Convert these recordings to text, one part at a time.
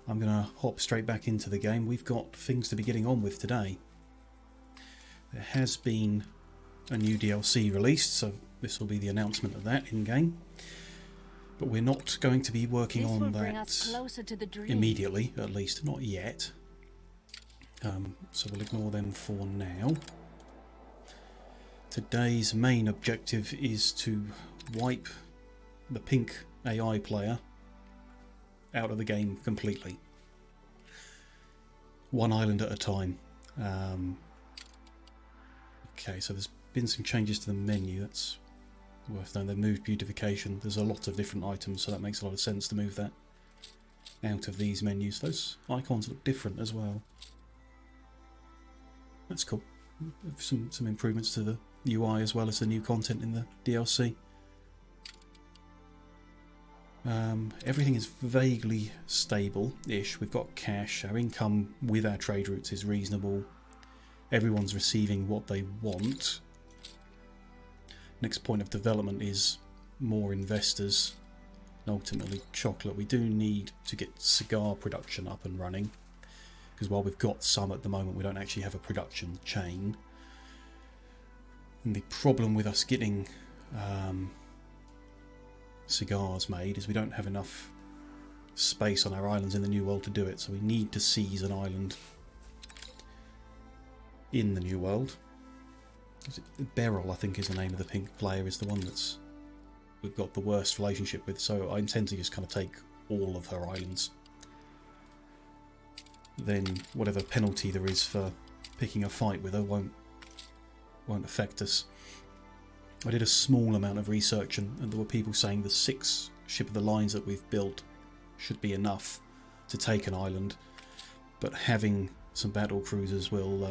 I'm going to hop straight back into the game. We've got things to be getting on with today. There has been a new DLC released, so this will be the announcement of that in-game. But we're not going to be working on that immediately, at least not yet. So we'll ignore them for now. Today's main objective is to wipe the pink AI player out of the game completely. One island at a time. Okay, so there's been some changes to the menu. That's worth knowing. They've moved beautification. There's a lot of different items, so that makes a lot of sense to move that out of these menus. Those icons look different as well. That's cool. Some improvements to the UI as well as the new content in the DLC. Everything is vaguely stable-ish. We've got cash. Our income with our trade routes is reasonable. Everyone's receiving what they want. Next point of development is more investors and ultimately chocolate. We do need to get cigar production up and running, because while we've got some at the moment, we don't actually have a production chain. And the problem with us getting cigars made is we don't have enough space on our islands in the New World to do it, so we need to seize an island in the New World. Beryl, I think, is the name of the pink player, is the one that's we've got the worst relationship with, so I intend to just kind of take all of her islands. Then whatever penalty there is for picking a fight with her won't affect us. I did a small amount of research, and there were people saying the 6 ship of the lines that we've built should be enough to take an island, but having some battle cruisers will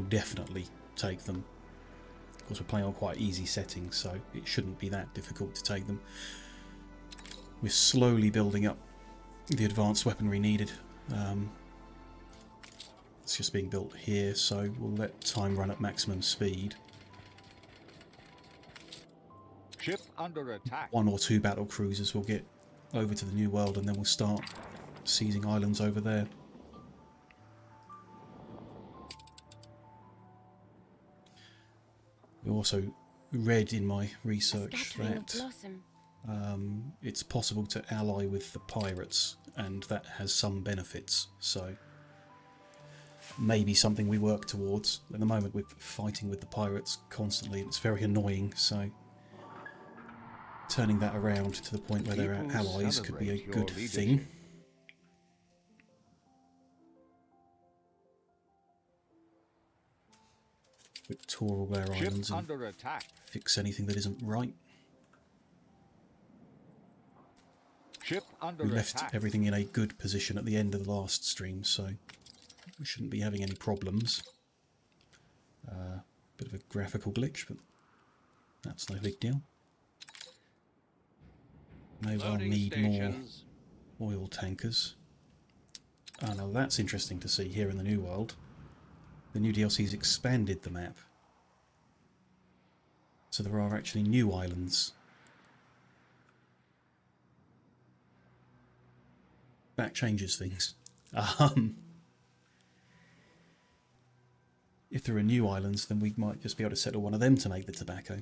definitely take them. Of course, we're playing on quite easy settings, so it shouldn't be that difficult to take them. We're slowly building up the advanced weaponry needed. It's just being built here, so we'll let time run at maximum speed. Ship under attack. 1 or 2 battle cruisers will get over to the New World, and then we'll start seizing islands over there. We also read in my research that it's possible to ally with the pirates, and that has some benefits, so maybe something we work towards. At the moment we're fighting with the pirates constantly, and it's very annoying, so turning that around to the point where they're our allies could be a good thing. Quick tour all our islands and fix anything that isn't right. We left everything in a good position at the end of the last stream, so we shouldn't be having any problems. Bit of a graphical glitch, but that's no big deal. Maybe I'll need more oil tankers. Oh, now that's interesting to see here in the New World. The new DLC's expanded the map, so there are actually new islands. That changes things. If there are new islands, then we might just be able to settle one of them to make the tobacco.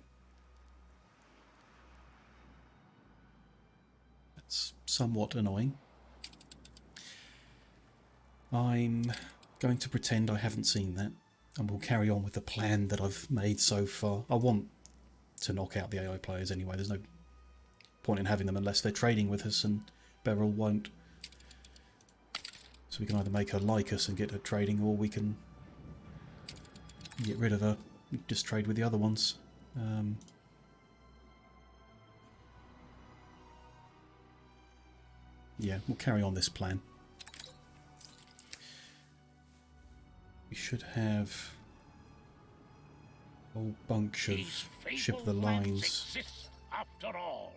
That's somewhat annoying. I'm going to pretend I haven't seen that, and we'll carry on with the plan that I've made so far. I want to knock out the AI players anyway. There's no point in having them unless they're trading with us, and Beryl won't. So we can either make her like us and get her trading, or we can get rid of her, just trade with the other ones. Yeah, we'll carry on this plan. We should have a whole bunch of ship of the lines. After all.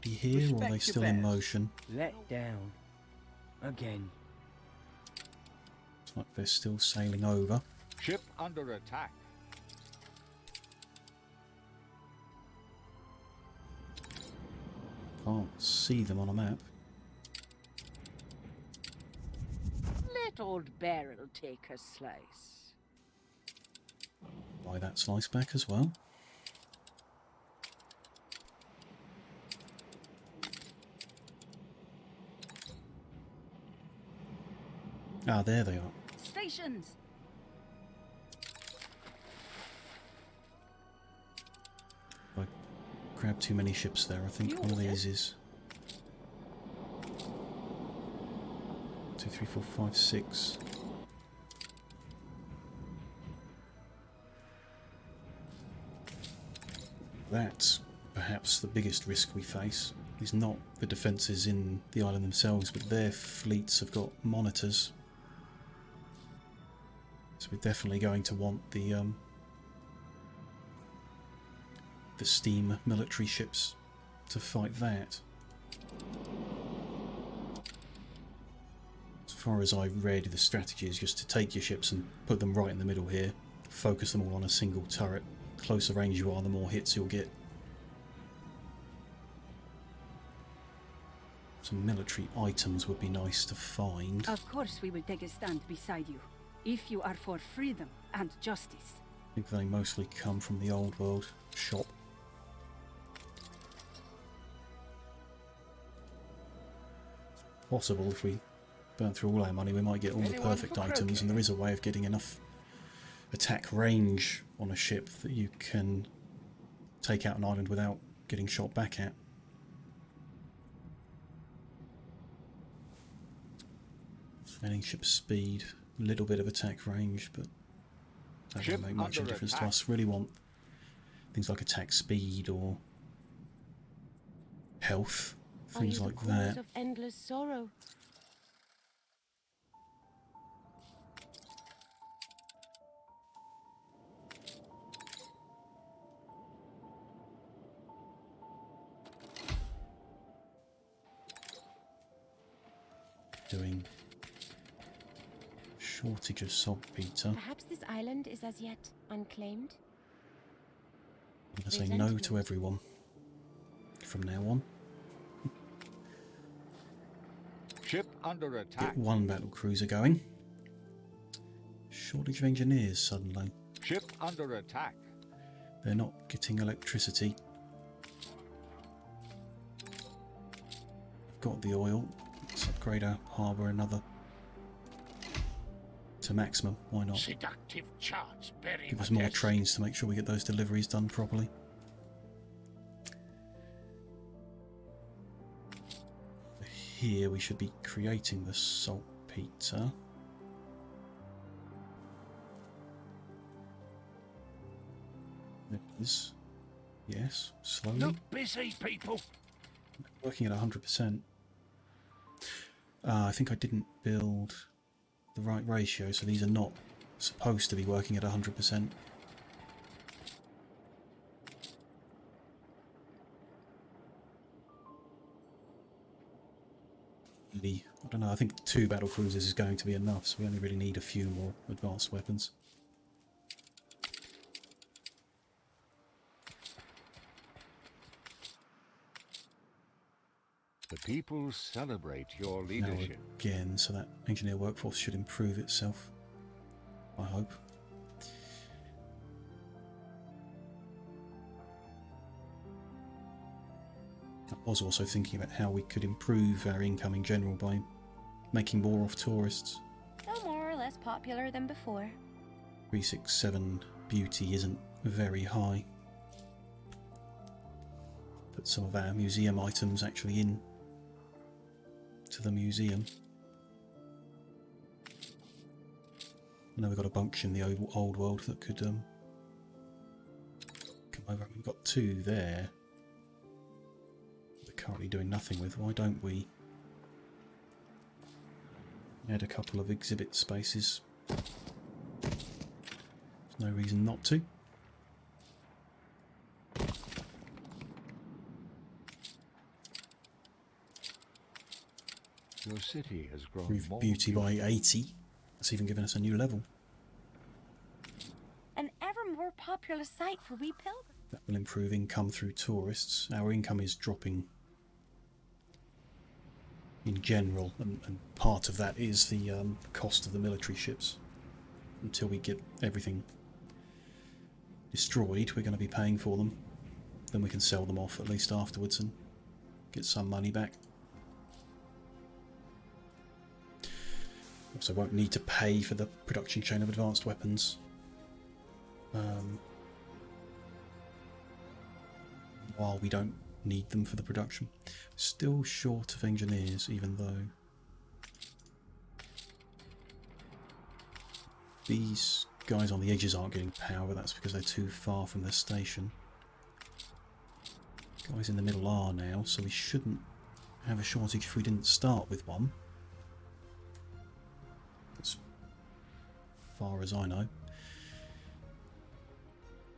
Are you here, or are they still in motion? Let down. Again. It's like they're still sailing over. Ship under attack. Can't see them on a map. Let old Beryl take her slice. Buy that slice back as well. Ah, there they are. Stations! I grabbed too many ships there. I think one of these is 2, 3, 4, 5, 6. That's perhaps the biggest risk we face. Is not the defences in the island themselves, but their fleets have got monitors. So we're definitely going to want the steam military ships to fight that. As far as I read, the strategy is just to take your ships and put them right in the middle here, focus them all on a single turret. The closer range you are, the more hits you'll get. Some military items would be nice to find. Of course we will take a stand beside you, if you are for freedom and justice. I think they mostly come from the old world shop. It's possible if we burn through all our money we might get all the perfect items, and there is a way of getting enough attack range on a ship that you can take out an island without getting shot back at. Sailing ship speed, a little bit of attack range, but that won't make much of a difference to us. Really want things like attack speed or health, things like that. Of endless sorrow. Doing shortage of saltpeter. Perhaps this island is as yet unclaimed. I'm going to say no to everyone from now on. Ship under attack. Get one battle cruiser going. Shortage of engineers suddenly. Ship under attack. They're not getting electricity. Got the oil. Let's upgrade our harbour another to maximum. Why not? Seductive charts, very Give us more trains to make sure we get those deliveries done properly. Here we should be creating the saltpeter. There it is. Yes, slowly. Look busy, people. Working at 100%. I think I didn't build the right ratio, so these are not supposed to be working at 100%. I don't know, I think 2 battle cruisers is going to be enough, so we only really need a few more advanced weapons. The people celebrate your leadership. Now again, so that engineer workforce should improve itself, I hope. I was also thinking about how we could improve our income in general by making more off tourists. No more or less popular than before. 367 beauty isn't very high. Put some of our museum items actually in to the museum. I know we've got a bunch in the old world that could come over. We've got 2 there. We're currently doing nothing with. Why don't we add a couple of exhibit spaces? There's no reason not to. Your city has grown Improve more beauty by 80. That's even given us a new level. An ever more popular site for we pilgrims. That will improve income through tourists. Our income is dropping in general, and part of that is the cost of the military ships. Until we get everything destroyed, we're going to be paying for them. Then we can sell them off at least afterwards and get some money back. Also won't need to pay for the production chain of advanced weapons. While we don't need them for the production. Still short of engineers, even though these guys on the edges aren't getting power. That's because they're too far from their station. Guys in the middle are now, so we shouldn't have a shortage if we didn't start with one. As far as I know.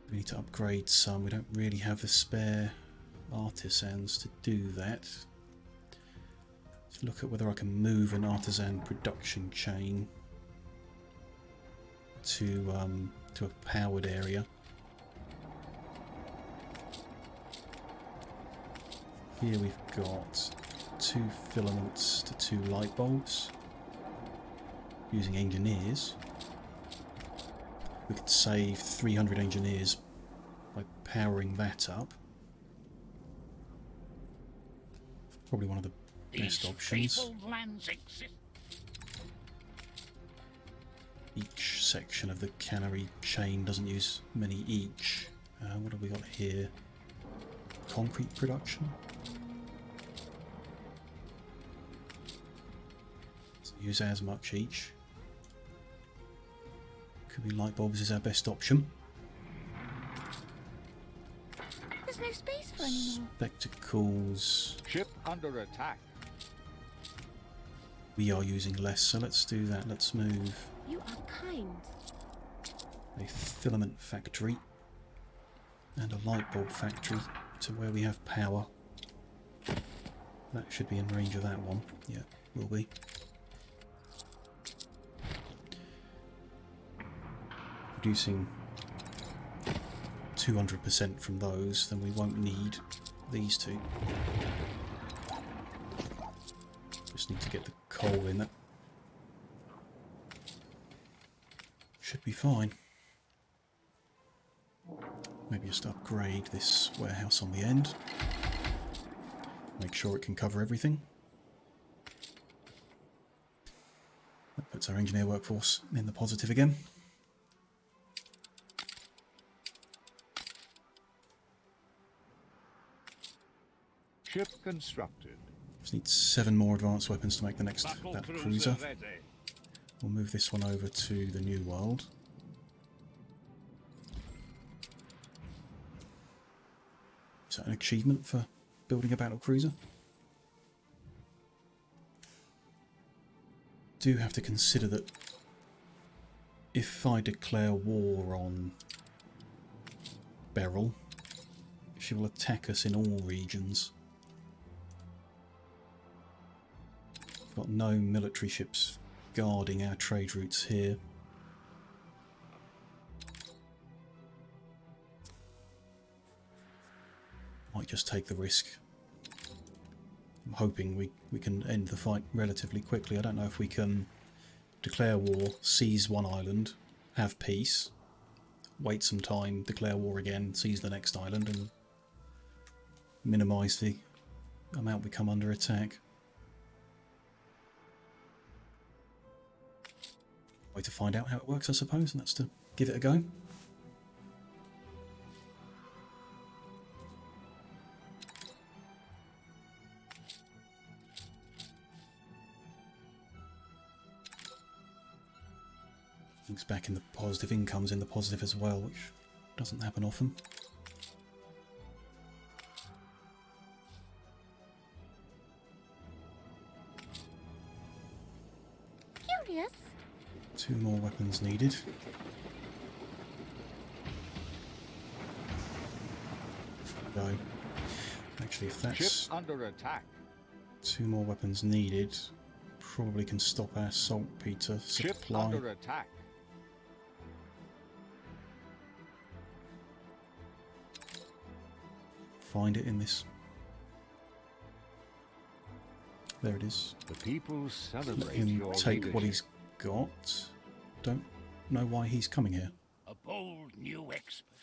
We need to upgrade some. We don't really have the spare artisans to do that. Let's look at whether I can move an artisan production chain to a powered area. Here we've got 2 filaments to 2 light bulbs. Using engineers, we could save 300 engineers by powering that up. Probably one of the best options. Each section of the cannery chain doesn't use many each. What have we got here? Concrete production. Doesn't use as much each. Could be light bulbs is our best option. There's no space for any more. Spectacles. Ship under attack. We are using less, so let's do that. Let's move You are kind. a filament factory and a light bulb factory to where we have power. That should be in range of that one. Yeah, will be. Producing 200% from those, then we won't need these two. Just need to get the coal in. That should be fine. Maybe just upgrade this warehouse on the end. Make sure it can cover everything. That puts our engineer workforce in the positive again. Ship constructed. Just need 7 more advanced weapons to make the next Battle that cruiser. ready. We'll move this one over to the New World. Is that an achievement for building a battle cruiser? Do have to consider that if I declare war on Beryl, she will attack us in all regions. We've got no military ships guarding our trade routes here. Might just take the risk. I'm hoping we can end the fight relatively quickly. I don't know if we can declare war, seize one island, have peace, wait some time, declare war again, seize the next island, and minimise the amount we come under attack. Way to find out how it works, I suppose, and that's to give it a go. Things back in the positive, income's in the positive as well, which doesn't happen often. Curious. 2 more weapons needed. Go. Actually, if that's Ship under attack. 2 more weapons needed, probably can stop our saltpeter Ship supply. under attack. Find it in this There it is. The people Let celebrate him your take what leadership. he's got. Don't know why he's coming here. A bold new expert.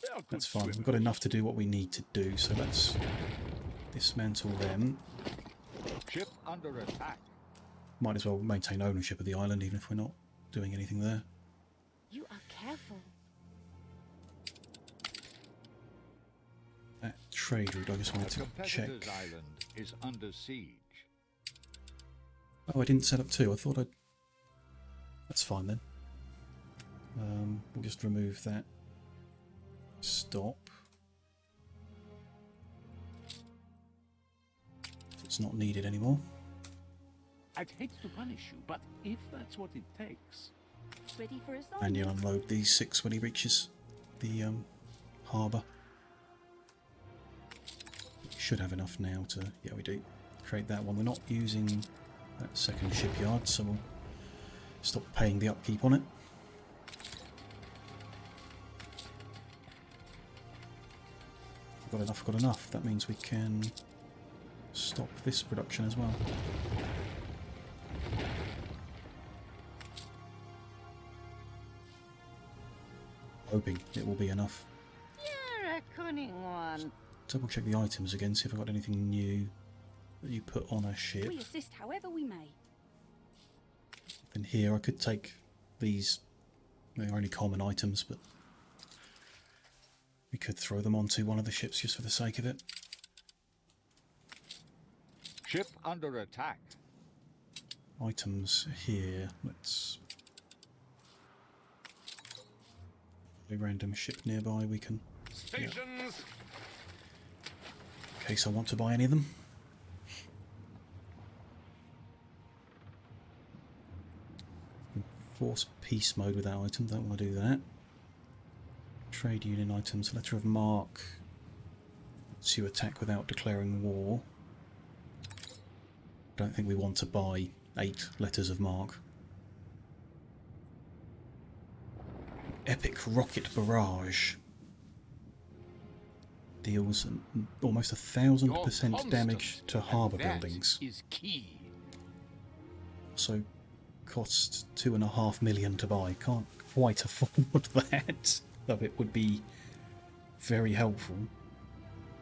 They are good That's fine. We've swimmers. got enough to do what we need to do, so let's dismantle them. Ship under attack. Might as well maintain ownership of the island, even if we're not doing anything there. You are careful. That trade route, I just A wanted to check. competitor's island is under siege. Oh, I didn't set up two. I thought I'd... That's fine then. We'll just remove that. Stop. It's not needed anymore. I'd hate to punish you, but if that's what it takes. Ready for And assignment? you'll unload these 6 when he reaches the harbour. Should have enough now to... Yeah, we do. Create that one. We're not using that second shipyard, so we'll stop paying the upkeep on it. Got enough, got enough. That means we can stop this production as well. Hoping it will be enough. You're a cunning one. Double check the items again, see if I've got anything new that you put on a ship. We assist however we may. And here I could take these, they're only common items, but we could throw them onto one of the ships just for the sake of it. Ship under attack. Items here, let's... A random ship nearby we can... Stations! In case I want to buy any of them. Force peace mode with that item, don't want to do that. Trade union items, letter of marque. Lets you attack without declaring war. Don't think we want to buy 8 letters of marque. Epic rocket barrage. Deals almost 1,000% damage to harbour buildings. Is key. So costs 2.5 million to buy. Can't quite afford that, though it would be very helpful.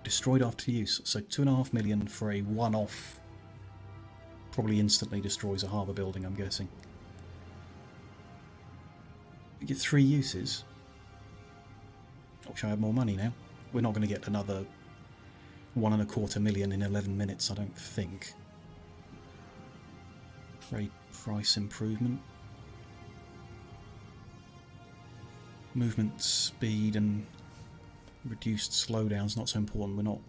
Destroyed after use, so 2.5 million for a one-off. Probably instantly destroys a harbour building, I'm guessing. We get 3 uses. I wish I had more money now. We're not going to get another 1.25 million in 11 minutes, I don't think. Trade price improvement. Movement speed and reduced slowdown's not so important. We're not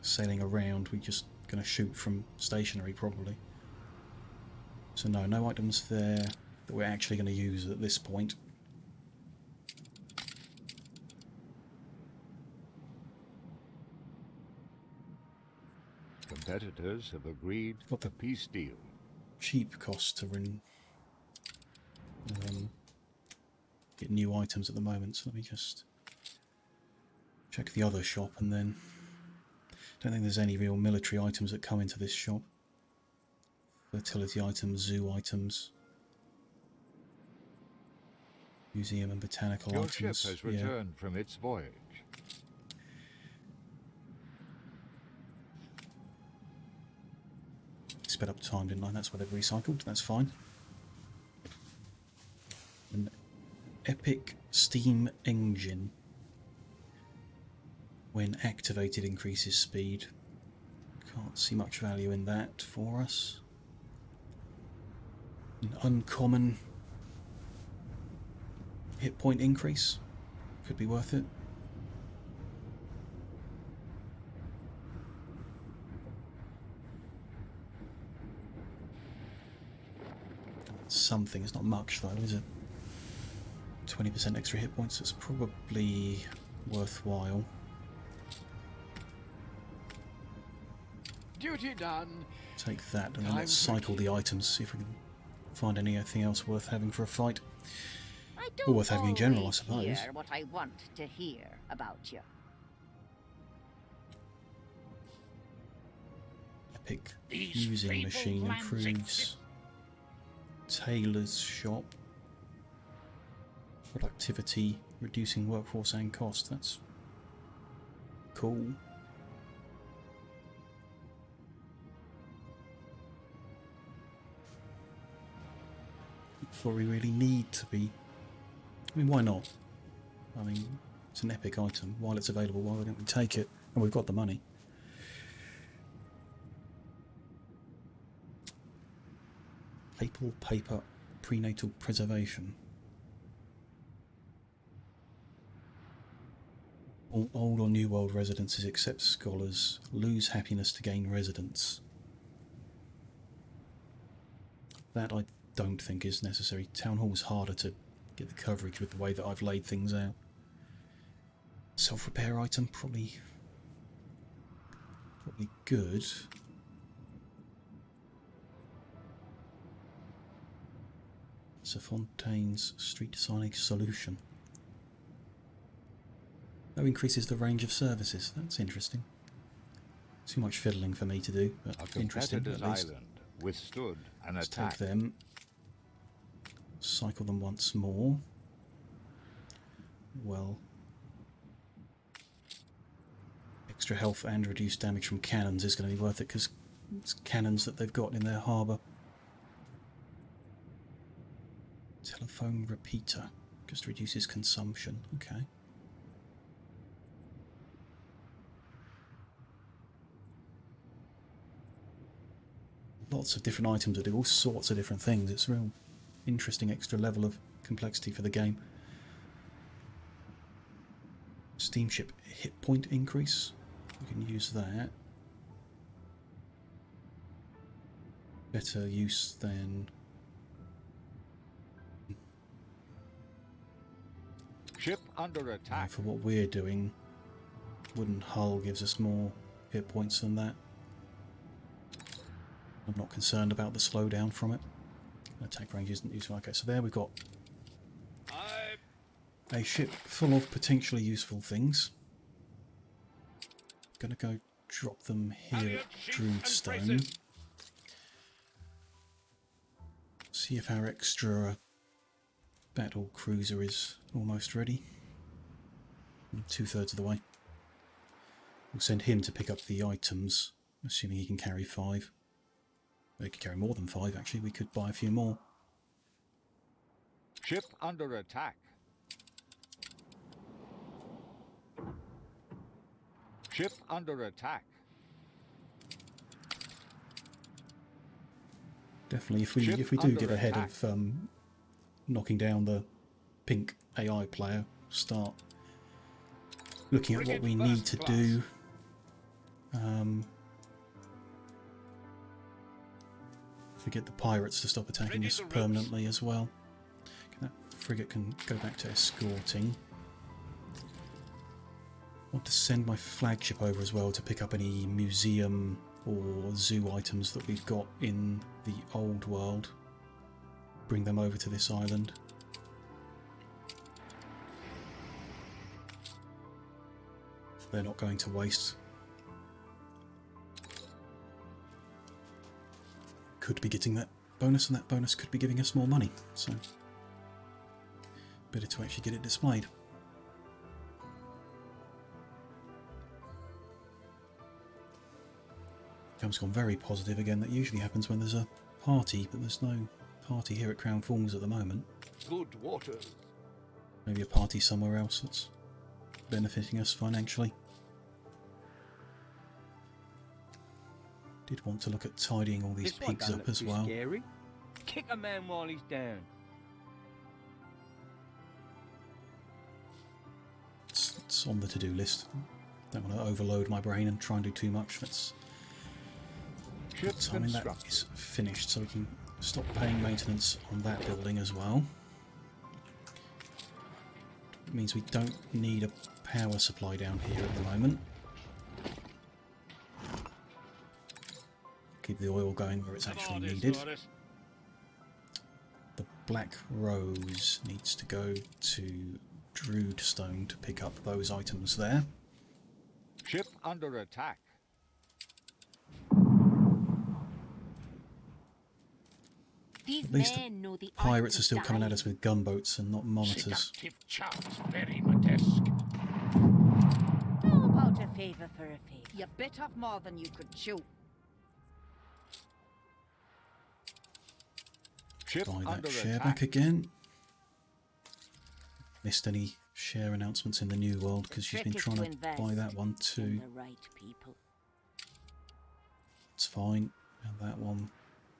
sailing around, we're just going to shoot from stationary probably. So no items there that we're actually going to use at this point. Competitors have agreed Got the a peace deal. cheap cost to get new items at the moment, so let me just check the other shop and then... Don't think there's any real military items that come into this shop. Fertility items, zoo items, museum and botanical Your items. ship has returned from its voyage. Sped up time, didn't I? That's why they've recycled. That's fine. An epic steam engine. When activated, increases speed. Can't see much value in that for us. An uncommon hit point increase. Could be worth it. Something. It's not much though, is it? 20% extra hit points. It's probably worthwhile. Duty done. Take that and then Time let's to cycle the items, see if we can find anything else worth having for a fight. I Or worth having in general, I always suppose. hear what I want to hear about you. epic fusing machine improves. Tailor's shop. Productivity, reducing workforce and cost. That's cool. Before we really need to be. I mean, why not? I mean, it's an epic item. While it's available, why don't we take it? And we've got the money. Papal paper prenatal preservation. All old or new world residences except scholars lose happiness to gain residence. That I don't think is necessary. Town Hall's harder to get the coverage with the way that I've laid things out. Self-repair item, probably good. Sir Fontaine's street signing solution. That increases the range of services. That's interesting. Too much fiddling for me to do, but A interesting at competitor's least. island withstood an Let's attack. take them. Cycle them once more. Well. Extra health and reduced damage from cannons is going to be worth it because it's cannons that they've got in their harbour. Telephone repeater. Just reduces consumption. Okay. Lots of different items that do all sorts of different things. It's a real interesting extra level of complexity for the game. Steamship hit point increase. We can use that. Better use than... Ship under attack. For what we're doing, wooden hull gives us more hit points than that. I'm not concerned about the slowdown from it. Attack range isn't useful. Okay, so there we've got a ship full of potentially useful things. Gonna go drop them here at Druidstone. See if our extra battle cruiser is almost ready. 2/3 of the way. We'll send him to pick up the items, assuming he can carry 5. We could carry more than 5 actually, we could buy a few more. Ship under attack. Ship under attack. Definitely, Ship if we do under get ahead attack. of knocking down the pink AI player, start looking at what we need to do. To get the pirates to stop attacking us permanently as well. That frigate can go back to escorting. I want to send my flagship over as well to pick up any museum or zoo items that we've got in the old world. Bring them over to this island. They're not going to waste. Could be getting that bonus, and that bonus could be giving us more money, so better to actually get it displayed. Game's gone very positive again. That usually happens when there's a party, but there's no party here at Crown Falls at the moment. Good waters. Maybe a party somewhere else that's benefiting us financially. Did want to look at tidying all these This one pigs don't up look as too well. Scary. Kick a man while he's down. It's on the to-do list. Don't want to overload my brain and try and do too much. Let's Ship I mean, that constructed. is finished, so we can stop paying maintenance on that building as well. It means we don't need a power supply down here at the moment. Keep the oil going where it's actually needed. The Black Rose needs to go to Druidstone to pick up those items there. Ship under attack. These At least men know the pirates art are still of coming at dying. us with gunboats and not monitors. Seductive charms, very modest. How about a favor for a favor? You bit off more than you could chew. Ship Buy that under share attack. back again. Missed any share announcements in the New World because she's been Trick is trying to to buy that one invest too. in the right people. It's fine. And that one.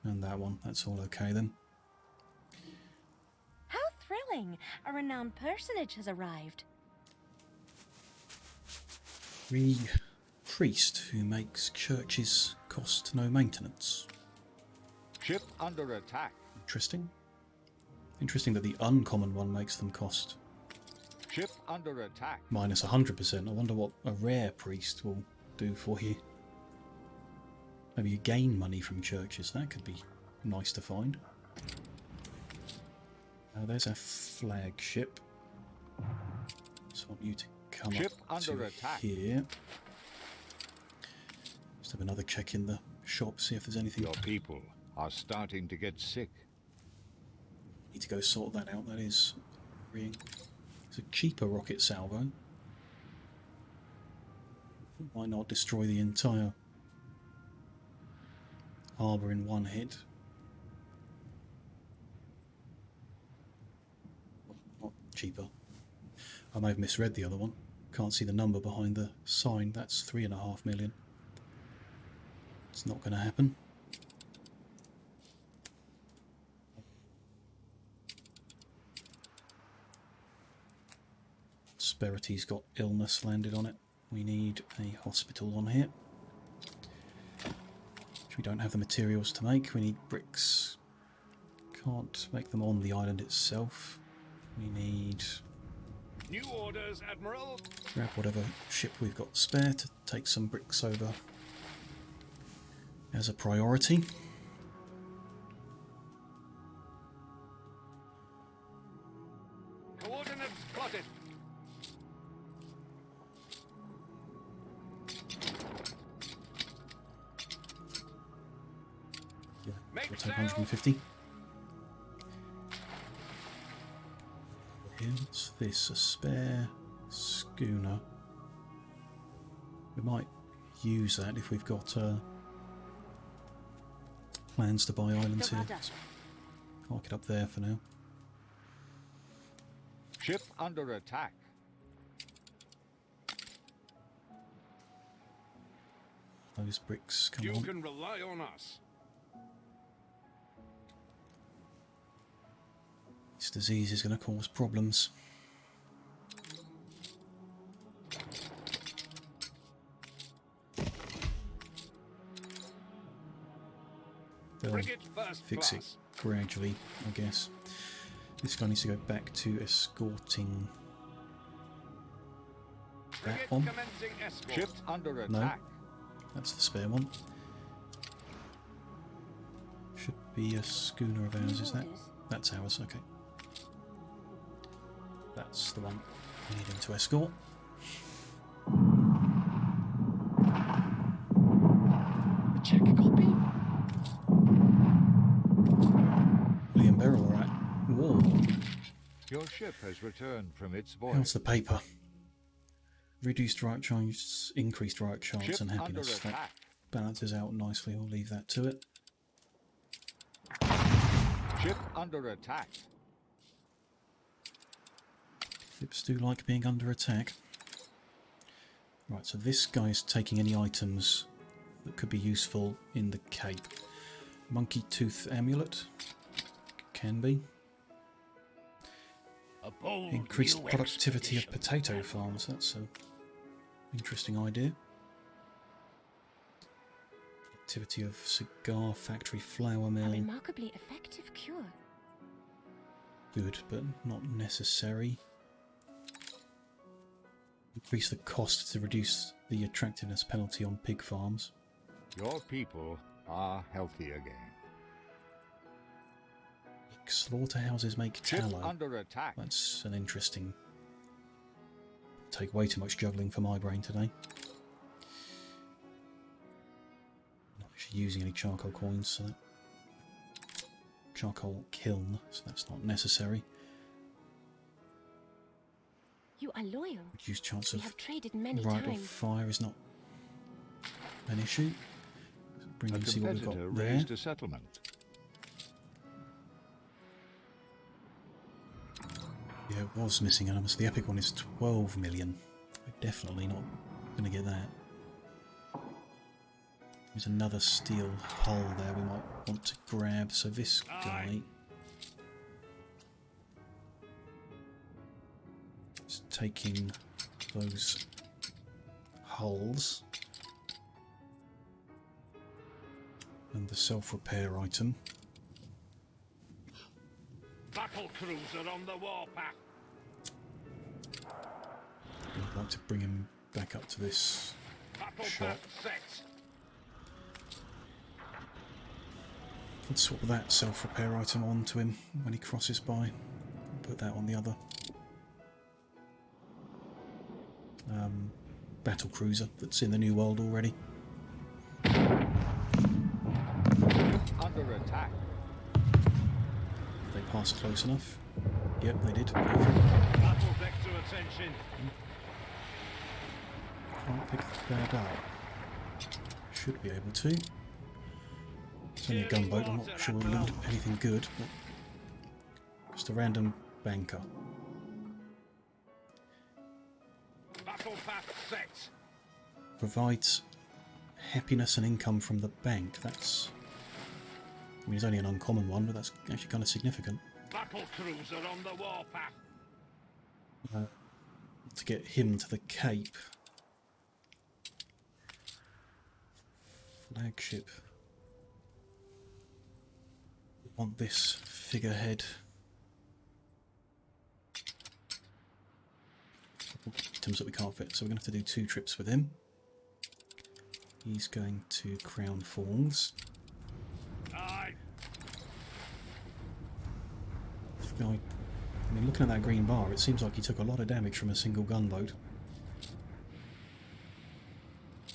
And that one. That's all okay then. How thrilling! A renowned personage has arrived. Priest who makes churches cost no maintenance. Ship under attack. Interesting. Interesting that the uncommon one makes them cost Ship under attack. minus 100%. I wonder what a rare priest will do for you. Maybe you gain money from churches. That could be nice to find. There's our flagship. So I want you to come Ship up under to attack. here. Just have another check in the shop, see if there's anything. Your people are starting to get sick. Need to go sort that out. That is worrying. It's a cheaper rocket salvo. Might not destroy the entire harbour in one hit. Not cheaper. I may have misread the other one. Can't see the number behind the sign. That's 3.5 million. It's not going to happen. Prosperity's got illness landed on it. We need a hospital on here. Which we don't have the materials to make. We need bricks. Can't make them on the island itself. We need... New orders, Admiral. grab whatever ship we've got spare to take some bricks over as a priority. Coordinates plotted. Yeah, Make we'll take sail. 150. What's this? A spare schooner. We might use that if we've got plans to buy islands here. Park it up there for now. Ship under attack. Those bricks come You on. can rely on us. This disease is going to cause problems. They'll Frigate first fix class. it gradually, I guess. This guy needs to go back to escorting that Frigate one. commencing escort. Ship under No. attack. That's the spare one. Should be a schooner of ours, is that? That's ours, okay. That's the one we need him to escort. Check a copy. William Beryl are at war. Your ship has returned from its How's voyage. the paper? Reduced right chance, increased right chance Ship and under happiness. That attack. balances out nicely. We'll leave that to it. Ship under attack. Ships do like being under attack. Right, so this guy's taking any items that could be useful in the Cape. Monkey Tooth Amulet. Can be. A bold Increased new productivity of expedition. potato farms. That's an interesting idea. Activity of cigar factory flour A mill. remarkably effective cure. Good, but not necessary. Increase the cost to reduce the attractiveness penalty on pig farms. Your people are healthy again. Slaughterhouses make Ship tallow. under attack. That's an interesting... Take way too much juggling for my brain today. Not actually using any charcoal coins, so that charcoal kiln, so that's not necessary. You are loyal. Reduced chance We of have traded many right or times. fire is not an issue. Bring A and see what we've competitor got there. raised a settlement. Yeah, it was missing elements. The epic one is 12 million. We're definitely not going to get that. There's another steel hull there we might want to grab. So this guy is taking those hulls and the self-repair item. Battle cruiser on the warpath. I'd like to bring him back up to this Battle shop. path set. Let's swap that self-repair item on to him when he crosses by. Put that on the other battle cruiser that's in the New World already. Under attack. They passed close enough. Yep, they did. Perfect. Battle deck to attention. Can't pick that up. Should be able to. It's only a gunboat, I'm not sure we'll loot anything good, but just a random banker. Battle path set. Provides happiness and income from the bank. That's... I mean, it's only an uncommon one, but that's actually kind of significant. Battle cruiser on the warpath. To get him to the Cape. Flagship. We want this figurehead. Items that we can't fit, so we're going to have to do 2 trips with him. He's going to Crown Falls. Aye. I mean, looking at that green bar, it seems like he took a lot of damage from a single gunboat.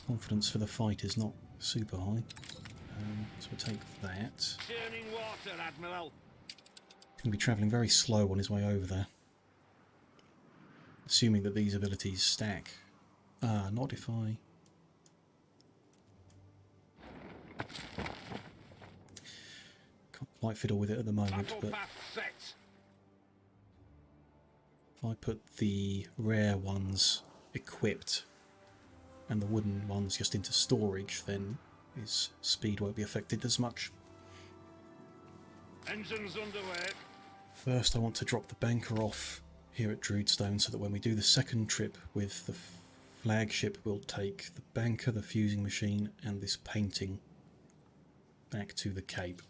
Confidence for the fight is not super high. So we'll take that. Churning water, Admiral. He's going to be travelling very slow on his way over there. Assuming that these abilities stack. Ah, not if I... Can't quite fiddle with it at the moment, Battle but path set. if I put the rare ones equipped and the wooden ones just into storage, then his speed won't be affected as much. Engines underway. First I want to drop the banker off here at Druidstone so that when we do the second trip with the flagship, we'll take the banker, the fusing machine and this painting back to the Cape.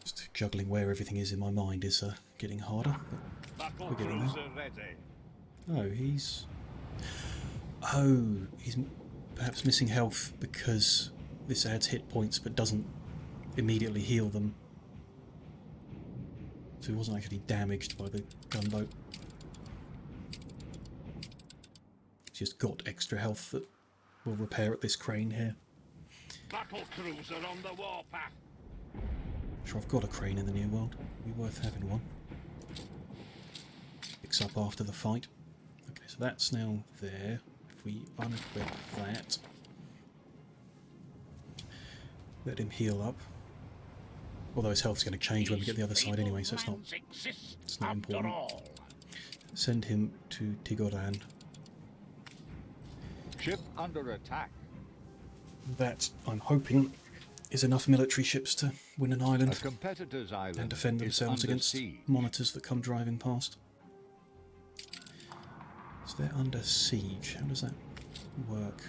Just juggling where everything is in my mind is getting harder, but Battle we're getting there. cruiser ready. Oh, he's perhaps missing health because this adds hit points but doesn't immediately heal them. So he wasn't actually damaged by the gunboat. He's just got extra health that we'll repair at this crane here. Battle cruiser on the warpath. Sure, I've got a crane in the New World. It'd be worth having one. Picks up after the fight. Okay, so that's now there. If we unequip that, let him heal up. Although his health's going to change when we get the other side anyway, so it's not important. Send him to Tigoran. Ship under attack. That, I'm hoping, is enough military ships to win an A island competitor's island and defend is themselves under against siege. monitors that come driving past. So they're under siege. How does that work?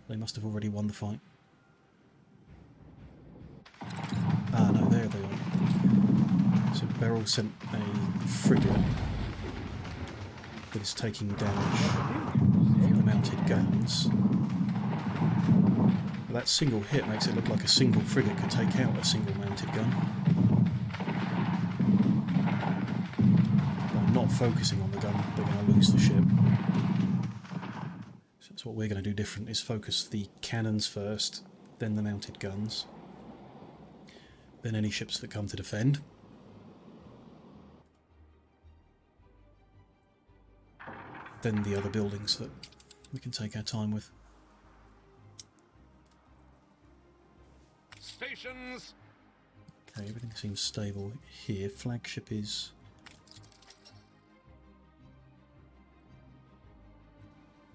They must have already won the fight. Ah, no, there they are. So Beryl sent a frigate that is taking damage from the mounted guns. But that single hit makes it look like a single frigate could take out a single mounted gun. By not focusing on the gun, they're going to lose the ship. So let's So what we're going to do different is focus the cannons first, then the mounted guns, then any ships that come to defend. Then the other buildings that we can take our time with. Stations! Okay, everything seems stable here. Flagship is...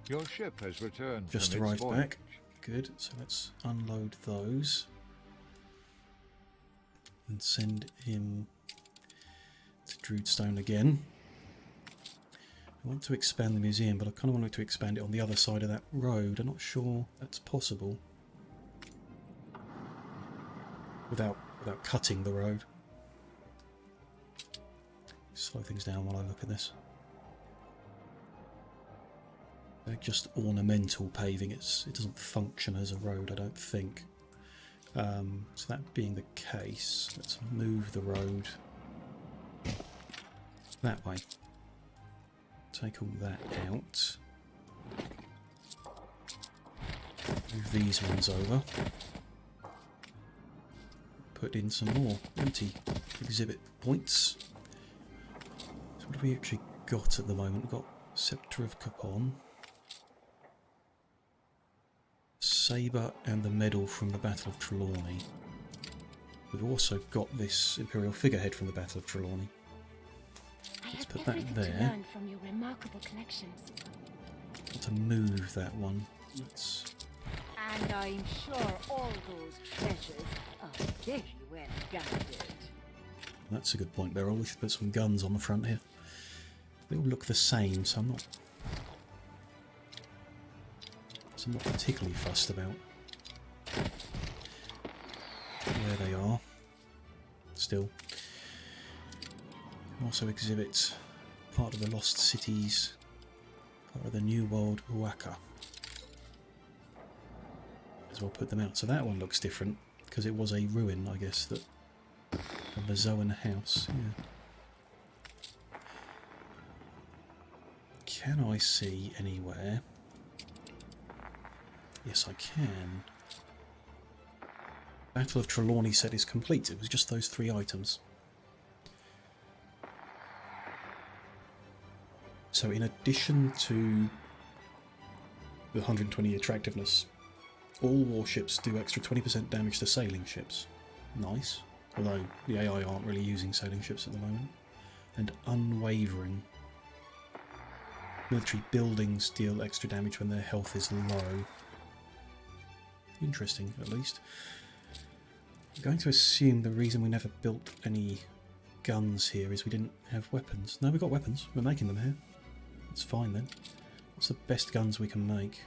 Your ship has returned just from its arrived voyage. back. Good, so let's unload those. And send him to Drudestone again. I want to expand the museum, but I kind of wanted to expand it on the other side of that road. I'm not sure that's possible. Without cutting the road. Slow things down while I look at this. They're just ornamental paving. It doesn't function as a road, I don't think. So that being the case, let's move the road that way. Take all that out. Move these ones over. Put in some more empty exhibit points. So what have we actually got at the moment? We've got Sceptre of Capon, Sabre and the medal from the Battle of Trelawney. We've also got this Imperial figurehead from the Battle of Trelawney. Let's put that there. To learn from your remarkable collections. Want to move that one. Let's... And I'm sure all those treasures are very well guarded. That's a good point, Beryl. We should put some guns on the front here. They all look the same, so I'm not particularly fussed about where they are. Still. Also exhibit part of the Lost Cities, part of the New World Huaca. As well put them out. So that one looks different, because it was a ruin, I guess, that from the Zoan house. Yeah. Can I see anywhere? Yes, I can. Battle of Trelawney set is complete. It was just those 3 items. So in addition to the 120 attractiveness, all warships do extra 20% damage to sailing ships. Nice. Although the AI aren't really using sailing ships at the moment. And unwavering. Military buildings deal extra damage when their health is low. Interesting, at least. I'm going to assume the reason we never built any guns here is we didn't have weapons. No, we've got weapons. We're making them here. That's fine then. What's the best guns we can make?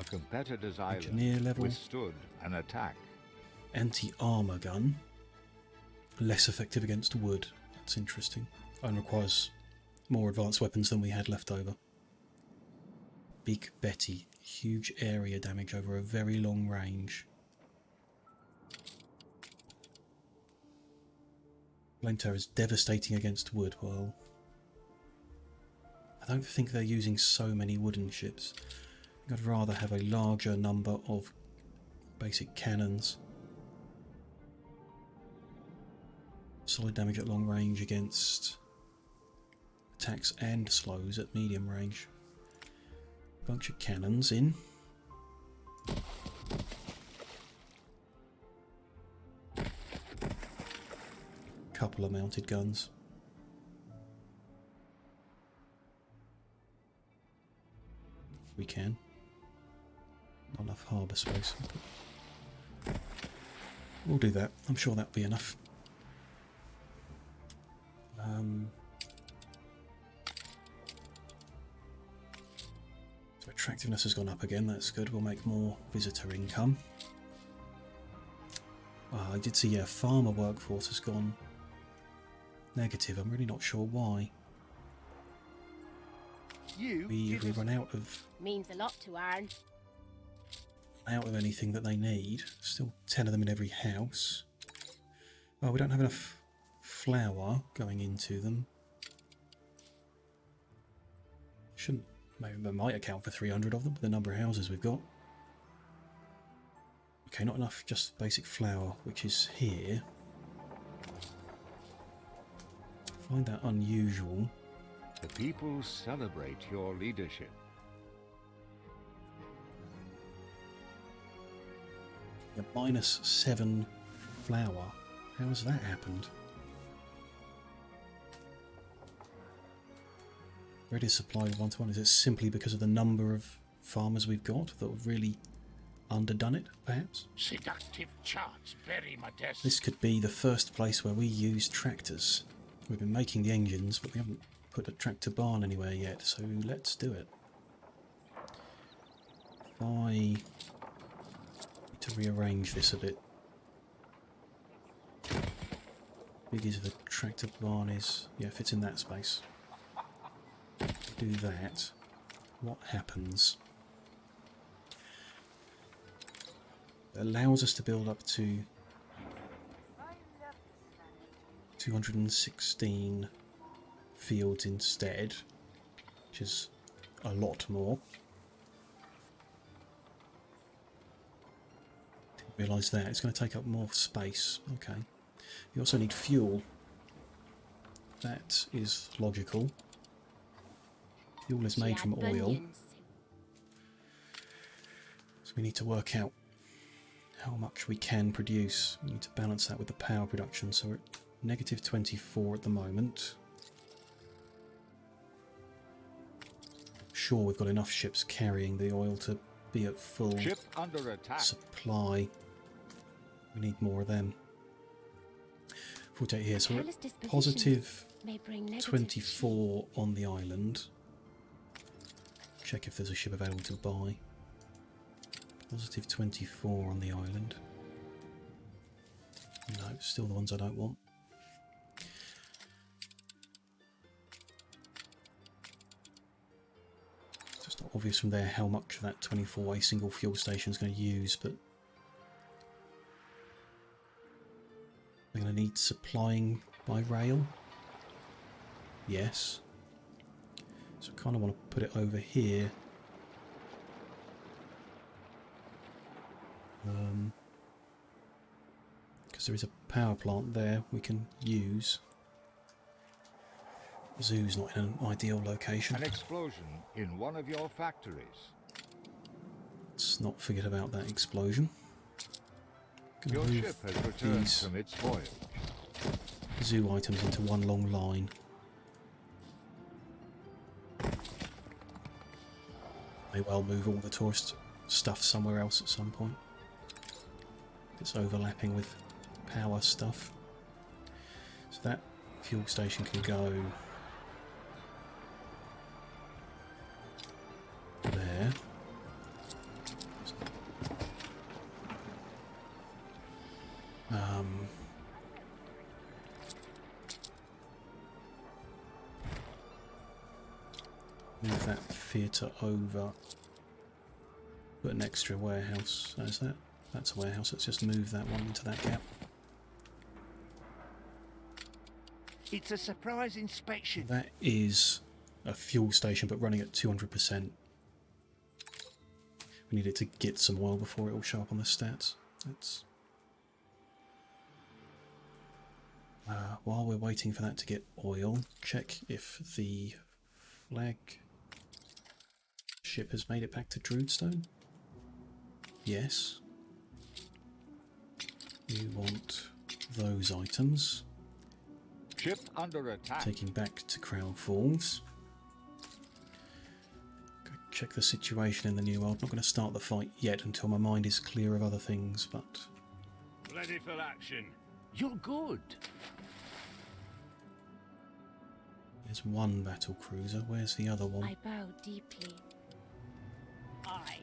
A competitor's Engineer island level. withstood an attack. Anti-armour gun. Less effective against wood. That's interesting. And requires more advanced weapons than we had left over. Big Betty. Huge area damage over a very long range. Flamethrower is devastating against wood. Well, I don't think they're using so many wooden ships. I'd rather have a larger number of basic cannons. Solid damage at long range against attacks and slows at medium range. Bunch of cannons in. Couple of mounted guns. If we can. Not enough harbour space. We'll do that. I'm sure that'll be enough. So attractiveness has gone up again. That's good. We'll make more visitor income. I did see, yeah, farmer workforce has gone negative. I'm really not sure why. We run out of Means a lot to Arn. anything that they need. Still 10 of them in every house. Oh, we don't have enough flour going into them. Shouldn't Maybe that might account for 300 of them, the number of houses we've got. Okay, not enough just basic flour, which is here. Find that unusual. The people celebrate your leadership. Yeah, -7 flour. How has that happened? Ready supplied 1-to-1. Is it simply because of the number of farmers we've got that have really underdone it, perhaps? Seductive charts, very modest. This could be the first place where we use tractors. We've been making the engines, but we haven't put a tractor barn anywhere yet, so let's do it. I need to rearrange this a bit. Big as the tractor barn is. Yeah, fits in that space. Do that. What happens? It allows us to build up to 216 fields instead, which is a lot more. Didn't realise that. It's going to take up more space. Okay. You also need fuel. That is logical. Fuel is made from oil. So we need to work out how much we can produce. We need to balance that with the power production. So we're at -24 at the moment. Sure, we've got enough ships carrying the oil to be at full Ship under attack. supply. We need more of them. 48 here, so we're at +24 on the island. Check if there's a ship available to buy. +24 on the island. No, still the ones I don't want. It's just not obvious from there how much of that 24-way single fuel station is going to use, but we're going to need supplying by rail. Yes. So I kind of want to put it over here. Because there is a power plant there we can use. The zoo's not in an ideal location. An explosion in one of your factories. Let's not forget about that explosion. Gonna Your move ship has returned these from its voyage. zoo items into one long line. May well move all the tourist stuff somewhere else at some point. It's overlapping with power stuff. So that fuel station can go there. Move that theatre over. Put an extra warehouse. There's that. That's a warehouse. Let's just move that one into that gap. It's a surprise inspection. That is a fuel station, but running at 200%. We need it to get some oil before it will show up on the stats. That's while we're waiting for that to get oil, check if the flag ship has made it back to Druidstone. Yes. You want those items. Ship under attack. Taking back to Crown Falls. Go check the situation in the New World. Not going to start the fight yet until my mind is clear of other things, but Ready for action. You're good. there's one battle cruiser. Where's the other one? I bow deeply. Aye.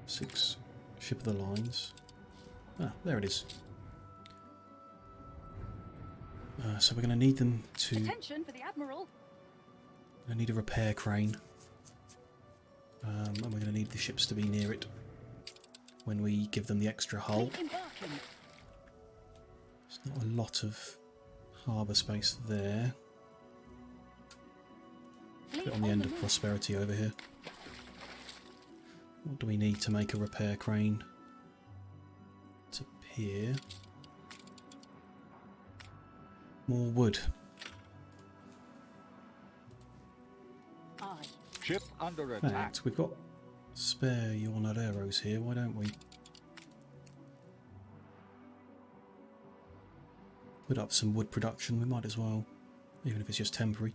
6 ship of the lines. Ah, there it is. So we're going to need them to. Attention for the Admiral. I need a repair crane. And we're going to need the ships to be near it when we give them the extra hull. Embarking. There's not a lot of harbour space there. Bit on the end of prosperity over here. What do we need to make a repair crane to appear? More wood. Ship under In attack. fact, we've got spare arrows here, why don't we put up some wood production? We might as well, even if it's just temporary.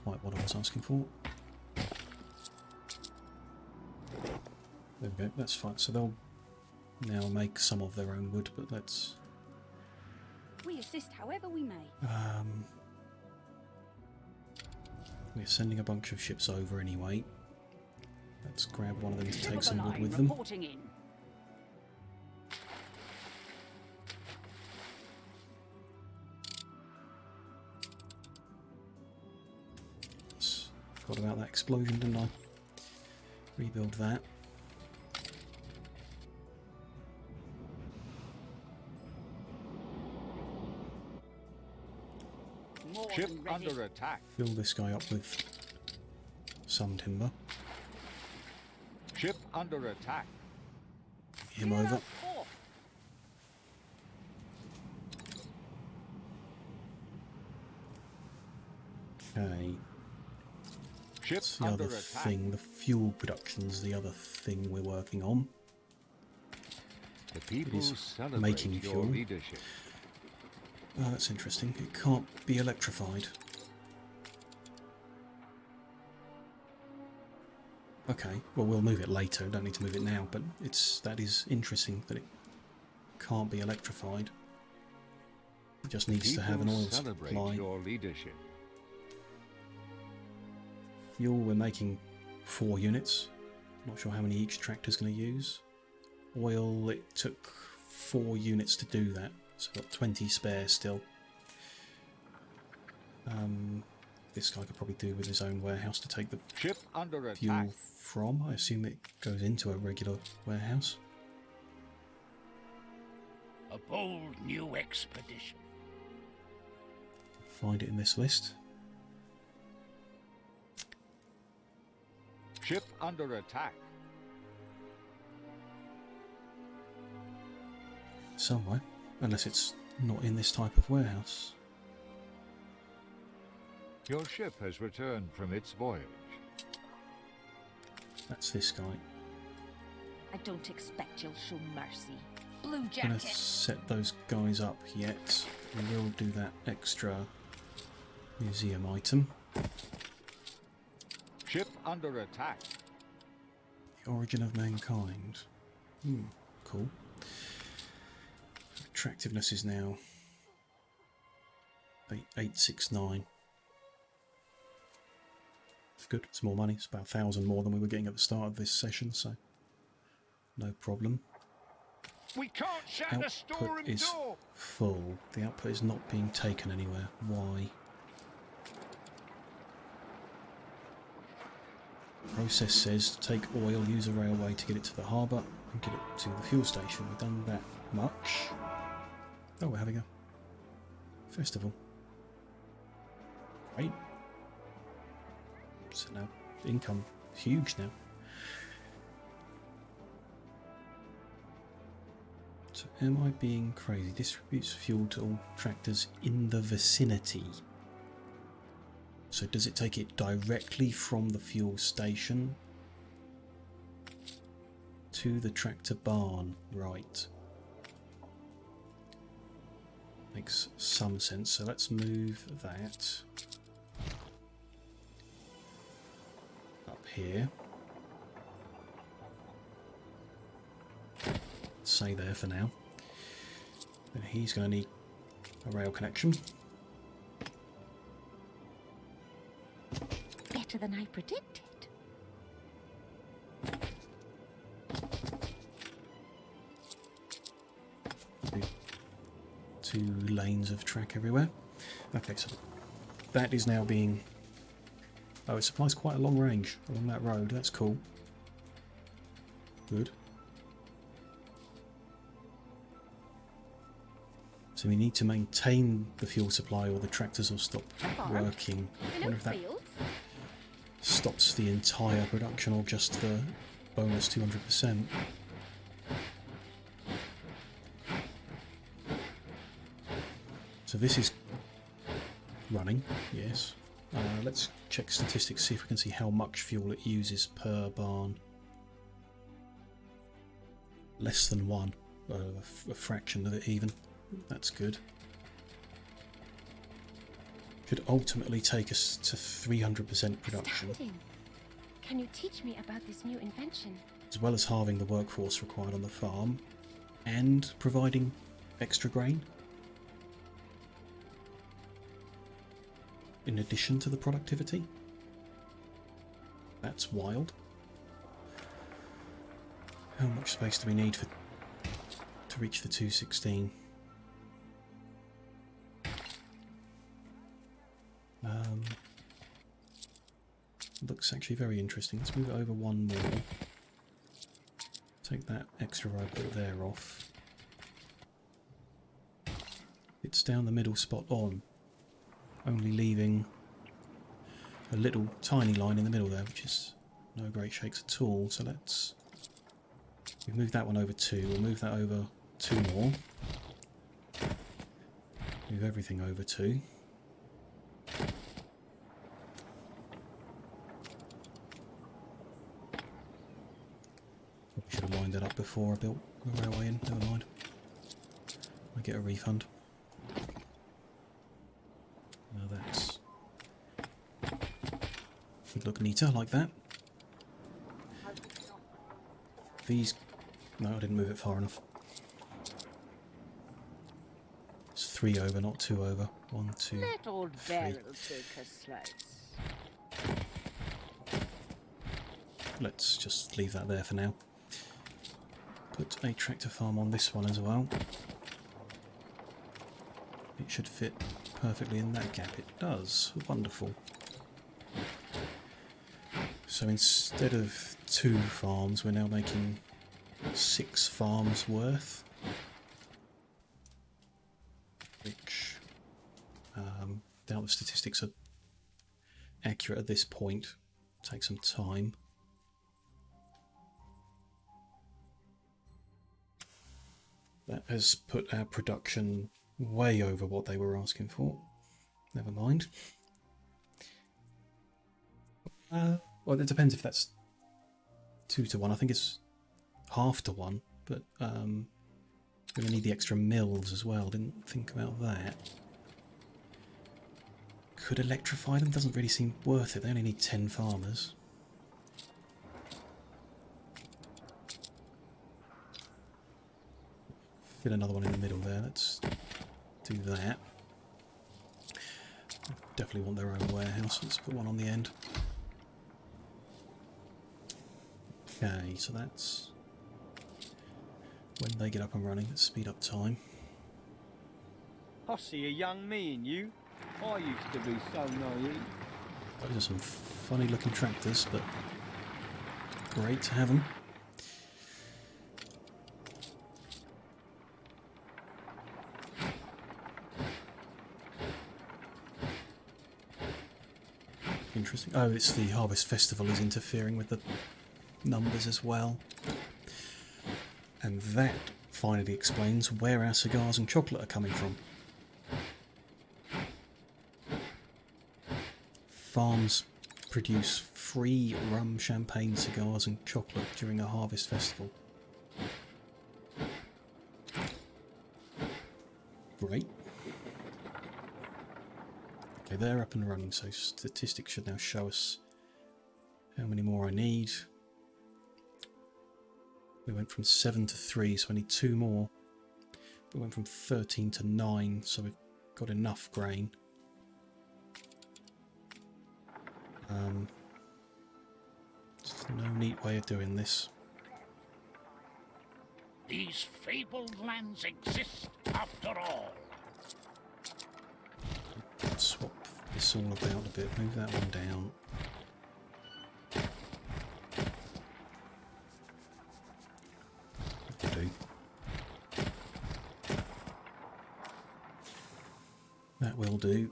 Quite what I was asking for. There we go, that's fine. So they'll now make some of their own wood, but let's... We assist however we may. We're sending a bunch of ships over anyway. Let's grab one of them to take some wood with them. Reporting in. Forgot about that explosion, didn't I? Rebuild that. Ship under attack. Fill this guy up with some timber. Ship under attack. Him over. Okay. Ship That's the under other attack. thing. The fuel production's the other thing we're working on. The people is celebrate making your fuel. leadership. Oh, that's interesting. It can't be electrified. Okay, well we'll move it later. Don't need to move it now, but that is interesting that it can't be electrified. It just needs to have an oil Celebrate supply. your leadership. Fuel, we're making 4 units. Not sure how many each tractor's going to use. Oil, it took 4 units to do that, so we've got 20 spare still. This guy could probably do with his own warehouse to take the Ship under fuel attack. from. I assume it goes into a regular warehouse. A bold new expedition. Find it in this list. Ship under attack. Somewhere, unless it's not in this type of warehouse. Your ship has returned from its voyage. That's this guy. I don't expect you'll show mercy. Blue I'm jacket. gonna set those guys up yet. We will do that extra museum item. Ship under attack. The origin of mankind. Cool. Attractiveness is now 869. It's good. It's more money. It's about 1,000 more than we were getting at the start of this session, so no problem. We can't shut the storeroom Output is door. full. The output is not being taken anywhere. Why? Process says take oil, use a railway to get it to the harbour and get it to the fuel station. We've done that much. Oh, we're having a festival. Great. So now income huge now. So am I being crazy? Distributes fuel to all tractors in the vicinity. So does it take it directly from the fuel station to the tractor barn? Right. Makes some sense. So let's move that up here. Stay there for now. Then he's going to need a rail connection. Better than I predicted. 2 lanes of track everywhere. Okay, so that is now being... Oh, it supplies quite a long range along that road. That's cool. Good. So we need to maintain the fuel supply or the tractors will stop working. I wonder if that stops the entire production or just the bonus 200%. So this is running, yes. Let's check statistics, see if we can see how much fuel it uses per barn. Less than 1, a fraction of it even. That's good. Should ultimately take us to 300% production. Astounding. Can you teach me about this new invention? As well as halving the workforce required on the farm and providing extra grain. In addition to the productivity. That's wild. How much space do we need to reach the 216? Looks actually very interesting. Let's move it over 1 more. Take that extra road bit there off. It's down the middle spot on. Only leaving a little tiny line in the middle there, which is no great shakes at all. So let's... we move that one over 2. We'll move that over 2 more. Move everything over 2. Probably should have lined that up before I built the railway in. Never mind. I get a refund. Now that's... would look neater like that. These... no, I didn't move it far enough. It's 3 over, not 2 over. 1, 2, Let old 3. Beryl take a slice. Let's just leave that there for now. Put a tractor farm on this one as well. It should fit perfectly in that gap. It does. Wonderful. So instead of 2 farms, we're now making 6 farms worth. Which, doubt the statistics are accurate at this point. Take some time. That has put our production way over what they were asking for. Never mind. Well, it depends if that's 2 to 1. I think it's half to 1, but we're going to need the extra mills as well. Didn't think about that. Could electrify them? Doesn't really seem worth it. They only need 10 farmers. Fit another one in the middle there. Let's do that. Definitely want their own warehouse. Let's put one on the end. Okay, so that's when they get up and running. Let's speed up time. I see a young me in you. I used to be so naive. Those are some funny looking tractors, but great to have them. Interesting. Oh, it's the Harvest Festival is interfering with the numbers as well. And that finally explains where our cigars and chocolate are coming from. Farms produce free rum, champagne, cigars and chocolate during a Harvest Festival. Great. Okay, they're up and running, so statistics should now show us how many more I need. We went from 7 to 3, so I need 2 more. We went from 13 to 9, so we've got enough grain. There's no neat way of doing this. These fabled lands exist after all. this all about a bit. Move that one down. That'll do. That will do.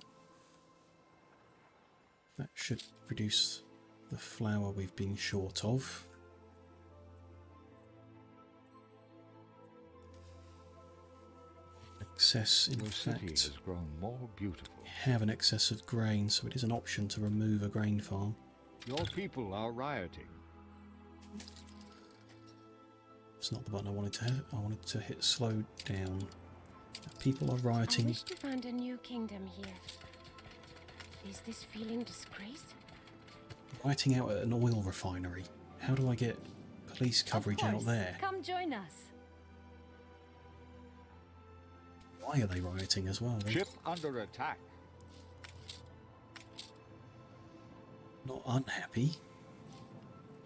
That should produce the flour we've been short of. Excess, in Your city fact, has grown more beautiful. have an excess of grain, so it is an option to remove a grain farm. Your people are rioting. It's not the button I wanted to hit. I wanted to hit slow down. People are I rioting. wish to found a new kingdom here. Is this feeling disgrace? Rioting out at an oil refinery. How do I get police coverage out there? Come join us. Why are they rioting as well? They're Ship under attack. not unhappy.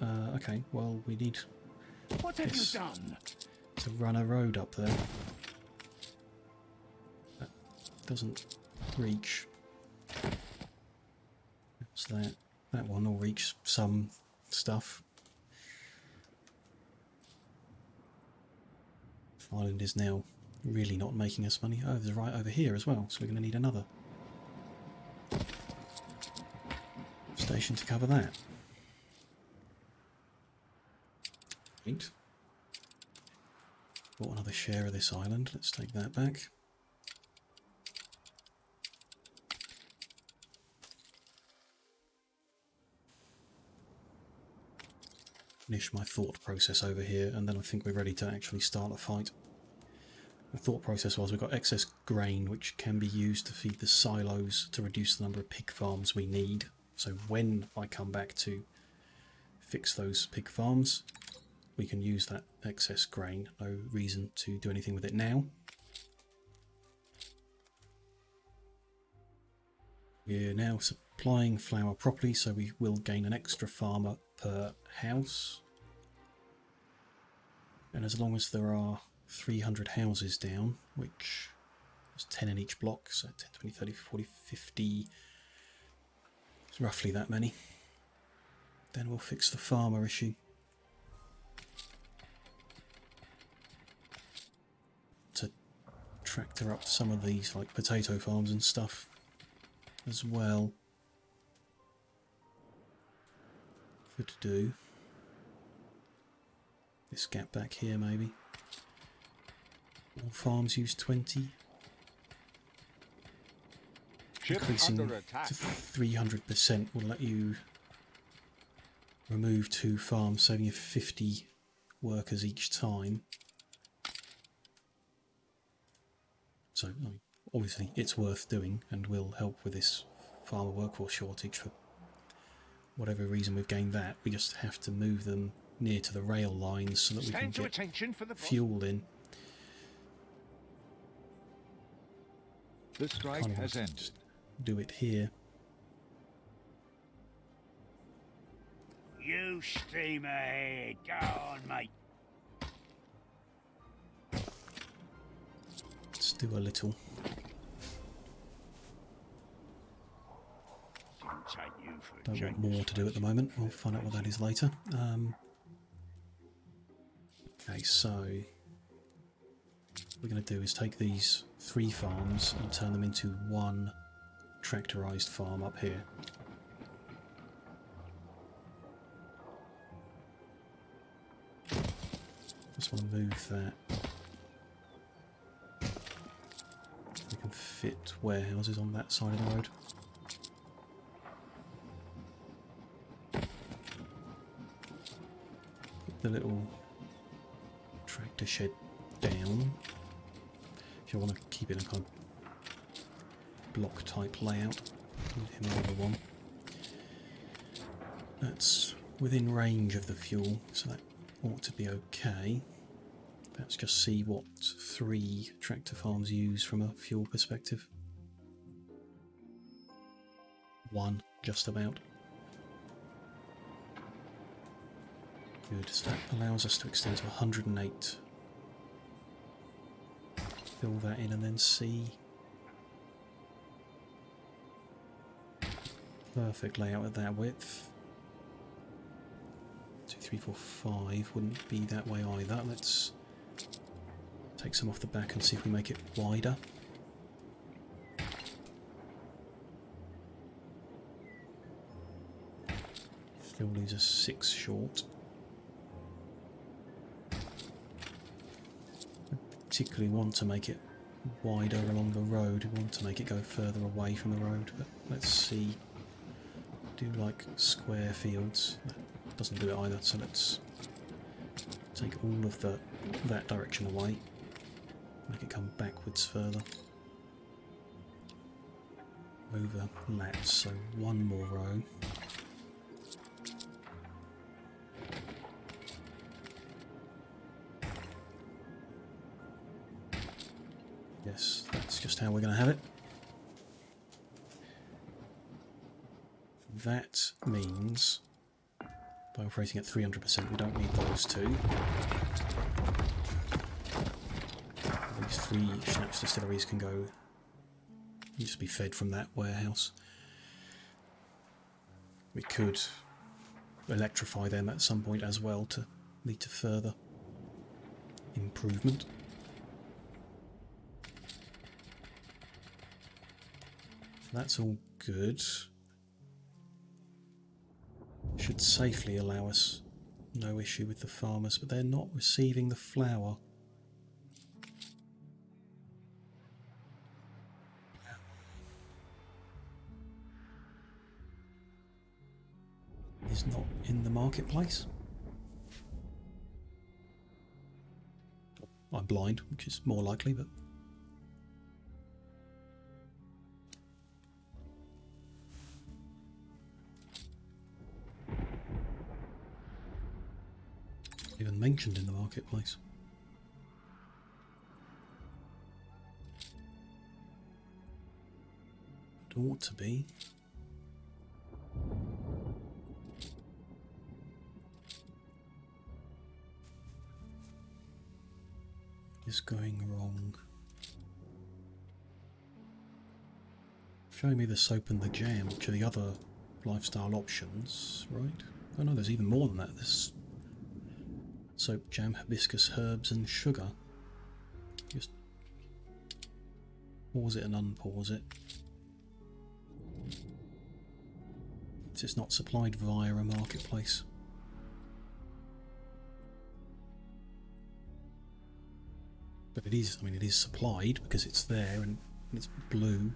Okay, well, we need What have Yes. you done? to run a road up there. That doesn't reach. What's that? That one will reach some stuff. Island is now really not making us money. Oh, there's right over here as well, so we're going to need another station to cover that. Right. Bought another share of this island. Let's take that back. Finish my thought process over here, and then I think we're ready to actually start a fight. The thought process was we've got excess grain which can be used to feed the silos to reduce the number of pig farms we need. So when I come back to fix those pig farms, we can use that excess grain. No reason to do anything with it now. We're now supplying flour properly, so we will gain an extra farmer per house. And as long as there are 300 houses down, which is 10 in each block, so 10, 20, 30, 40, 50, it's roughly that many, then we'll fix the farmer issue. To tractor up some of these like potato farms and stuff as well. Good to do. This gap back here maybe. All farms use 20. Ship Increasing under attack. to 300% will let you remove 2 farms, saving you 50 workers each time. So I mean, obviously it's worth doing and will help with this farmer workforce shortage. For whatever reason we've gained that, we just have to move them near to the rail lines so that we can Stand to get attention for the fuel in. The strike Can't has even ended. just do it here. You steam ahead. Go on, mate. Let's do a little. Didn't take you for a Don't want change. more to do at the moment. We'll find out what that is later. Okay, so what we're going to do is take these 3 farms and turn them into 1 tractorized farm up here. Just want to move that. We can fit warehouses on that side of the road. Put the little tractor shed down. If you want to keep it in a kind of block type layout, move him over 1. That's within range of the fuel, so that ought to be okay. Let's just see what 3 tractor farms use from a fuel perspective. 1, just about. Good, so that allows us to extend to 108. Fill that in and then see. perfect layout at that width. 2, 3, 4, 5 wouldn't be that way either. Let's take some off the back and see if we make it wider. Still leaves us 6 short. I particularly want to make it wider along the road. We want to make it go further away from the road, but let's see. Do like square fields. That doesn't do it either, so let's take all of that direction away. Make it come backwards further. Overlap, so one more row. Yes, that's just how we're going to have it. That means, by operating at 300%, we don't need those two. These 3 schnapps distilleries can go, just be fed from that warehouse. We could electrify them at some point as well to lead to further improvement. That's all good. Should safely allow us no issue with the farmers, but they're not receiving the flour. Is not in the marketplace. I'm blind, which is more likely, but even mentioned in the marketplace. It ought to be. Is going wrong. Showing me the soap and the jam, which are the other lifestyle options, right? Oh no, there's even more than that. There's soap, jam, hibiscus, herbs and sugar. Just pause it and unpause it. It's not supplied via a marketplace. But it is, I mean, it is supplied because it's there and it's blue.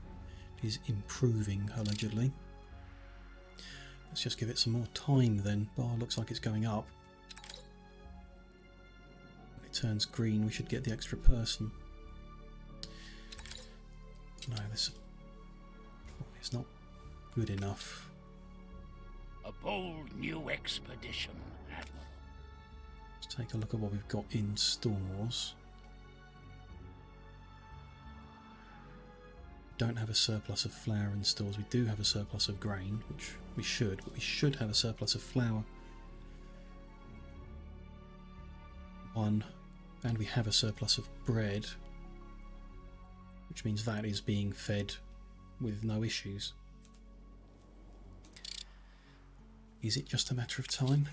It is improving, allegedly. Let's just give it some more time then. Bar looks like it's going up. When it turns green, we should get the extra person. No, this is not good enough. A bold new expedition. Let's take a look at what we've got in stores. Don't have a surplus of flour in stores. We do have a surplus of grain, which we should, but we should have a surplus of flour. 1, and we have a surplus of bread, which means that is being fed with no issues. Is it just a matter of time?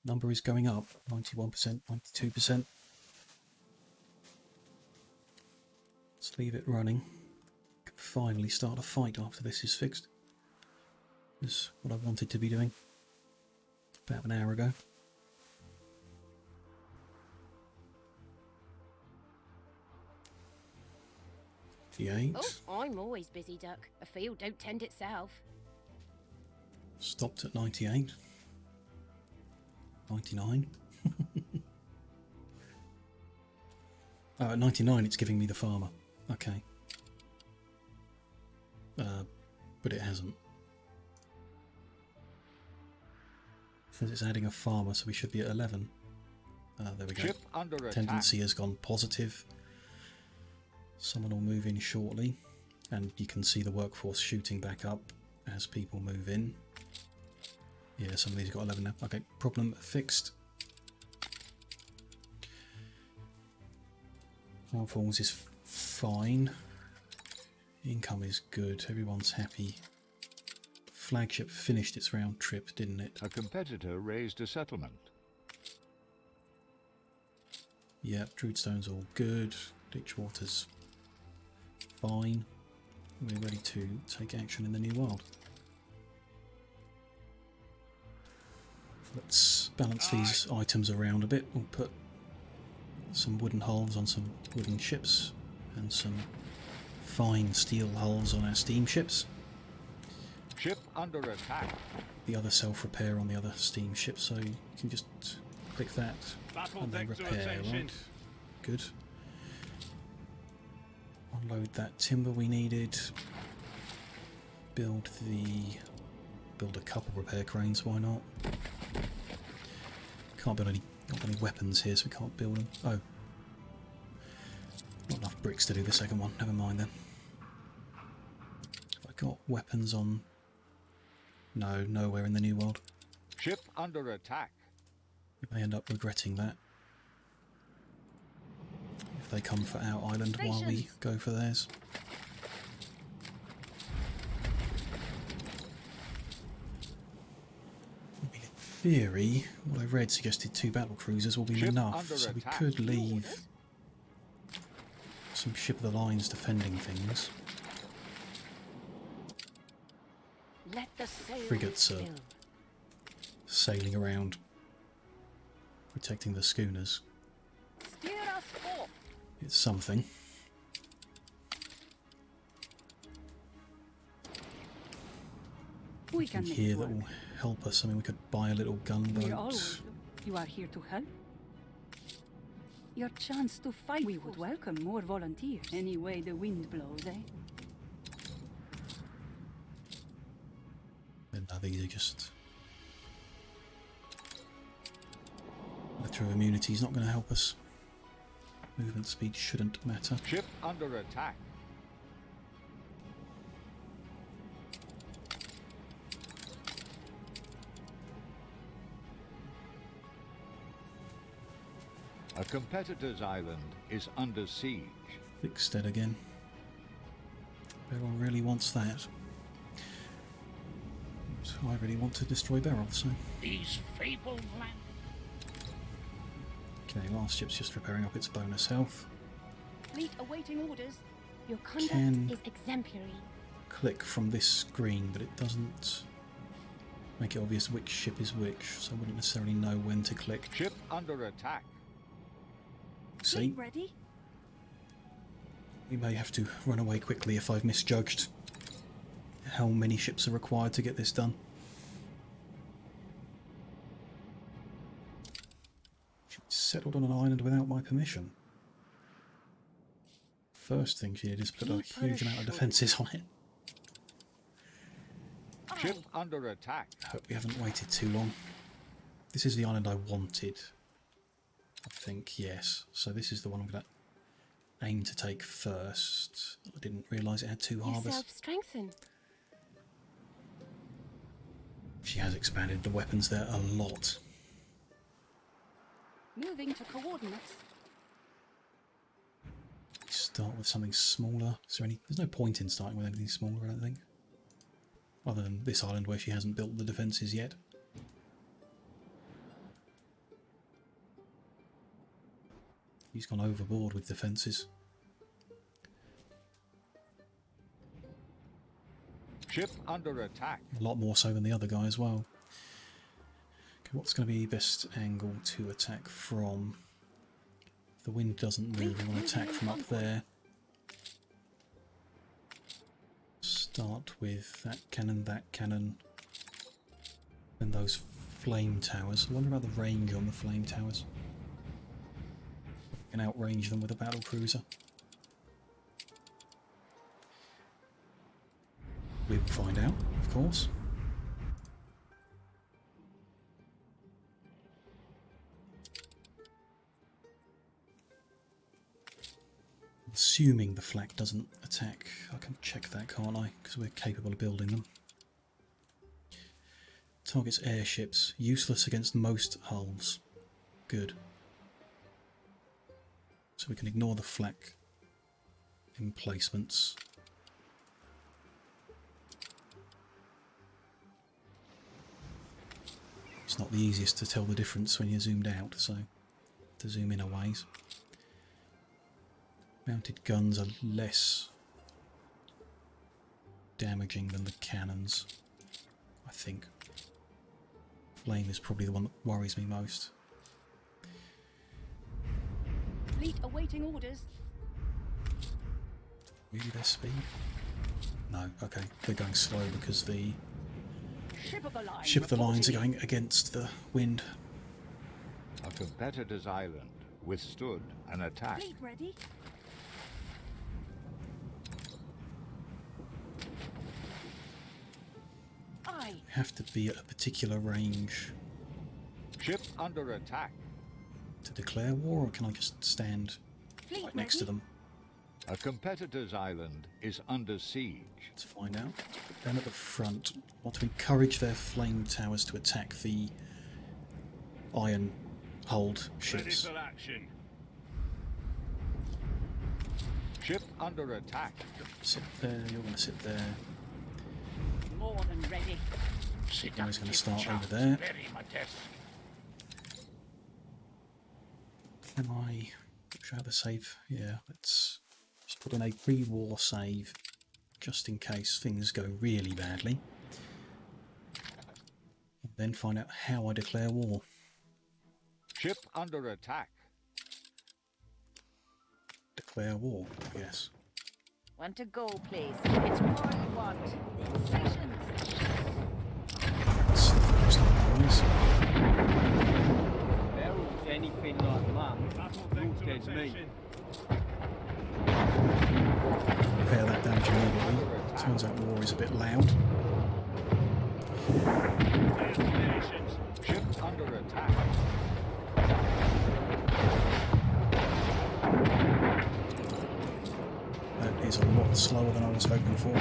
Number is going up, 91%, 92%. Let's leave it running. Can finally start a fight after this is fixed. This is what I wanted to be doing about an hour ago. 58. Oh, I'm always busy, Duck. A field don't tend itself. Stopped at 98. 99. Oh, at 99 it's giving me the farmer. Okay. But it hasn't. Says it's adding a farmer, so we should be at 11. There we go. Ship under Tendency has gone positive. Someone will move in shortly, and you can see the workforce shooting back up as people move in. Yeah, some of these got 11 now. Okay, problem fixed. Snowfalls is fine. Income is good. Everyone's happy. Flagship finished its round trip, didn't it? A competitor raised a settlement. Yep, Druidstone's all good. Ditchwater's fine. We're ready to take action in the New World. Let's balance these items around a bit. We'll put some wooden hulls on some wooden ships and some fine steel hulls on our steamships. Ship under attack. The other self-repair on the other steamship, so you can just click that and then repair, right? Good. Unload that timber we needed. Build a couple repair cranes, why not? Can't build not any weapons here, so we can't build them. Oh. Not enough bricks to do the second one, never mind then. Have I got weapons on? No, nowhere in the New World. Ship under attack. We may end up regretting that. If they come for our island while we go for theirs. I mean, in theory, what I read suggested 2 battle cruisers will be enough, so we could leave some ship of the lines defending things. Let the Frigates are sailing around, protecting the schooners. Steer us forth. It's something. We can make Here it that work. will help us. I mean, we could buy a little We gunboat. always. You are here to help. Your chance to fight. We would welcome more volunteers. Any way the wind blows, eh? And now these are just... Letter of immunity is not going to help us. Movement speed shouldn't matter. Ship under attack. A competitor's island is under siege. Fixed again. Beryl really wants that. So I really want to destroy Beryl, so... These fabled land. Okay, last ship's just repairing up its bonus health. Fleet awaiting orders. Your conduct Can- is exemplary. Click from this screen, but it doesn't make it obvious which ship is which, so I wouldn't necessarily know when to click. Ship under attack. See? Fleet ready? We may have to run away quickly if I've misjudged how many ships are required to get this done. She settled on an island without my permission. First thing she did is put a huge amount of defences on it. Ship under attack. I hope we haven't waited too long. This is the island I wanted. I think, yes. So this is the one I'm going to aim to take first. I didn't realise it had 2 harbours. Yourself strengthen. She has expanded the weapons there a lot. Moving to coordinates. Start with something smaller. Is there any? There's no point in starting with anything smaller, I don't think. Other than this island where she hasn't built the defences yet. He's gone overboard with defences. Ship under attack. A lot more so than the other guy as well. Okay, what's going to be best angle to attack from? If the wind doesn't move, I want to attack from up there. Start with that cannon, and those flame towers. I wonder about the range on the flame towers. I can outrange them with a battle cruiser. We will find out, of course. Assuming the flak doesn't attack, I can check that, can't I? Because we're capable of building them. Targets airships, useless against most hulls. Good. So we can ignore the flak emplacements. It's not the easiest to tell the difference when you're zoomed out, so to zoom in a ways. Mounted guns are less damaging than the cannons, I think. Flame is probably the one that worries me most. Fleet awaiting orders. Really their speed? No, okay. They're going slow because the ship of the lines are going against the wind. A competitor's island withstood an attack. Fleet ready. Aye. Have to be at a particular range Ship under attack. to declare war, or can I just stand Fleet right next to ready. them? A competitor's island is under siege. Let's find out. Down at the front, I want to encourage their flame towers to attack the iron hulled ships. action. Ship under attack. Sit there, you're going to sit there. More than ready. Guy's going to start over there. Very modest. Can I show the save? Yeah, let's just put in a pre-war save just in case things go really badly. And then find out how I declare war. Ship under attack. Declare war, I guess. Want to go, please. It's more you want. Then sanctions. That's the first one, boys. Beryl's anything like Mum. Lord dead me. Repair that damage immediately. Turns out war is a bit loud. Ship under attack. That is a lot slower than I was hoping for.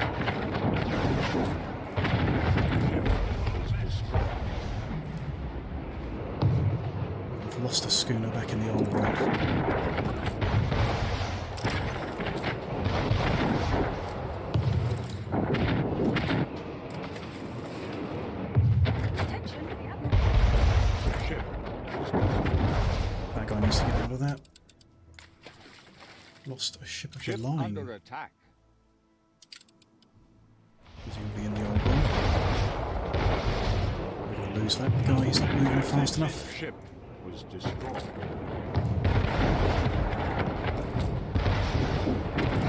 I've lost a schooner back in the old world. Attention, the Admiral. Ship. That guy needs to get out of that. Lost a ship of Ship the line. under attack. Presumably in the old one. We're going to lose that guy, he's not moving fast enough. Ship was destroyed.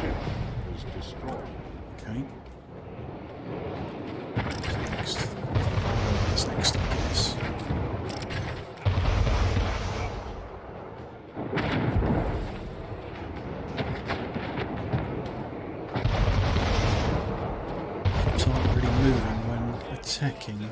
Ship was destroyed. Okay. What's next, I guess. Ships aren't really moving when attacking.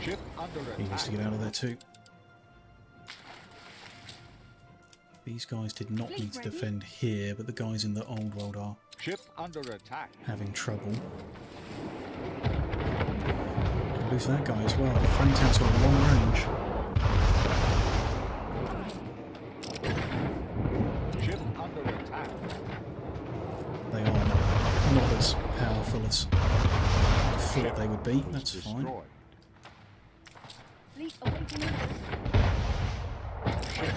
Ship under He needs attack. to get out of there too. These guys did not need to defend here, but the guys in the old world are Ship under attack. having trouble. Lose that guy as well. The front end's got a long range. Ship under attack. They are not as powerful as I thought they would be. Was That's fine. destroyed. Fleet awaiting orders. Ship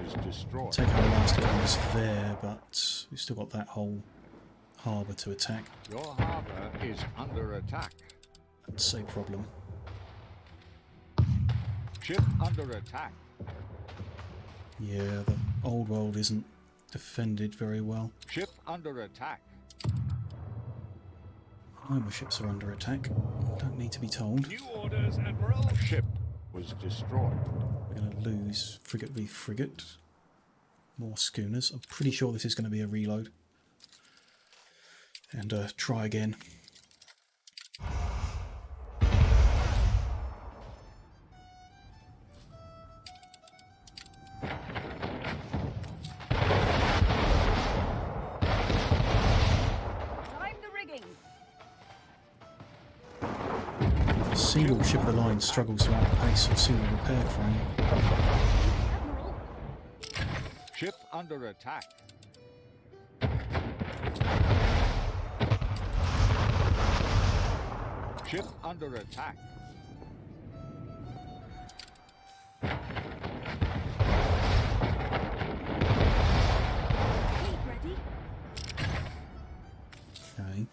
was destroyed. Take our last guys there, but we've still got that whole harbour to attack. Your harbour is under attack. That's a problem. Ship under attack. Yeah, the old world isn't defended very well. Ship under attack. Why my ships are under attack? Don't need to be told. New orders, Admiral. Ship was destroyed. We're going to lose frigate v frigate. More schooners. I'm pretty sure this is going to be a reload. And try again. Climb the rigging. Single ship of the line struggles to outpace a single repair crane. Admiral. Ship under attack. Ship under attack. Fleet ready? Okay.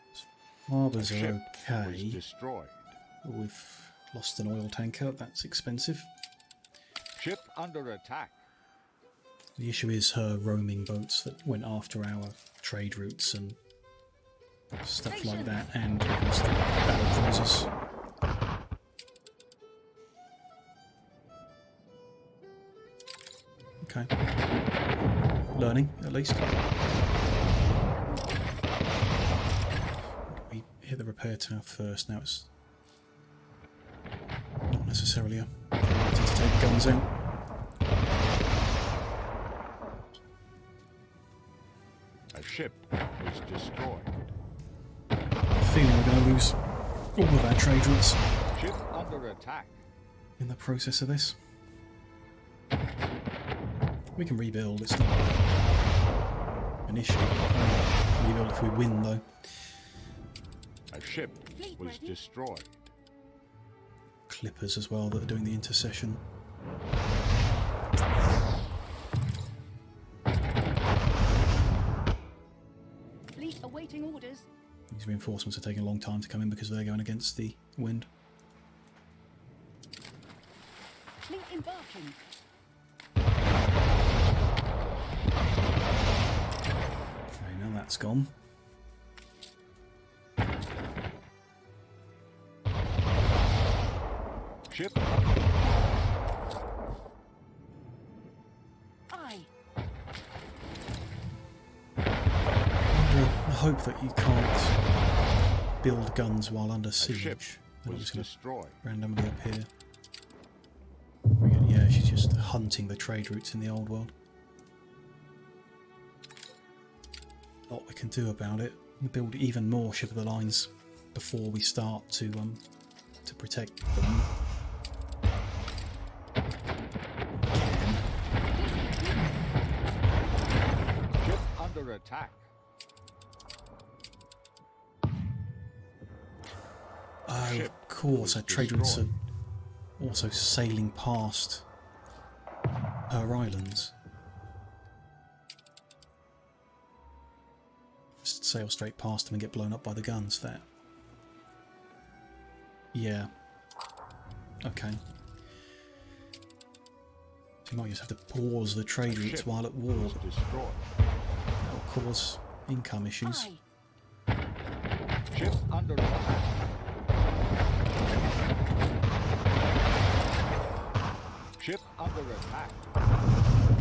Understood. Harbours are Ship was okay. destroyed. We've lost an oil tanker, that's expensive. Ship under attack. The issue is her roaming boats that went after our trade routes and stuff like that, and we've lost the battle cruisers. Okay. Learning, at least. We hit the repair tower first, now it's not necessarily a priority to take guns out. A ship was destroyed. Feeling we're going to lose all of our trade routes Ship under attack. in the process of this. We can rebuild, it's not an issue. Rebuild if we win though. A ship Fleet was ready? destroyed. Clippers as well that are doing the intercession. Fleet awaiting orders. These reinforcements are taking a long time to come in because they're going against the wind. Fleet embarking. Okay, now that's gone. Ship Aye. I hope that you can't build guns while under ship siege. They're was just going to destroyed. randomly appear. Yeah, she's just hunting the trade routes in the old world. Lot we can do about it. We'll build even more ship of the lines before we start to protect them. Ship under attack. Oh, Ship of course, was our trade routes are destroyed. also sailing past her islands. Just sail straight past them and get blown up by the guns. That. Yeah. Okay. So you might just have to pause the trade routes Ship while at war. was destroyed. That'll cause income issues. Aye. Ship under attack. Ship under attack.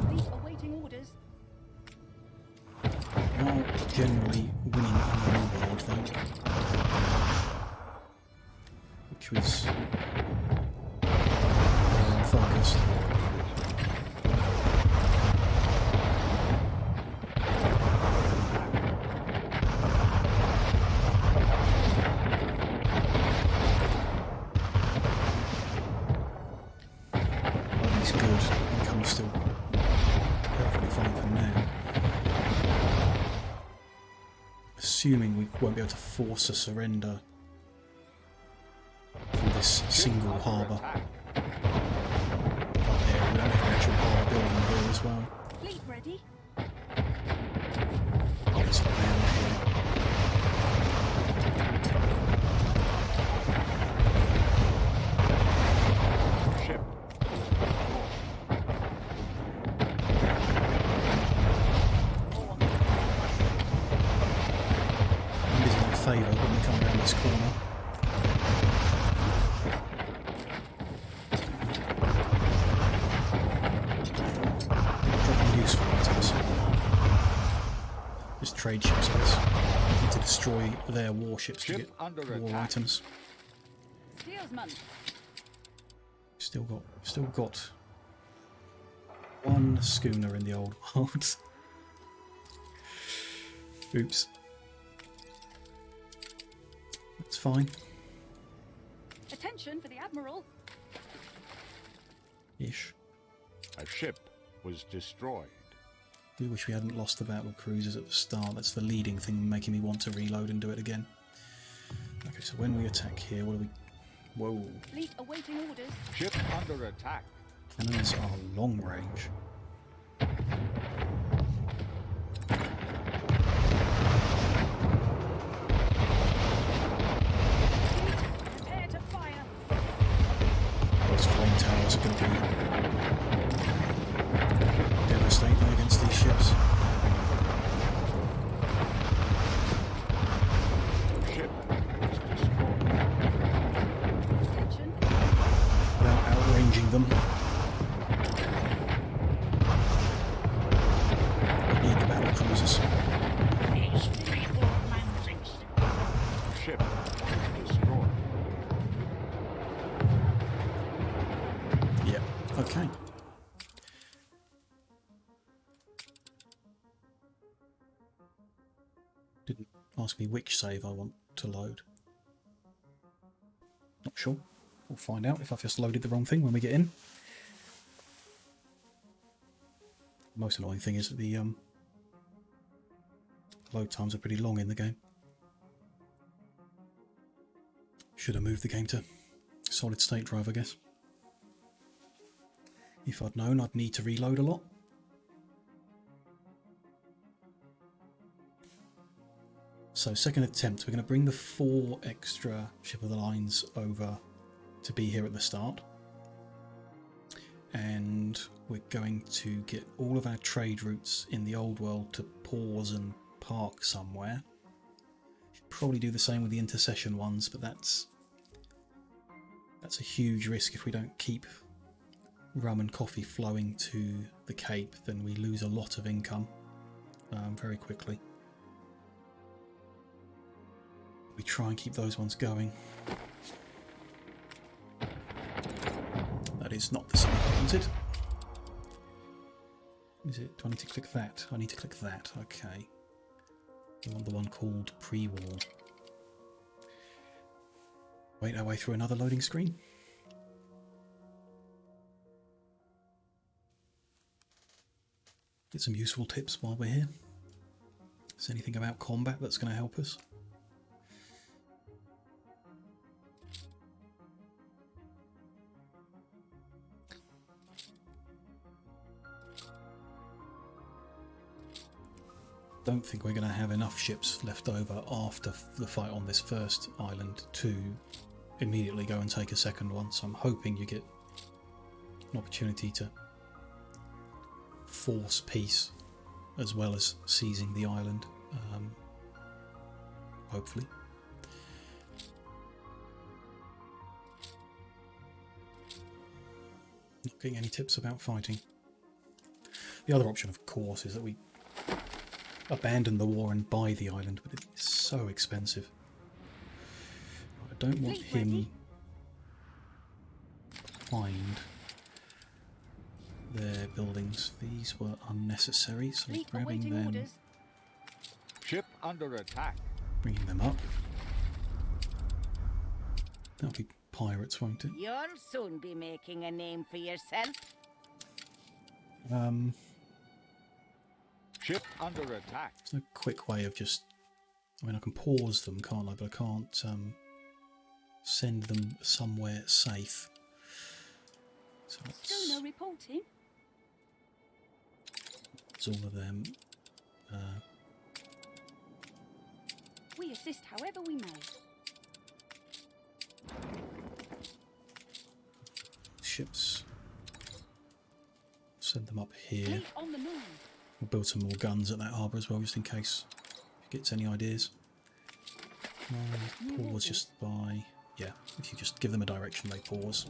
Fleet awaiting orders. We are generally winning in the new world though. Which was focused. Money's good, income's still perfectly fine for now. Assuming we won't be able to force a surrender from this single Under harbour. attack. But yeah, we don't have an actual harbour building here as well. Fleet ready? There's a land here. Ship. Wind is in our favour when we come around this corner. Dropping useful items. Just trade ships, I guess. Need to destroy their warships to Ship get under war attack. items. frontiersman. Still got one schooner in the old world. Oops. That's fine. Attention for the admiral. Ish. A ship was destroyed. I do wish we hadn't lost the battle cruisers at the start. That's the leading thing making me want to reload and do it again. Okay, so when we attack here, what do we... Whoa. Fleet awaiting orders. Ship under attack. Cannons are long range. Prepare to fire. Those flame towers are going to be devastating against these ships. Ship was destroyed. Attention. Without outranging them. We need the battle cruisers. Ship was destroyed. Yeah, okay. Didn't ask me which save I want to load. Not sure. We'll find out if I've just loaded the wrong thing when we get in. The most annoying thing is that the load times are pretty long in the game. Should have moved the game to solid state drive, I guess. If I'd known, I'd need to reload a lot. So second attempt, we're going to bring the 4 extra ship of the lines over to be here at the start. And we're going to get all of our trade routes in the old world to pause and park somewhere. Should probably do the same with the intercession ones, but that's a huge risk. If we don't keep rum and coffee flowing to the Cape, then we lose a lot of income very quickly. We try and keep those ones going. That is not the same I wanted. Is it? Do I need to click that? I need to click that. Okay. I want the one called pre-war. Wait our way through another loading screen. Get some useful tips while we're here. Is there anything about combat that's going to help us? Don't think we're going to have enough ships left over after the fight on this first island to immediately go and take a second one, so I'm hoping you get an opportunity to force peace as well as seizing the island, hopefully. Not getting any tips about fighting. The other option, of course, is that we abandon the war and buy the island, but it's so expensive. I don't want him behind their buildings. These were unnecessary, so Fleet grabbing awaiting them, orders. Ship under attack. bringing them up. That'll be pirates, won't it? You'll soon be making a name for yourself. Ship under attack. There's no quick way of just... I mean, I can pause them, can't I? But I can't send them somewhere safe. So Schooner reporting. it's all of them. We assist however we may. Ships. Send them up here. Fleet on the move. We'll build some more guns at that harbour as well, just in case it gets any ideas. Pause just by... Yeah, if you just give them a direction, they pause.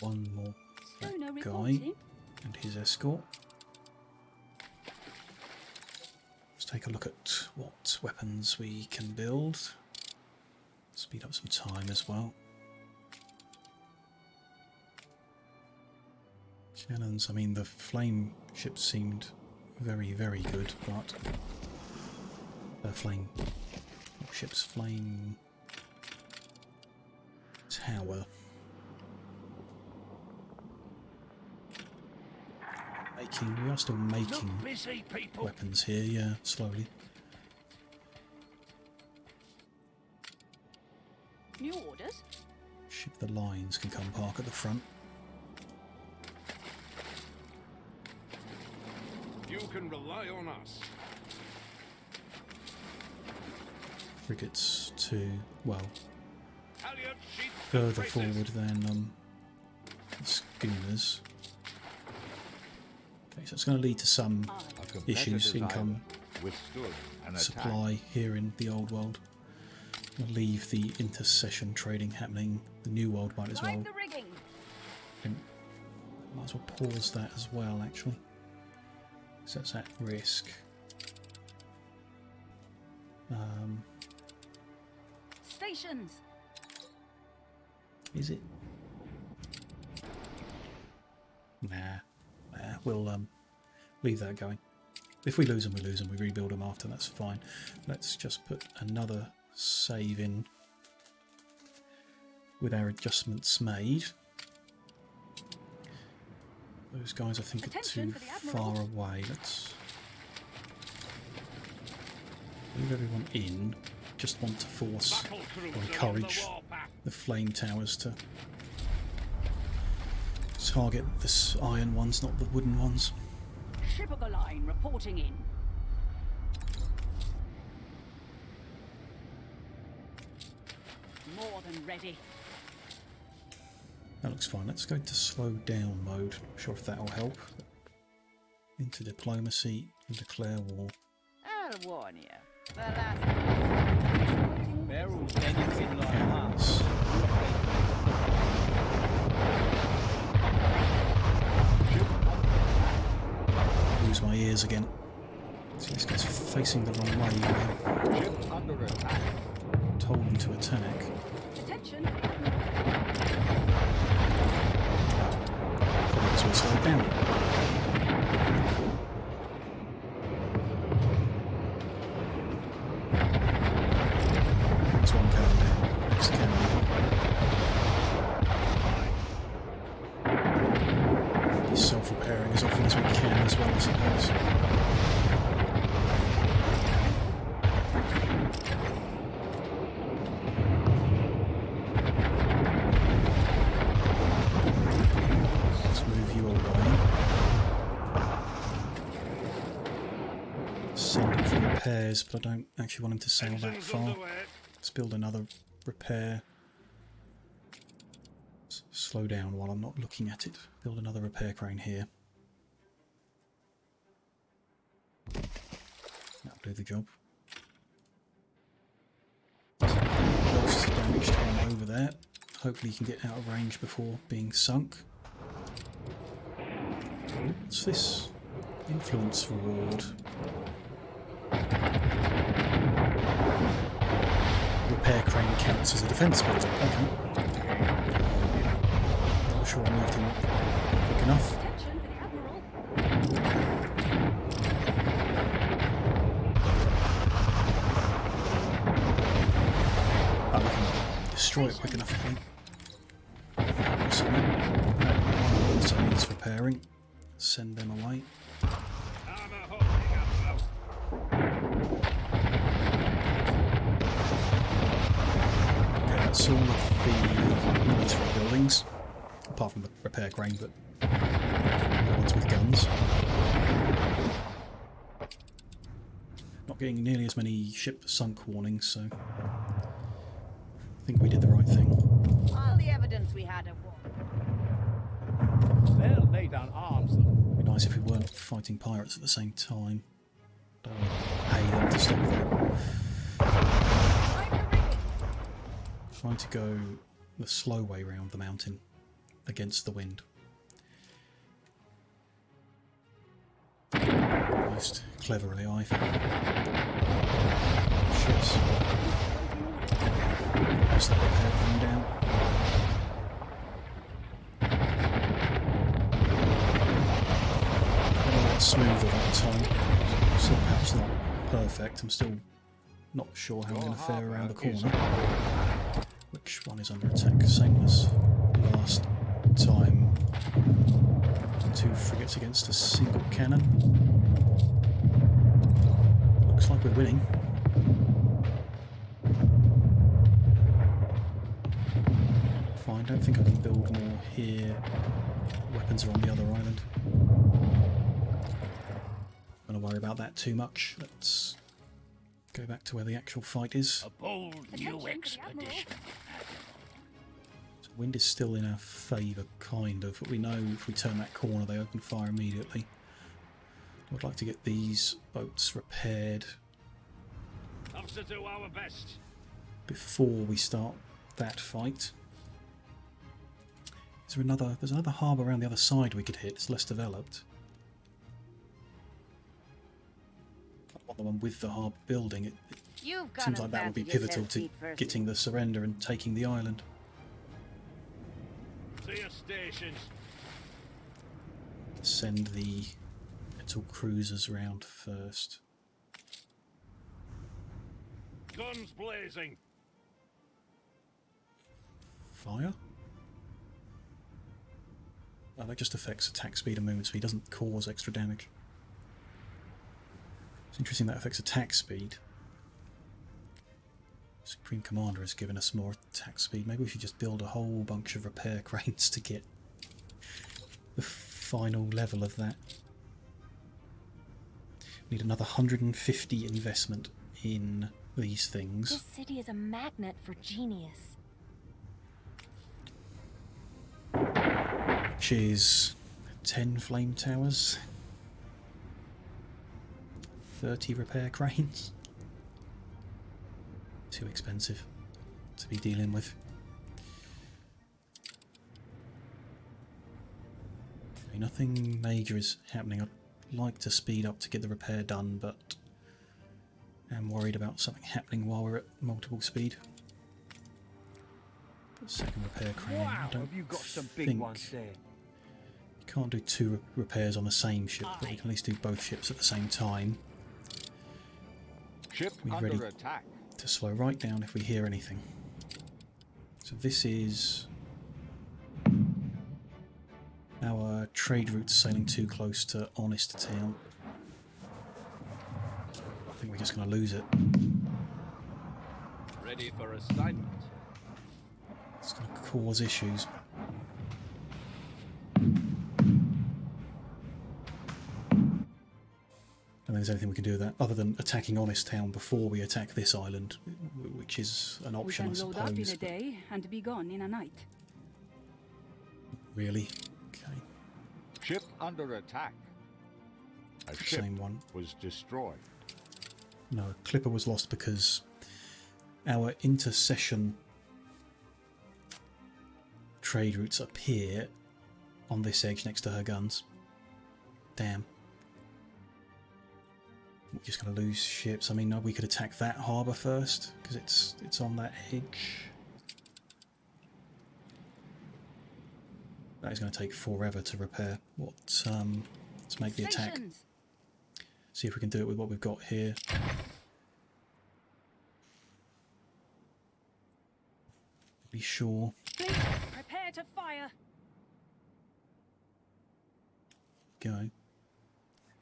One more Schooner guy reporting. and his escort. take a look at what weapons we can build. Speed up some time as well. Cannons, I mean the flame ships seemed very, very good, but flame ships, flame tower. We are still making busy, people. weapons here, yeah, slowly. New orders? Ship the lines can come park at the front. You can rely on us. Frigates to, well, Halyard, sheets, further braces. forward than schooners. Okay, so it's going to lead to some A issues in competitive island withstood an attack. supply here in the old world. We'll leave the intercession trading happening. The new world might as well. Drive the rigging. Might as well pause that as well, actually. So that's at risk. Stations! Is it? Nah. We'll leave that going. If we lose them, we lose them. We rebuild them after. That's fine. Let's just put another save in with our adjustments made. Those guys, I think, are Attention too for the Admiral. far away. Let's move everyone in. Just want to force Battle or cruiser on encourage the warpath. the flame towers to target the iron ones, not the wooden ones. Ship of the line reporting in. More than ready. That looks fine. Let's go to slow down mode. Not sure if that'll help. Into diplomacy and declare war. I'll warn you. The last Barrels anything like that. Yes. Lose my ears again. See, this guy's facing the wrong way. Ship under attack. Told him to attack. Attention! Probably because we're slowed down. There's one cannon down. Next cannon. Be self-repairing as often as we can as well, I suppose. Let's move you away. Send him for repairs, but I don't actually want him to sail that Engines far. underway. Let's build another repair. Slow down while I'm not looking at it. Build another repair crane here. That'll do the job. Lost damage time over there. Hopefully you can get out of range before being sunk. What's this? Influence reward. Repair crane counts as a defence builder. Okay. Not sure I moved him quick enough. Attention for the Admiral! Oh, we can destroy it quick enough, I think. Awesome. That one also needs repairing. Send them away. Armour holding up Okay, that's all of the military buildings, apart from the repair crane, but the ones with guns. Not getting nearly as many ship sunk warnings, so I think we did the right thing. all the evidence we had of war. They'll lay down arms them. It'd be nice if we weren't fighting pirates at the same time. Don't pay them to stop that. Trying to go the slow way round the mountain against the wind. Most cleverly, I think. Ships. Just that repair coming down. A lot smoother that time. Still perhaps not perfect. I'm still not sure how I'm going to fare around the corner. Which one is under attack? Same as last time. 2 frigates against a single cannon. Looks like we're winning. Fine, don't think I can build more here. Weapons are on the other island. Not going to worry about that too much. Let's go back to where the actual fight is. A bold new expedition. So wind is still in our favour, kind of, but we know if we turn that corner they open fire immediately. I would like to get these boats repaired To do our best. before we start that fight. Is there there's another harbour around the other side we could hit. It's less developed. I want the one with the harbour building. It seems like that would be pivotal to getting the surrender and taking the island. To your stations. Send the little cruisers round first. Guns blazing. Fire? Oh, that just affects attack speed and movement speed, doesn't cause extra damage. It's interesting that affects attack speed. Supreme Commander has given us more attack speed. Maybe we should just build a whole bunch of repair cranes to get the final level of that. We need another 150 investment in these things. This city is a magnet for genius. Which is 10 flame towers, 30 repair cranes. Too expensive to be dealing with. Okay, nothing major is happening. I'd like to speed up to get the repair done, but I'm worried about something happening while we're at multiple speed. Second repair crane. Wow, I don't have you got some big think ones there? you can't do 2 repairs on the same ship, but we can at least do both ships at the same time. Ship We're under ready attack. to slow right down if we hear anything. So this is our trade route sailing too close to Honest Town. I think we're just going to lose it. Ready for assignment. It's going to cause issues. I don't think there's anything we can do with that other than attacking Honest Town before we attack this island, which is an option, I We can load up in suppose. a day and be gone in a night. Really? Okay. Ship under attack. A ship Same one. was destroyed. No, Clipper was lost because our intercession trade routes appear on this edge next to her guns. Damn. We're just going to lose ships. I mean, we could attack that harbour first because it's on that edge. That is going to take forever to repair. Let's make the attack. Stations. See if we can do it with what we've got here. Be sure. Fleet, prepare to fire. Go.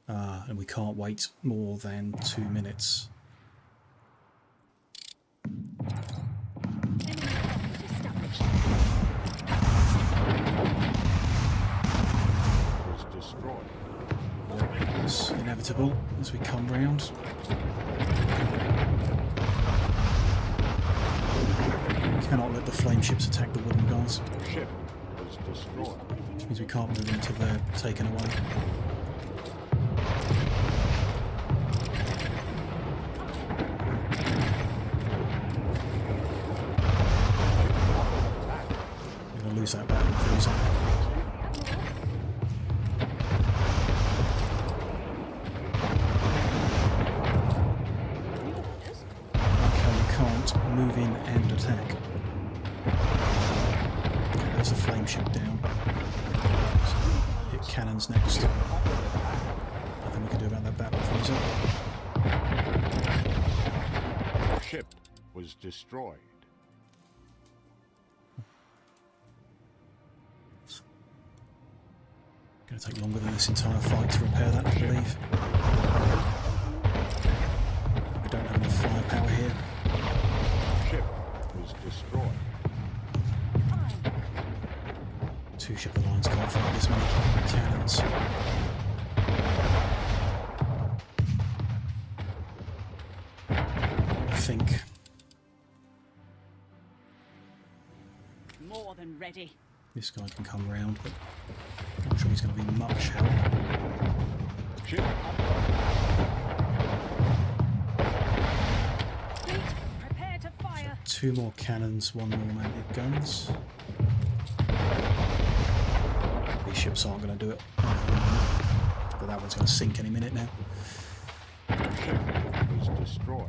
And we can't wait more than 2 minutes. Enemy pocket established. Was destroyed. It's inevitable as we come round. Cannot let the flame ships attack the wooden guys, Ship was destroyed. which means we can't move until they're taken away. We're going to lose that battle cruiser. cannons next. Nothing we can do about that battle freezer. Ship was destroyed. Going to take longer than this entire fight to repair that, I believe. We don't have enough firepower here. Ship was destroyed. 2 ship of the lines can't fight this many cannons. I think. More than ready. This guy can come round, but I'm not sure he's going to be much help. Ship Fleet, prepare to fire. 2 more cannons, 1 more mounted guns. These ships aren't going to do it. But that one's going to sink any minute now. ship was destroyed.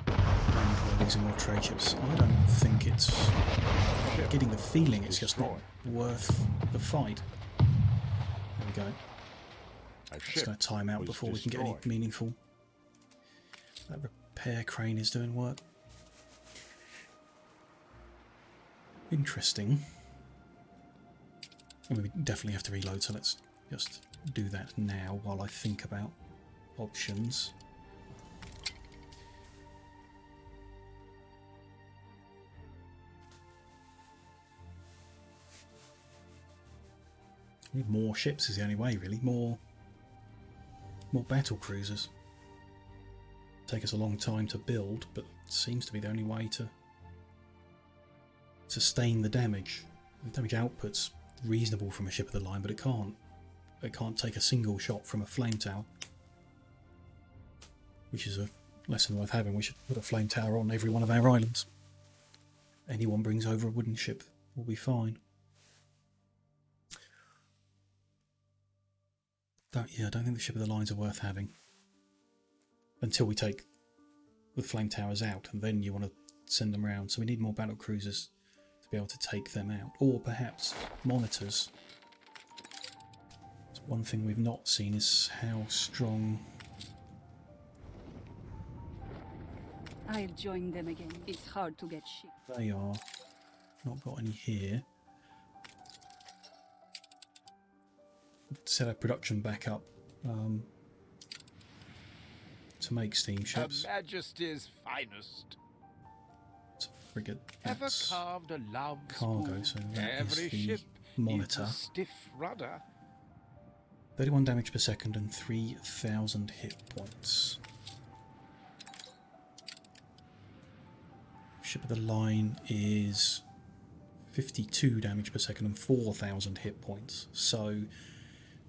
And we're losing more trade ships. I don't think it's... Ship getting the feeling it's just not destroyed. worth the fight. There we go. A It's ship going to time out was before we can get any destroyed. meaningful. That repair crane is doing work. Interesting. And we definitely have to reload, so let's just do that now while I think about options. Need more ships is the only way, really. More battle cruisers. Take us a long time to build, but seems to be the only way to sustain the damage. The damage output's reasonable from a ship of the line, but it can't take a single shot from a flame tower, which is a lesson worth having. We should put a flame tower on every one of our islands. Anyone brings over a wooden ship will be fine. I don't think the ship of the lines are worth having until we take the flame towers out, and then you want to send them around. So we need more battle cruisers to be able to take them out, or perhaps monitors. So one thing we've not seen is how strong. I'll join them again. It's hard to get ships. They are. Not got any here. Set our production back up to make steam Her ships. Majesty's finest. It's a frigate. Ever That's carved a love cargo, so spoon? that is Every the ship monitor. needs a stiff rudder. 31 damage per second and 3,000 hit points. Ship of the line is 52 damage per second and 4,000 hit points. So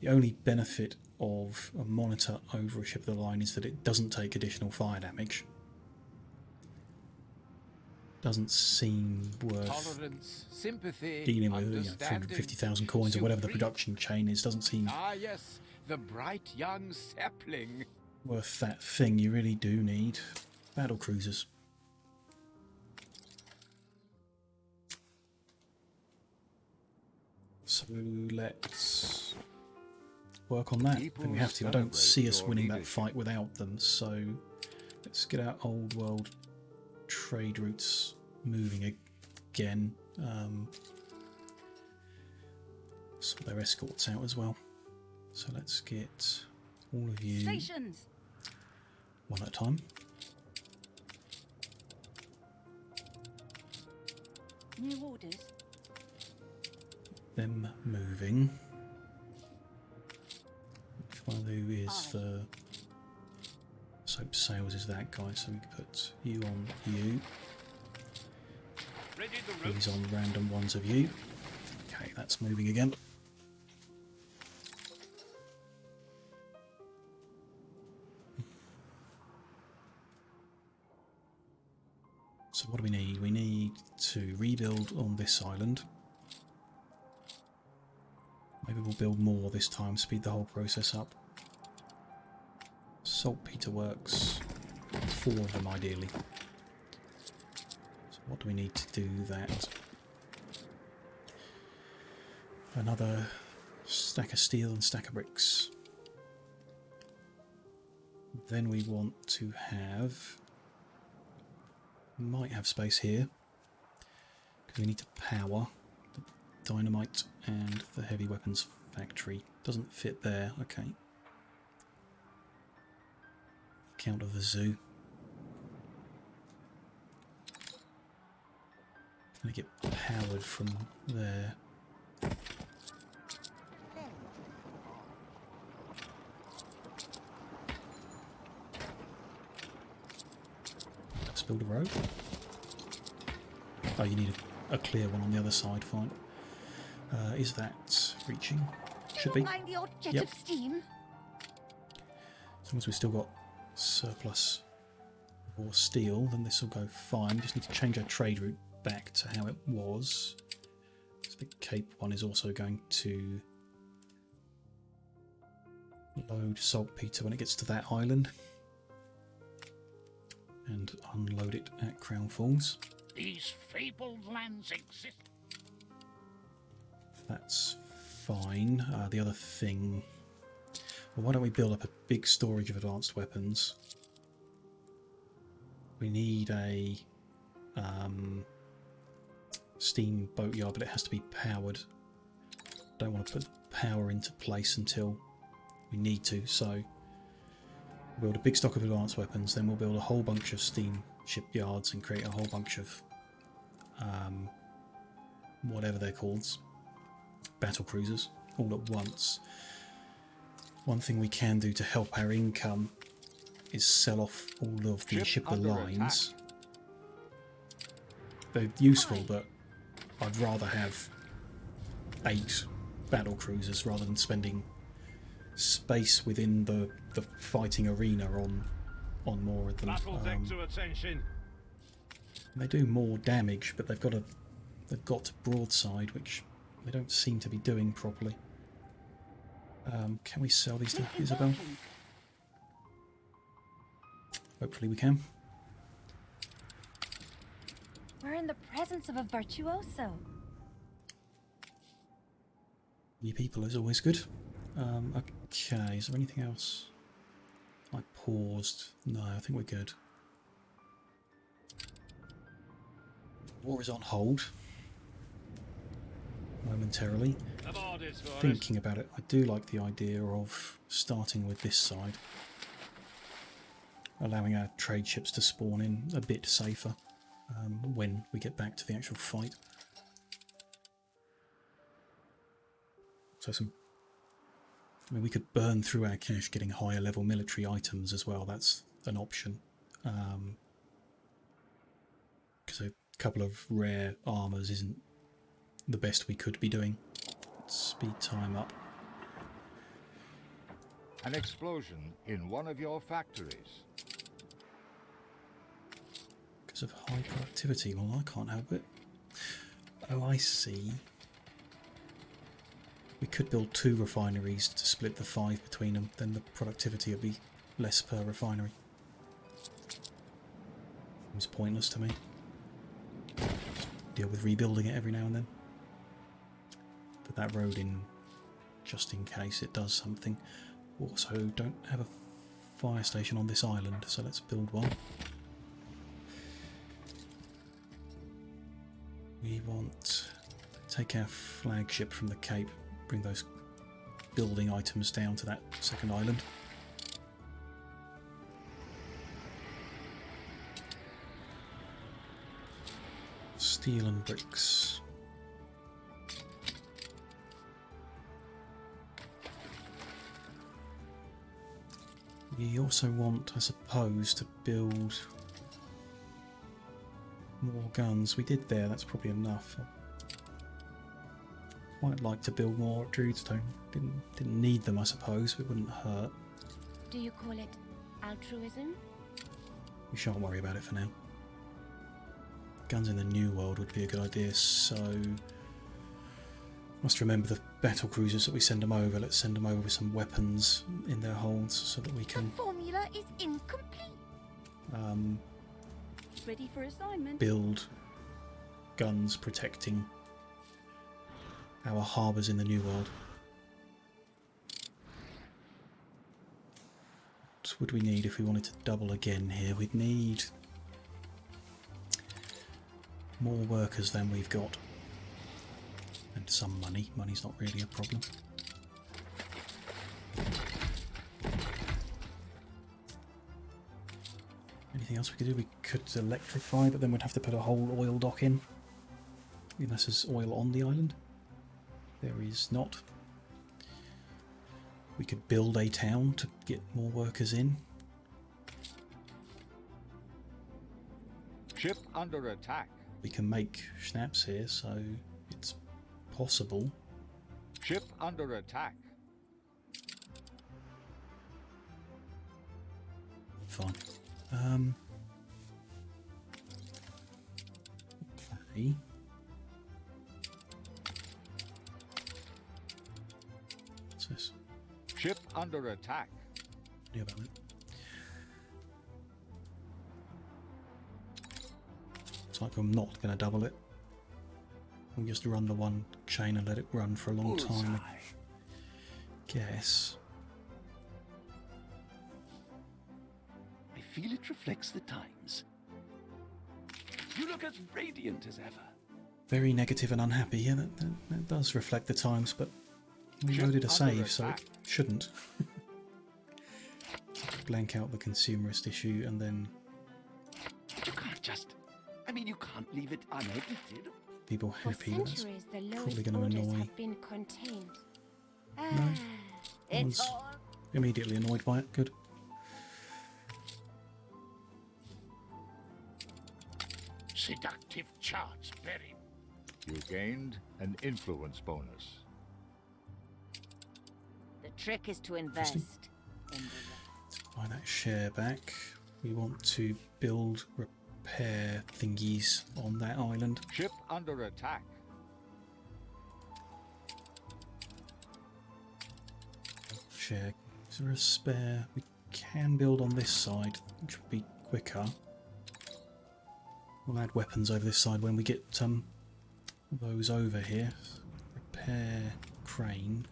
the only benefit of a monitor over a ship of the line is that it doesn't take additional fire damage. Doesn't seem worth Tolerance, sympathy, dealing with, understanding, 350,000 coins or whatever the supreme- production chain is. Doesn't seem Ah, yes, the bright young sapling. worth that thing. You really do need battle cruisers. So let's work on that. I think we have to. I don't see us winning that fight without them, so let's get our old world trade routes moving again. Sort their escorts out as well. So let's get all of you Stations. one at a time. New orders. Them moving. Which one of you is the soap sales is that guy, so we can put you on you. Ready the These on random ones of you. Okay, that's moving again. So what do we need? We need to rebuild on this island. Maybe we'll build more this time, speed the whole process up. Saltpeter works. 4 of them ideally. So what do we need to do that? Another Stack of steel and stack of bricks. Then we want to have... might have space here. Because we need to power the dynamite and the heavy weapons factory. Doesn't fit there, okay. Count of the zoo. Gonna get powered from there. Let's build a road. Oh, you need a clear one on the other side, fine. Is that reaching? Should be. Mind your jet Yep. of steam? As long as we've still got surplus or steel, then this will go fine. Just need to change our trade route back to how it was. So the Cape one is also going to load saltpeter when it gets to that island and unload it at Crown Falls. These fabled lands exist. That's fine. The other thing... well, why don't we build up a big storage of advanced weapons? We need a steam boatyard, but it has to be powered. Don't want to put the power into place until we need to, so we'll build a big stock of advanced weapons, then we'll build a whole bunch of steam shipyards and create a whole bunch of whatever they're called, battle cruisers, all at once. One thing we can do to help our income is sell off all of the shipper lines. They're useful, but I'd rather have 8 battle cruisers rather than spending space within the fighting arena on more of them. Battle deck to attention. They do more damage, but they've got broadside, which they don't seem to be doing properly. Can we sell these to Isabel? Hopefully we can. We're in the presence of a virtuoso. New people is always good. Okay, is there anything else? I paused. No, I think we're good. War is on hold. Momentarily. Thinking about it, I do like the idea of starting with this side. Allowing our trade ships to spawn in a bit safer when we get back to the actual fight. So I mean, we could burn through our cash getting higher level military items as well. That's an option. Because a couple of rare armours isn't the best we could be doing. Let's speed time up. An explosion in one of your factories. Because of high productivity. Well, I can't help it. Oh, I see. We could build 2 refineries to split the 5 between them. Then the productivity would be less per refinery. Seems pointless to me. Deal with rebuilding it every now and then. Put that road in just in case it does something. Also, don't have a fire station on this island, so let's build one. We want to take our flagship from the Cape, bring those building items down to that second island. Steel and bricks. We also want, I suppose, to build more guns. We did there, that's probably enough. Quite like to build more at Druidstone. Didn't need them, I suppose, but it wouldn't hurt. Do you call it altruism? We shan't worry about it for now. Guns in the New World would be a good idea, so... Must remember the battle cruisers that we send them over. Let's send them over with some weapons in their holds so that we can... The formula is incomplete. Ready for assignment. Build guns protecting our harbours in the New World. would we need if we wanted to double again here? We'd need more workers than we've got. And some money. Money's not really a problem. Anything else we could do? We could electrify, but then we'd have to put a whole oil dock in. Unless there's oil on the island. There is not. We could build a town to get more workers in. Ship under attack. We can make schnapps here, so it's possible. Ship under attack. Fine. Okay. What's this? Ship under attack. Yeah, about it. It's like I'm not going to double it. We'll just run the one chain and let it run for a long time. I guess. I feel it reflects the times. You look as radiant as ever. Very negative and unhappy. Yeah, that does reflect the times, but we loaded a save, so it shouldn't. Blank out the consumerist issue and then... You can't just... I mean, you can't leave it unedited. People For happy. That's centuries, the probably lowest going to borders annoy. have been contained. No. It's Everyone's all immediately annoyed by it. Good. Seductive charts buried. You gained an influence bonus. the trick is to invest in the Buy that share back. We want to build repair thingies on that island. Ship under attack. Share. Is there a spare? We can build on this side, which would be quicker. We'll add weapons over this side when we get those over here. Repair crane.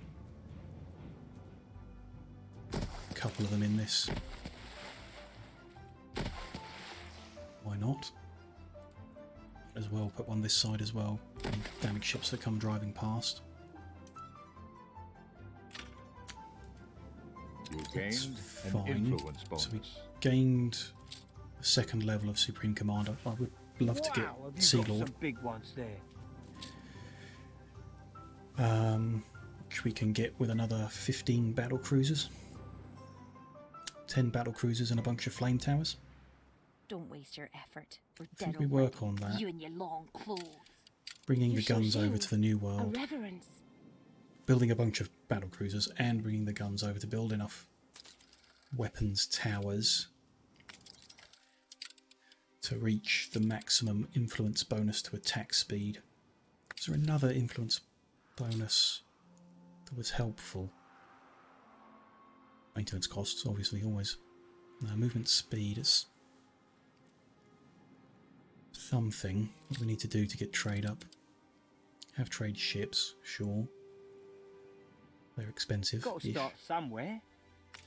A couple of them in this. Why not? As well, put one this side as well. Any damaged ships that come driving past. You That's gained an fine. influence So we bonus. gained a second level of Supreme Commander. I would love to get Wow, have you Sea got Lord, some big ones there. which we can get with another 15 battle cruisers. 10 battle cruisers and a bunch of flame towers. Don't waste your effort. We're I think dead we already. work on that. You and your long clothes. Bringing You the shall guns over yield to the new A world. reverence. Building a bunch of battle cruisers and bringing the guns over to build enough weapons towers to reach the maximum influence bonus to attack speed. Is there another influence bonus that was helpful? Maintenance costs, obviously, always. No, movement speed is something. What do we need to do to get trade up? Have trade ships, sure. They're expensive. Got to start somewhere.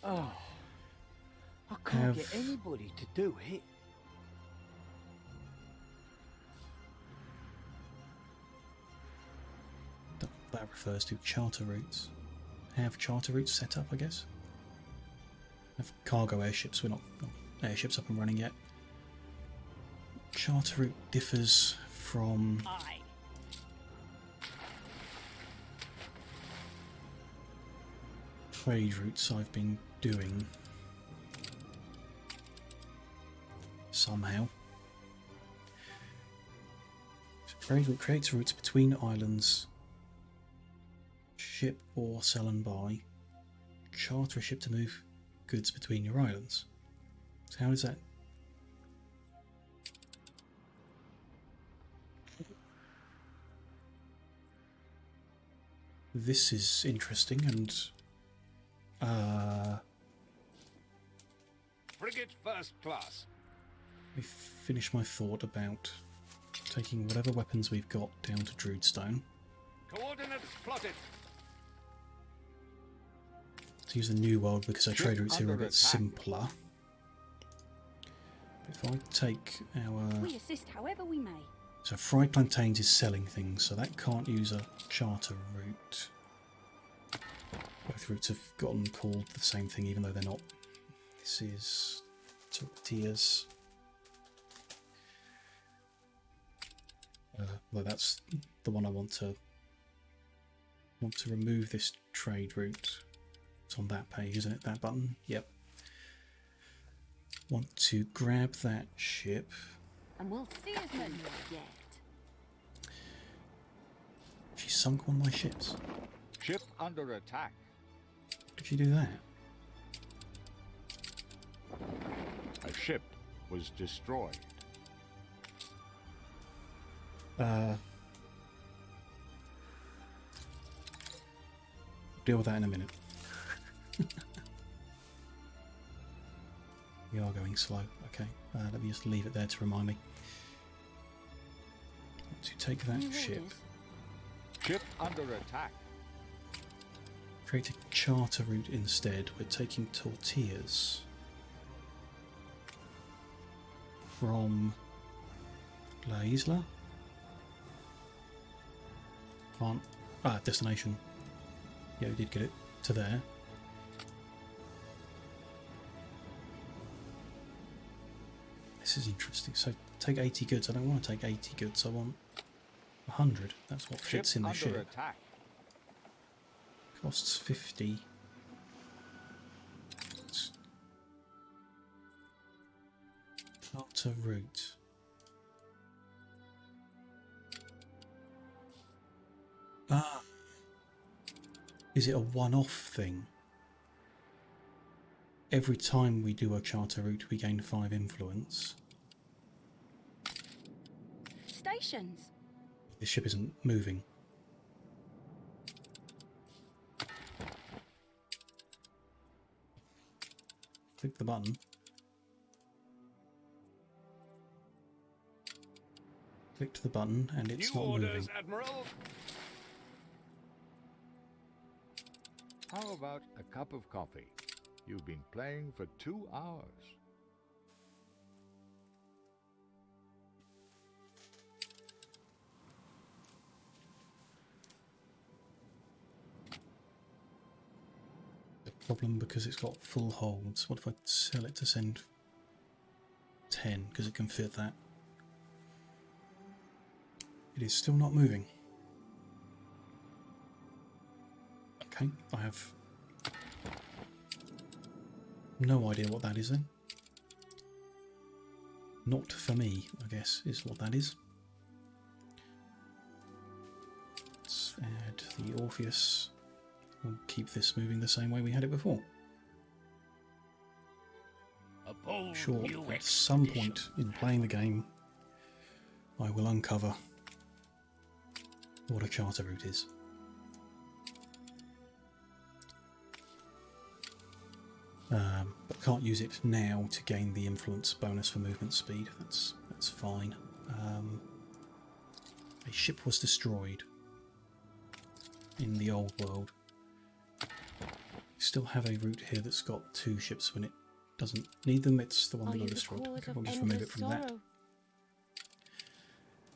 Oh, I can't Have- get anybody to do it. That refers to charter routes. Have charter routes set up, I guess. Have cargo airships. We're not airships up and running yet. Charter route differs from Aye. trade routes I've been doing somehow. So trade route creates routes between islands. Ship or sell and buy. Charter a ship to move goods between your islands. So how is that? This is interesting and Frigate first class. I finish my thought about taking whatever weapons we've got down to Droodstone. Coordinates plotted. use the new world because our Ship trade routes here are a under bit attack. simpler. If I take our... We assist however we may. So Fried Plantains is selling things, so that can't use a charter route. Both routes have gotten called the same thing, even though they're not. This is tortillas. Well, that's the one I want to remove this trade route. It's on that page, isn't it? That button? Yep. Want to grab that ship. And we'll see as many yet. She sunk one of my ships. Ship under attack. Did she do that? A ship was destroyed. Deal with that in a minute. We are going slow. Okay, let me just leave it there to remind me. To take that New ship, orders. Ship under attack. create a charter route instead. We're taking tortillas from La Isla. Destination. Yeah, we did get it to there. This is interesting. So take 80 goods. I don't want to take 80 goods. I want 100. That's what fits in the under ship. attack. Costs 50. Charter route. Ah. Is it a one-off thing? Every time we do a charter route, we gain 5 influence. Stations. This ship isn't moving. Click the button. Clicked the button and it's New not orders, moving. Admiral. How about a cup of coffee? You've been playing for 2 hours. The problem because it's got full holds. What if I sell it to send 10 because it can fit that? It is still not moving. Okay, I have no idea what that is then. Not for me, I guess, is what that is. Let's add the Orpheus. We'll keep this moving the same way we had it before. I'm sure at some point in playing the game I will uncover what a charter route is. But can't use it now to gain the influence bonus for movement speed. That's fine. A ship was destroyed in the old world. Still have a route here that's got 2 ships when it doesn't need them. It's the one that got destroyed. Okay, we'll just remove it from that.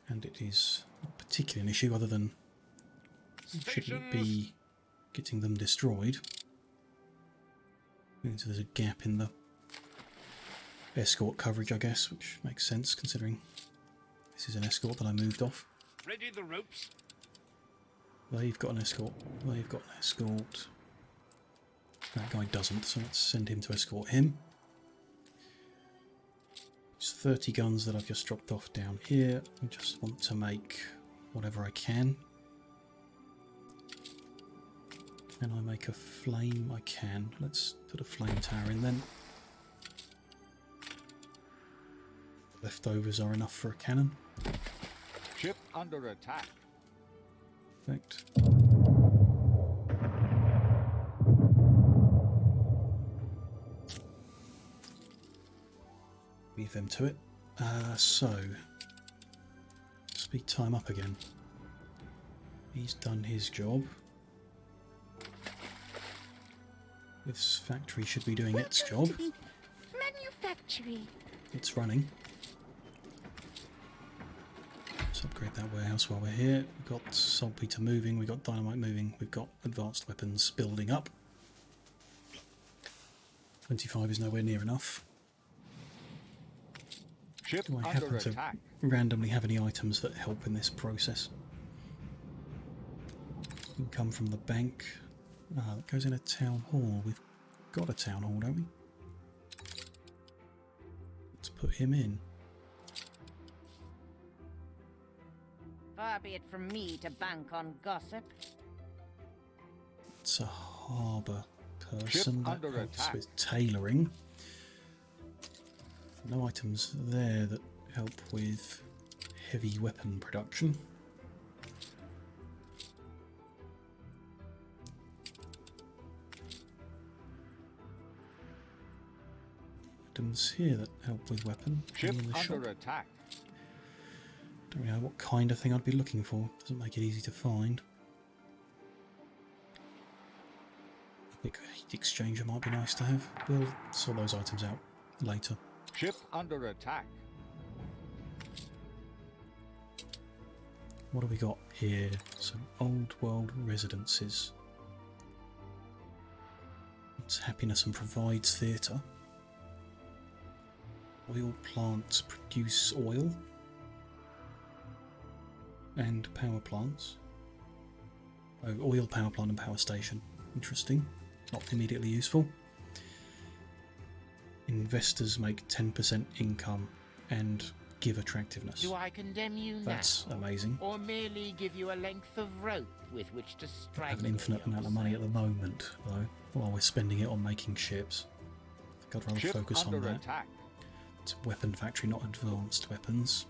And it is not particularly an issue other than it shouldn't be getting them destroyed. Means there's a gap in the escort coverage, I guess, which makes sense considering this is an escort that I moved off. Ready the ropes. They've got an escort. They've got an escort. That guy doesn't, so let's send him to escort him. It's 30 guns that I've just dropped off down here. I just want to make whatever I can. Can I make a flame? I can. Let's put a flame tower in then. Leftovers are enough for a cannon. Ship under attack. Perfect. Leave them to it. So, speed time up again. He's done his job. This factory should be doing its job. Manufacturing. It's running. Let's upgrade that warehouse while we're here. We've got saltpeter moving, we've got dynamite moving, we've got advanced weapons building up. 25 is nowhere near enough. Ship Do I under happen to attack. randomly have any items that help in this process? Income from the bank. Ah, that goes in a town hall. We've got a town hall, don't we? Let's put him in. Far be it from me to bank on gossip. It's a harbour person Ship that under helps attack. with tailoring. No items there that help with heavy weapon production. Items here that help with weapon. Ship Any in the shop. under attack. Don't really know what kind of thing I'd be looking for. Doesn't make it easy to find. A quick heat exchanger might be nice to have. We'll sort those items out later. Ship under attack. What have we got here? Some old world residences. It's happiness and provides theatre. Oil plants produce oil. And power plants. Oh, oil power plant and power station. Interesting. Not immediately useful. Investors make 10% income and give attractiveness. Do I condemn you That's now, amazing. or merely give you a length of rope with which to I strike? have an infinite amount of money at the moment, though, while we're spending it on making ships. I think I'd rather Ship focus on under that. attack. It's a weapon factory, not advanced weapons.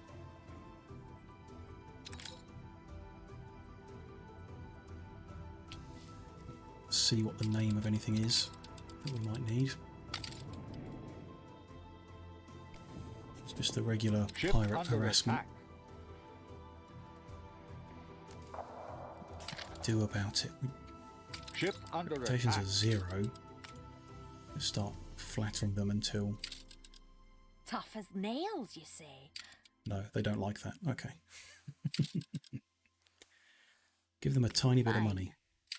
See what the name of anything is that we might need. It's just the regular Ship pirate under harassment. attack. Do about it. Ship under Expectations attack. are 0. Just start flattering them until... Tough as nails, you say? No, they don't like that. Okay. Give them a tiny bit of Fine. money.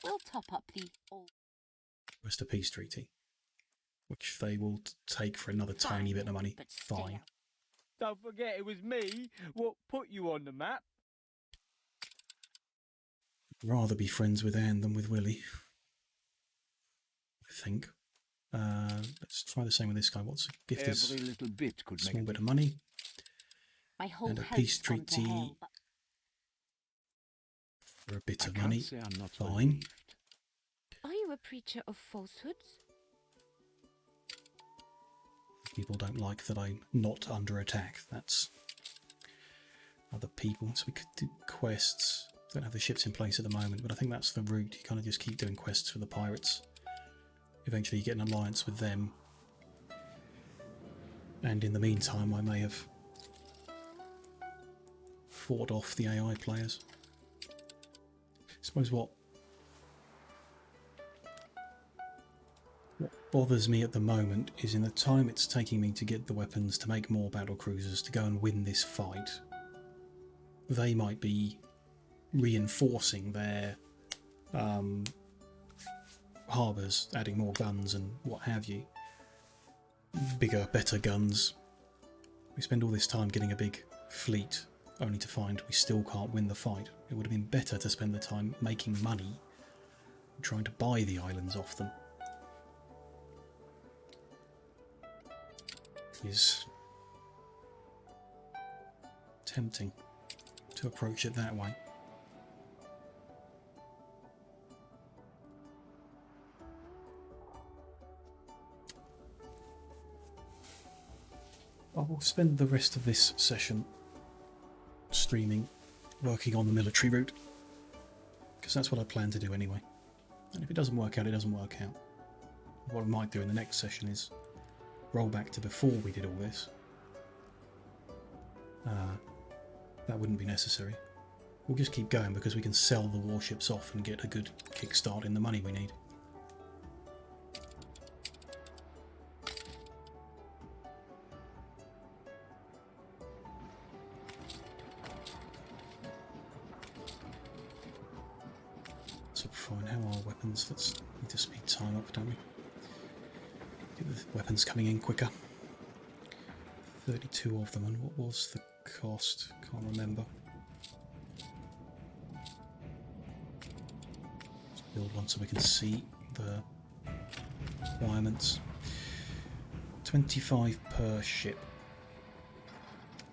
We'll top up the old. Just a peace treaty, which they will take for another tiny Fine, bit of money. but still. Fine. Don't forget it was me what put you on the map. Rather be friends with Anne than with Willie, I think. Let's try the same with this guy. What's a gift? Every Is little bit could a make small a bit of money My whole and a house peace gone to treaty hell, but for a bit I of can't money. say I'm not Fine. relieved. are you a preacher of falsehoods? People don't like that I'm not under attack. That's other people. So we could do quests. Don't have the ships in place at the moment, but I think that's the route. You kind of just keep doing quests for the pirates. Eventually you get an alliance with them. And in the meantime I may have fought off the AI players. I suppose what bothers me at the moment is in the time it's taking me to get the weapons, to make more battle cruisers, to go and win this fight, they might be reinforcing their harbours, adding more guns and what have you. Bigger, better guns. We spend all this time getting a big fleet only to find we still can't win the fight. It would have been better to spend the time making money and trying to buy the islands off them. Is tempting to approach it that way. I will spend the rest of this session streaming, working on the military route, because that's what I plan to do anyway. And if it doesn't work out, it doesn't work out. What I might do in the next session is roll back to before we did all this. That wouldn't be necessary. We'll just keep going because we can sell the warships off and get a good kickstart in the money we need. weapons. Let's need to speed time up, don't we? Get the weapons coming in quicker. 32 of them, and what was the cost? Can't remember. Let's build one so we can see the requirements. 25 per ship.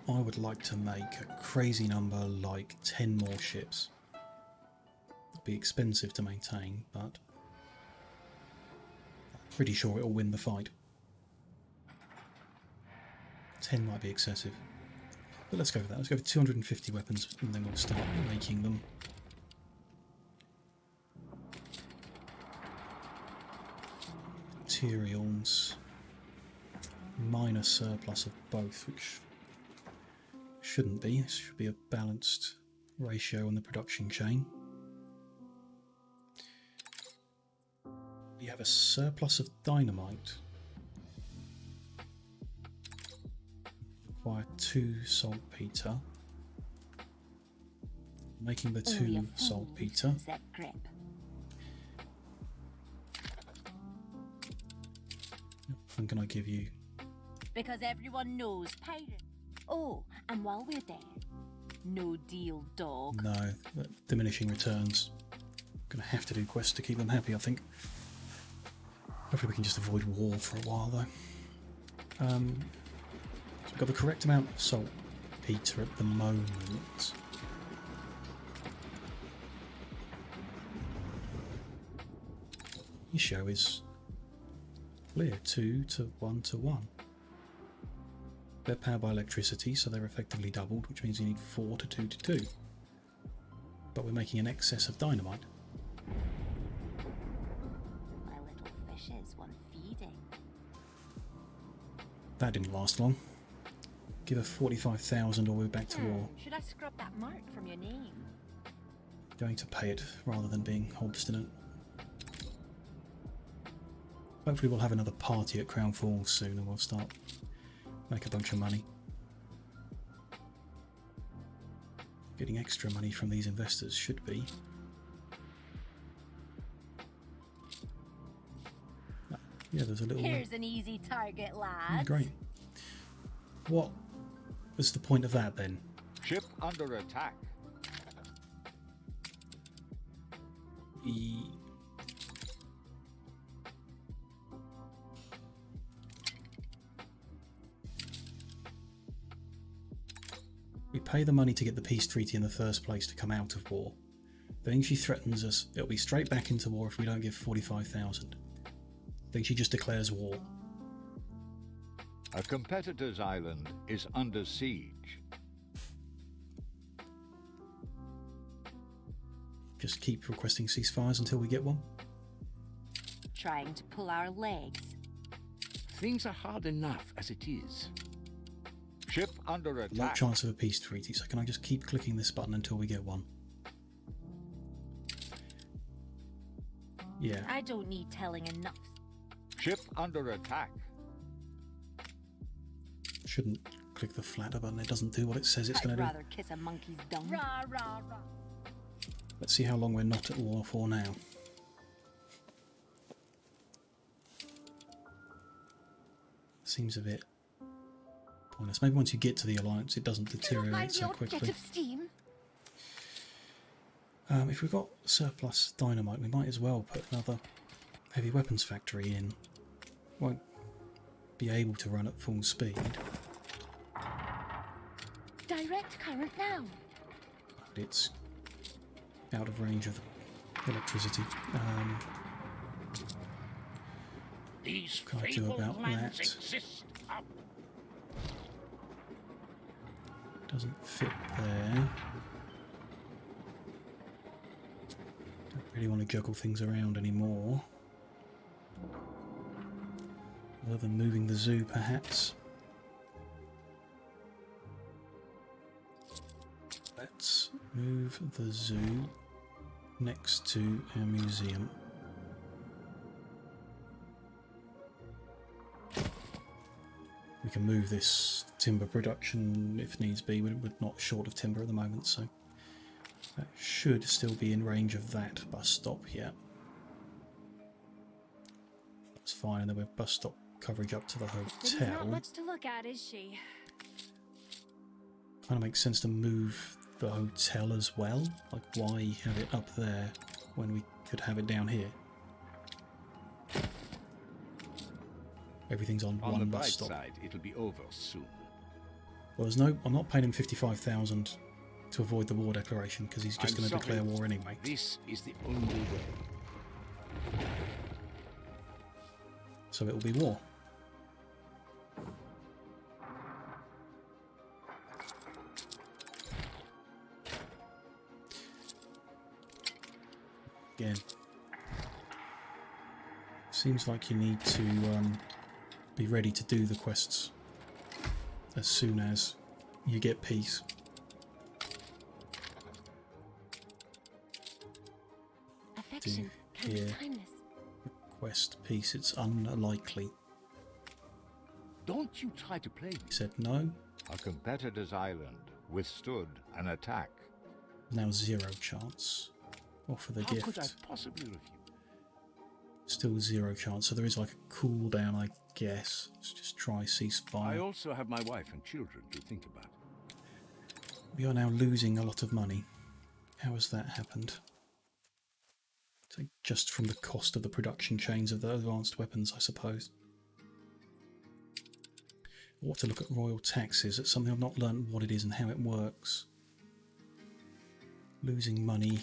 I would like to make a crazy number like 10 more ships. It'll be expensive to maintain, but I'm pretty sure it'll win the fight. 10 might be excessive, but let's go with that. Let's go with 250 weapons and then we'll start making them. Materials. Minor surplus of both, which shouldn't be. This should be a balanced ratio on the production chain. We have a surplus of dynamite. Require 2 saltpeter. Making the 2 saltpeter. How can I give you? Because everyone knows pirate. Oh, and while we're there, no deal, dog. No, diminishing returns. Gonna have to do quests to keep them happy, I think. Hopefully we can just avoid war for a while though. So we've got the correct amount of saltpeter at the moment. Ratio is clear, 2 to 1 to 1. They're powered by electricity, so they're effectively doubled, which means you need 4 to 2 to 2. But we're making an excess of dynamite. My little fishes want feeding. That didn't last long. Give her 45,000 or we're back to war. Should I scrub that mark from your name? Going to pay it rather than being obstinate. Hopefully we'll have another party at Crown Falls soon and we'll start make a bunch of money. Getting extra money from these investors should be. Yeah, there's a little... Here's an easy target, lad. Great. What was the point of that then? Ship under attack. We pay the money to get the peace treaty in the first place to come out of war. Then she threatens us. It'll be straight back into war if we don't give 45,000. Then she just declares war. A competitor's island is under siege. Just keep requesting ceasefires until we get one. Trying to pull our legs. Things are hard enough as it is. Ship under No attack. chance of a peace treaty, so can I just keep clicking this button until we get one? Yeah. I don't need telling enough. Ship under attack. Shouldn't click the flatter button, it doesn't do what it says it's going to do. I'd rather kiss a monkey's dung. Rah, rah, rah. Let's see how long we're not at war for now. Seems a bit pointless. Maybe once you get to the alliance it doesn't deteriorate so quickly. If we've got surplus dynamite we might as well put another heavy weapons factory in. Won't be able to run at full speed. Direct current now. But it's out of range of electricity. These Can't do fabled about lands that. exist up. Doesn't fit there. Don't really want to juggle things around anymore. Other than moving the zoo, perhaps. Let's move the zoo next to our museum. We can move this timber production if needs be. We're not short of timber at the moment, so that should still be in range of that bus stop here. That's fine, and then we have bus stop coverage up to the The city's not hotel. much to look at, is she? Kind of makes sense to move the hotel as well. Like, why have it up there when we could have it down here? Everything's on On one the bus bright stop. side, it'll be over soon. Well, there's no. I'm not paying him 55,000 to avoid the war declaration because he's just I'm going to sorry. declare war anyway. This is the only way. So it will be war. Again, seems like you need to be ready to do the quests as soon as you get peace. Affection can here. be kindness. Request peace, it's unlikely. Don't you try to play me. He said no, A competitor's island withstood an attack. now 0 chance. Offer the How could I gift. possibly refuse? Still 0 chance, so there is like a cooldown, I guess. Let's just try I ceasefire. also have my wife and children to think about. We are now losing a lot of money. How has that happened? So just from the cost of the production chains of the advanced weapons, I suppose. I want to look at royal taxes. It's something I've not learned what it is and how it works. Losing money.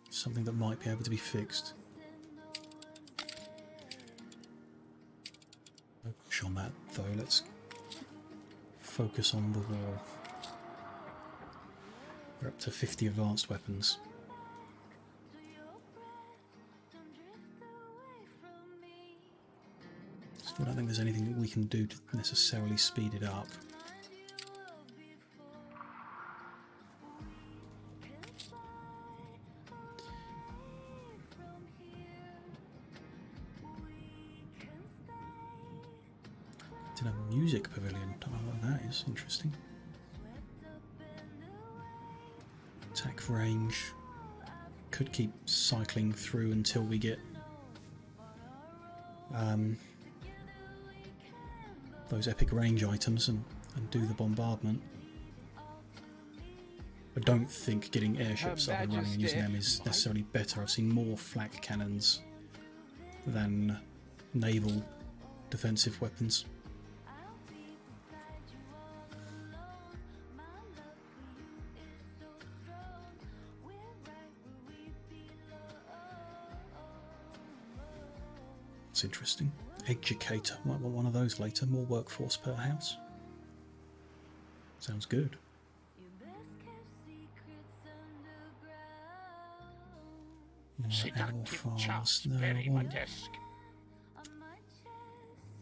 Something that might be able to be fixed. No push on that though. Let's focus on the war. We're up to 50 advanced weapons. Still don't think there's anything that we can do to necessarily speed it up. It's in a music pavilion. Don't know what that is. Interesting. Attack range. Could keep cycling through until we get those epic range items and do the bombardment. I don't think getting airships up and running and using them is necessarily better. I've seen more flak cannons than naval defensive weapons. It's interesting. Educator. Might want one of those later. More workforce per house. Sounds good. More animal Seductive farms. chaps No, I bury my want desk.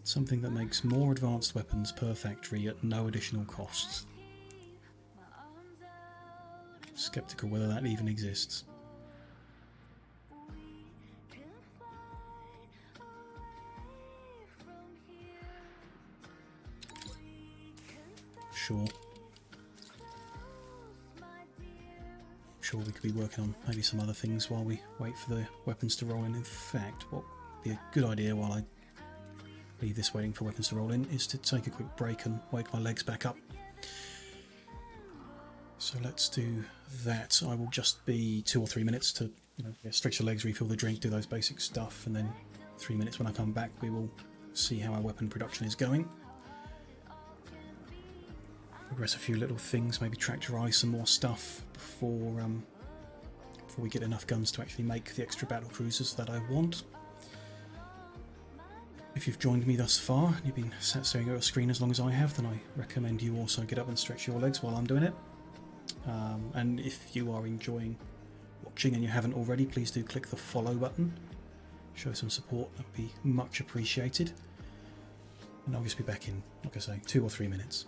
something that makes more advanced weapons per factory at no additional costs. Skeptical whether that even exists. Sure. Sure, we could be working on maybe some other things while we wait for the weapons to roll in. In fact, what would be a good idea while I leave this waiting for weapons to roll in is to take a quick break and wake my legs back up. So let's do that. I will just be 2 or 3 minutes to stretch the legs, refill the drink, do those basic stuff, and then 3 minutes when I come back we will see how our weapon production is going. Progress a few little things, maybe tractorize some more stuff before we get enough guns to actually make the extra battle cruisers that I want. If you've joined me thus far and you've been sat staring at a screen as long as I have, then I recommend you also get up and stretch your legs while I'm doing it. And if you are enjoying watching and you haven't already, please do click the follow button. Show some support, that would be much appreciated. And I'll just be back in, like I say, 2 or 3 minutes.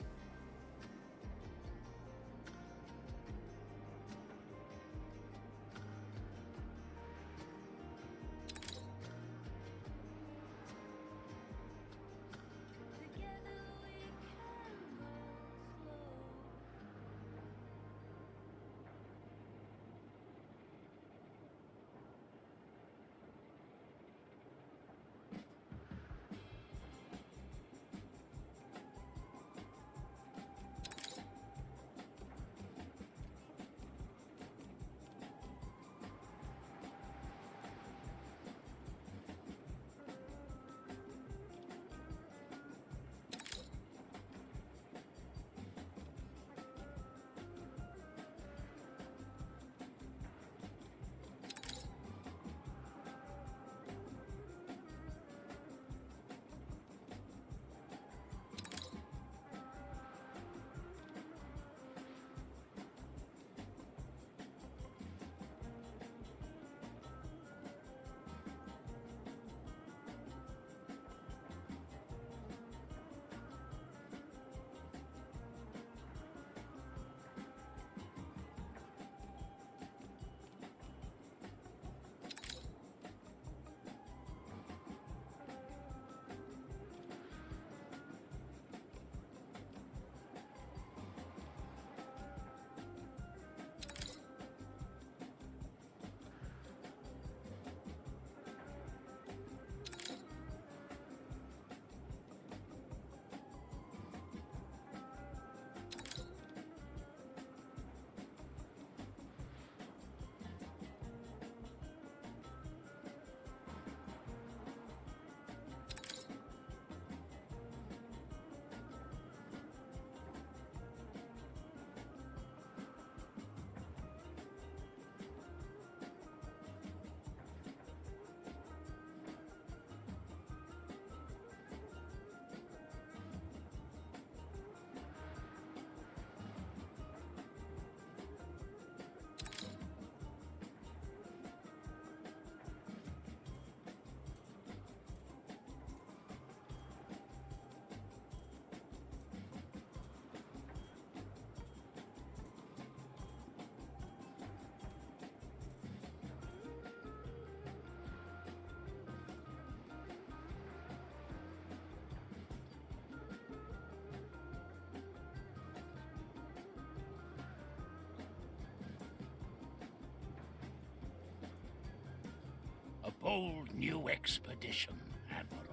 whole new expedition, Admiral.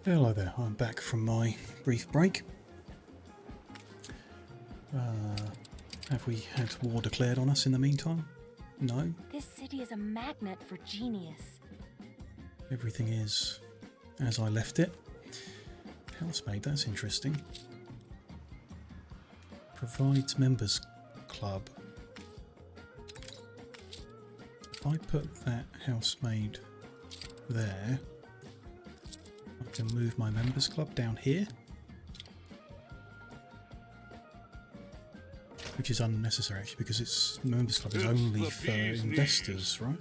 Hello there, I'm back from my brief break. Have we had war declared on us in the meantime? No. This city is a magnet for genius. Everything is as I left it. Housemaid, that's interesting. Provides members club. If I put that housemaid there, I can move my members club down here. Which is unnecessary actually, because it's members club is only for investors, right?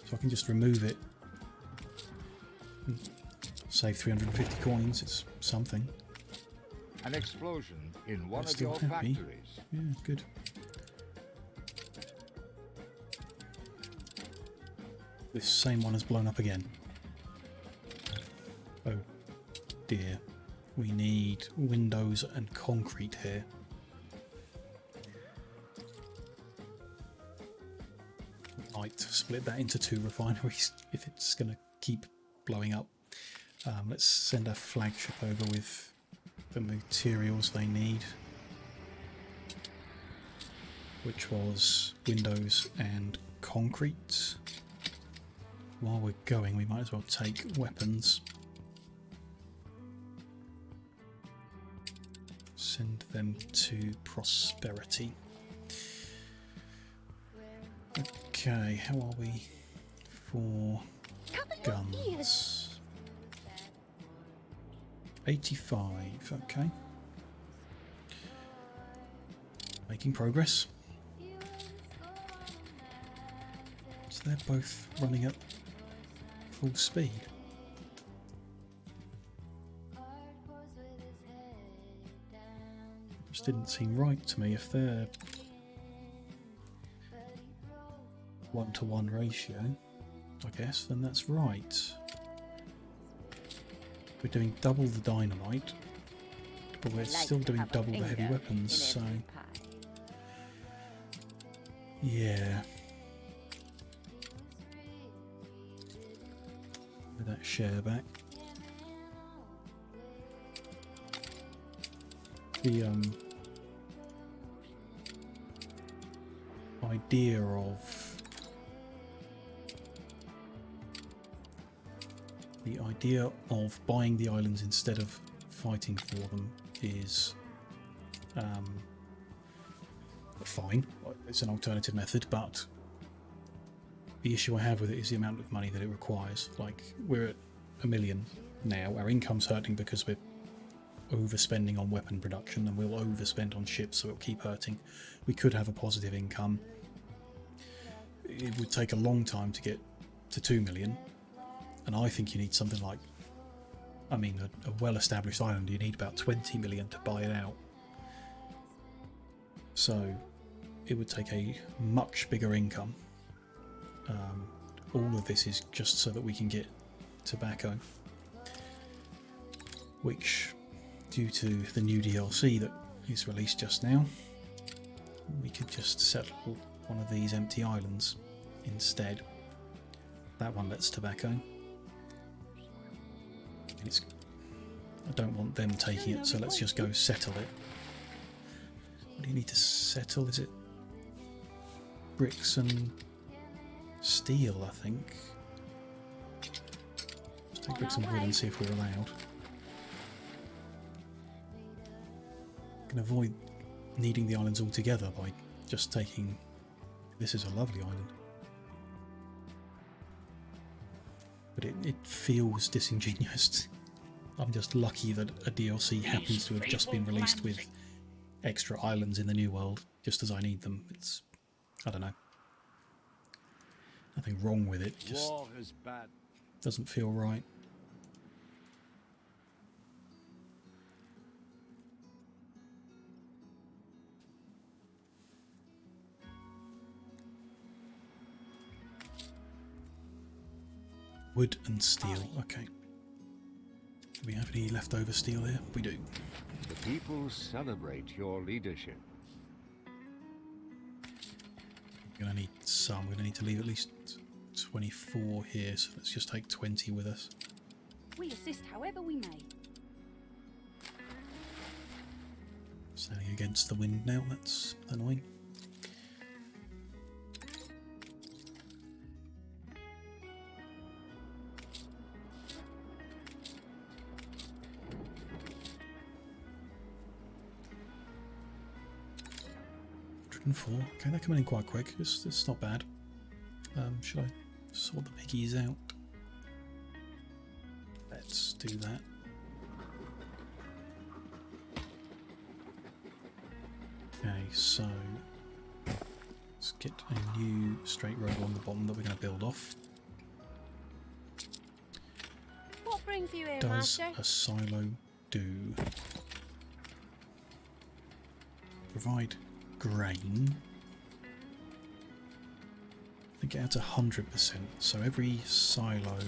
So I can just remove it and save 350 coins. It's something. An explosion in one They're of your still happy. factories. Yeah, good. This same one has blown up again. Oh dear. We need windows and concrete here. Might split that into 2 refineries if it's going to keep blowing up. Let's send a flagship over with the materials they need, which was windows and concrete. While we're going, we might as well take weapons. Send them to prosperity. Okay, how are we for guns? 85, okay. Making progress. So they're both running at full speed. Just didn't seem right to me. If they're 1-to-1 ratio, I guess, then that's right. We're doing double the dynamite, but we're still doing double the heavy weapons, so yeah. With that share back. The idea of buying the islands instead of fighting for them is fine. It's an alternative method, but the issue I have with it is the amount of money that it requires. Like, we're at 1 million now. Our income's hurting because we're overspending on weapon production, and we'll overspend on ships, so it'll keep hurting. We could have a positive income. It would take a long time to get to 2 million, and I think you need something like, I mean, a well-established island, you need about 20 million to buy it out. So it would take a much bigger income. All of this is just so that we can get tobacco, which, due to the new DLC that is released just now, we could just settle one of these empty islands instead. That one lets tobacco. I don't want them taking it, so let's just go settle it. What do you need to settle? Is it bricks and steel, I think? Let's take bricks and wood and see if we're allowed. Can avoid needing the islands altogether by just taking... This is a lovely island. But it feels disingenuous. I'm just lucky that a DLC happens to have just been released with extra islands in the New World, just as I need them. It's... I don't know. Nothing wrong with it, just War is bad. doesn't feel right. Wood and steel. Okay. Do we have any leftover steel here? We do. The people celebrate your leadership. We're going to need some. We're going to need to leave at least 24 here, so let's just take 20 with us. We assist however we may. Sailing against the wind now, that's annoying. Okay, they're coming in quite quick. It's not bad. Should I sort the piggies out? Let's do that. Okay, so let's get a new straight road on the bottom that we're going to build off. What brings you here, Does Master? a silo do? Provide grain. I think it adds 100%, so every silo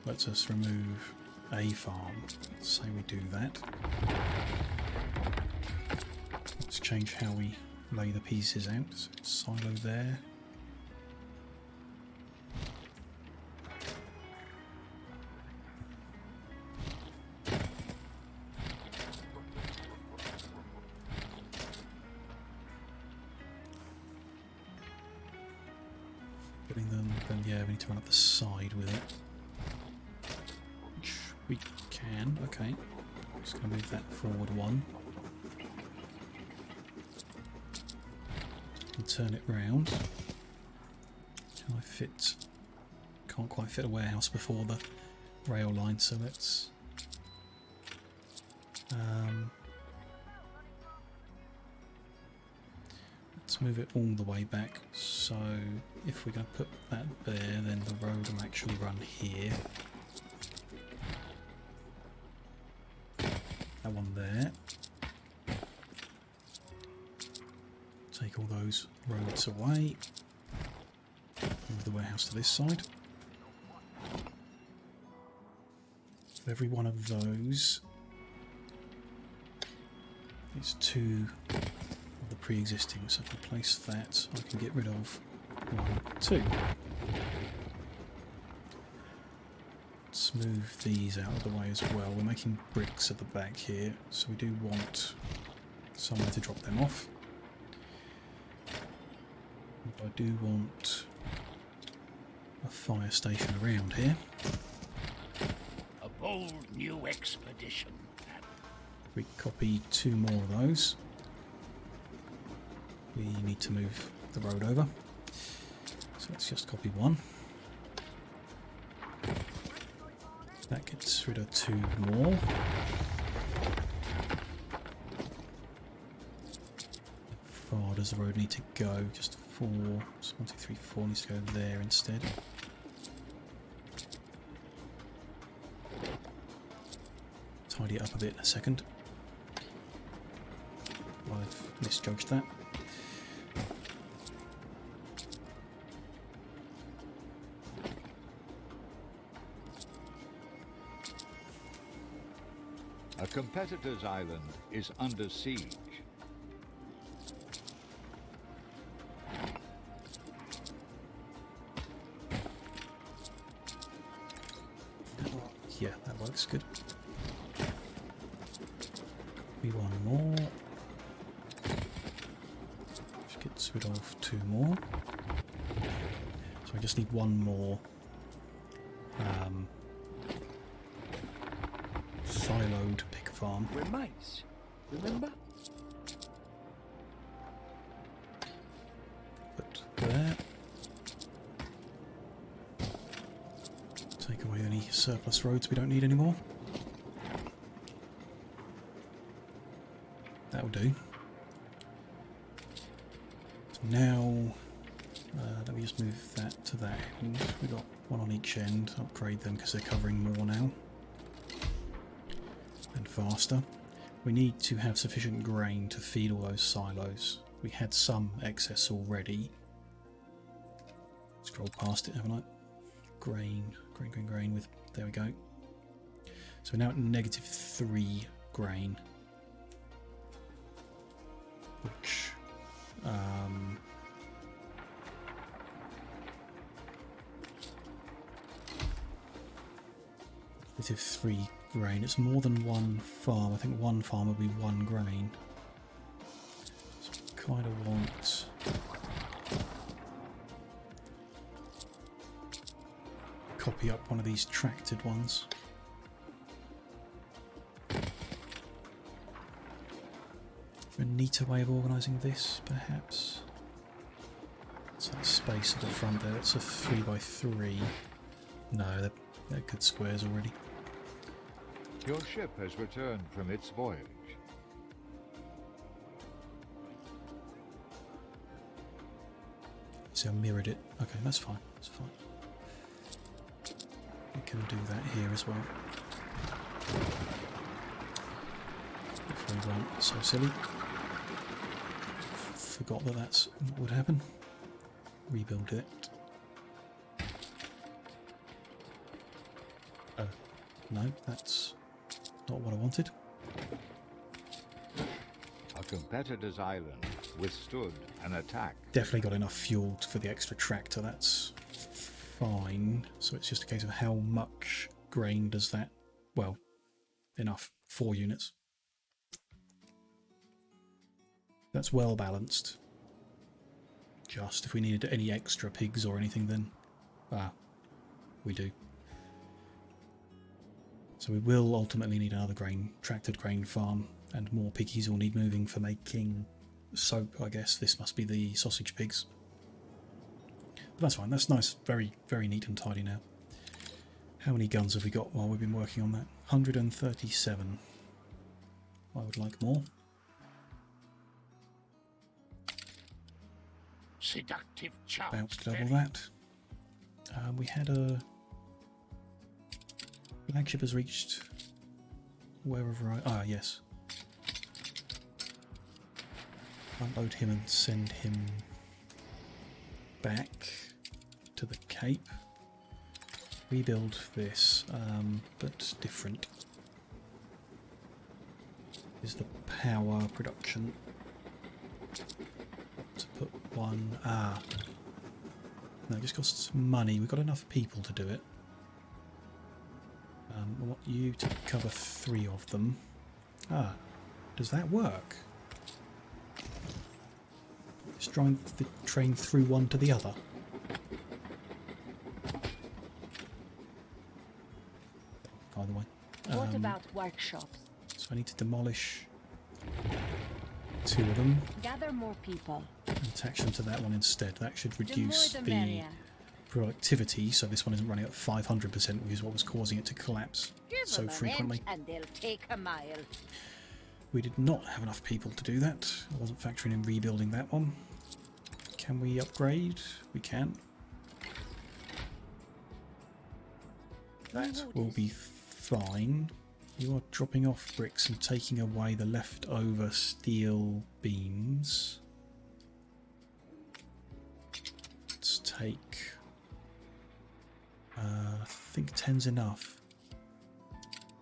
lets us remove a farm. Let's say we do that. Let's change how we lay the pieces out. So silo there. Putting them, then yeah, we need to run up the side with it. Which we can, okay. Just going to move that forward one. And turn it round. Can I fit? Can't quite fit a warehouse before the rail line, so let's move it all the way back. So if we're going to put that there, then the road will actually run here. That one there. Take all those roads away. Move the warehouse to this side. For every one of those, it's two of the pre-existing. So if I place that, I can get rid of 1, 2. Let's move these out of the way as well. We're making bricks at the back here, so we do want somewhere to drop them off. I do want a fire station around here. A bold new expedition. We copy 2 more of those. We need to move the road over. So let's just copy 1. That gets rid of 2 more. How far does the road need to go? Just 4. So 1, 2, 3, 4 needs to go there instead. Tidy it up a bit in a second. I've misjudged that. A competitor's island is under siege. Yeah, that works good. Copy 1 more. Which gets rid of 2 more. So I just need 1 more siloed pig farm. We're mates, remember? Put there. Take away any surplus roads we don't need anymore. That'll do. So now, let me just move that to that end. We've got 1 on each end. Upgrade them because they're covering more now. And faster. We need to have sufficient grain to feed all those silos. We had some excess already. Scroll past it, haven't I? Grain. Grain with, there we go. So we're now at -3 grain. Which, -3 grain. It's more than one farm. I think one farm will be 1 grain. So I kind of want... copy up one of these tracted ones. A neater way of organising this, perhaps. So that space at the front there, it's a 3x3. No, they're good squares already. Your ship has returned from its voyage. See, I mirrored it. Okay, that's fine. That's fine. We can do that here as well. If we weren't so silly. Forgot that that's what would happen. Rebuild it. Oh, no, that's not what I wanted. A competitor's island withstood an attack. Definitely got enough fuel for the extra tractor, that's fine. So it's just a case of how much grain does that... Well, enough. 4 units. That's well balanced. Just if we needed any extra pigs or anything, then we do. So we will ultimately need another tracted grain farm, and more piggies will need moving for making soap, I guess. This must be the sausage pigs. But that's fine, that's nice, very, very neat and tidy now. How many guns have we got while we've been working on that? 137. I would like more. Seductive chance. About double that. We had a... Flagship has reached wherever I... Ah, yes. Unload him and send him back to the Cape. Rebuild this, but different. Is the power production. To put one... No, it just costs money. We've got enough people to do it. I want you to cover 3 of them. Does that work? Just drive the train through one to the other. Either way. What about workshops? So I need to demolish 2 of them. Gather more people. And attach them to that one instead. That should reduce the the merrier. productivity, so this one isn't running at 500%, which is what was causing it to collapse so frequently. And they'll take a mile. We did not have enough people to do that. I wasn't factoring in rebuilding that one. Can we upgrade? We can. That will be fine. You are dropping off bricks and taking away the leftover steel beams. Let's take... I think 10's enough.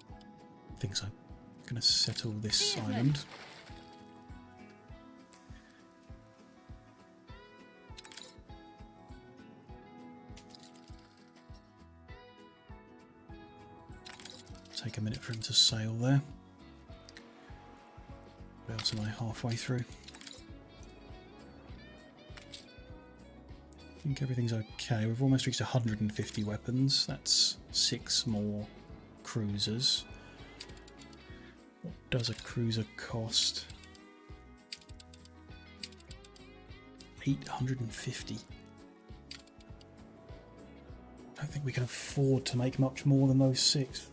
I think so. I'm going to settle this island. Take a minute for him to sail there. What else am I halfway through? I think everything's okay. We've almost reached 150 weapons. That's 6 more cruisers. What does a cruiser cost? 850. I don't think we can afford to make much more than those 6.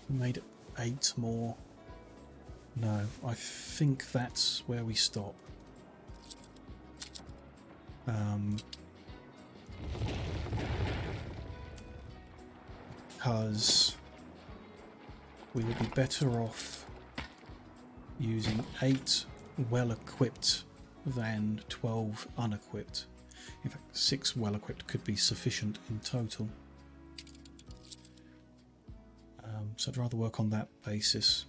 We made 8 more. No, I think that's where we stop. Because we would be better off using 8 well-equipped than 12 unequipped. In fact, 6 well-equipped could be sufficient in total. So I'd rather work on that basis.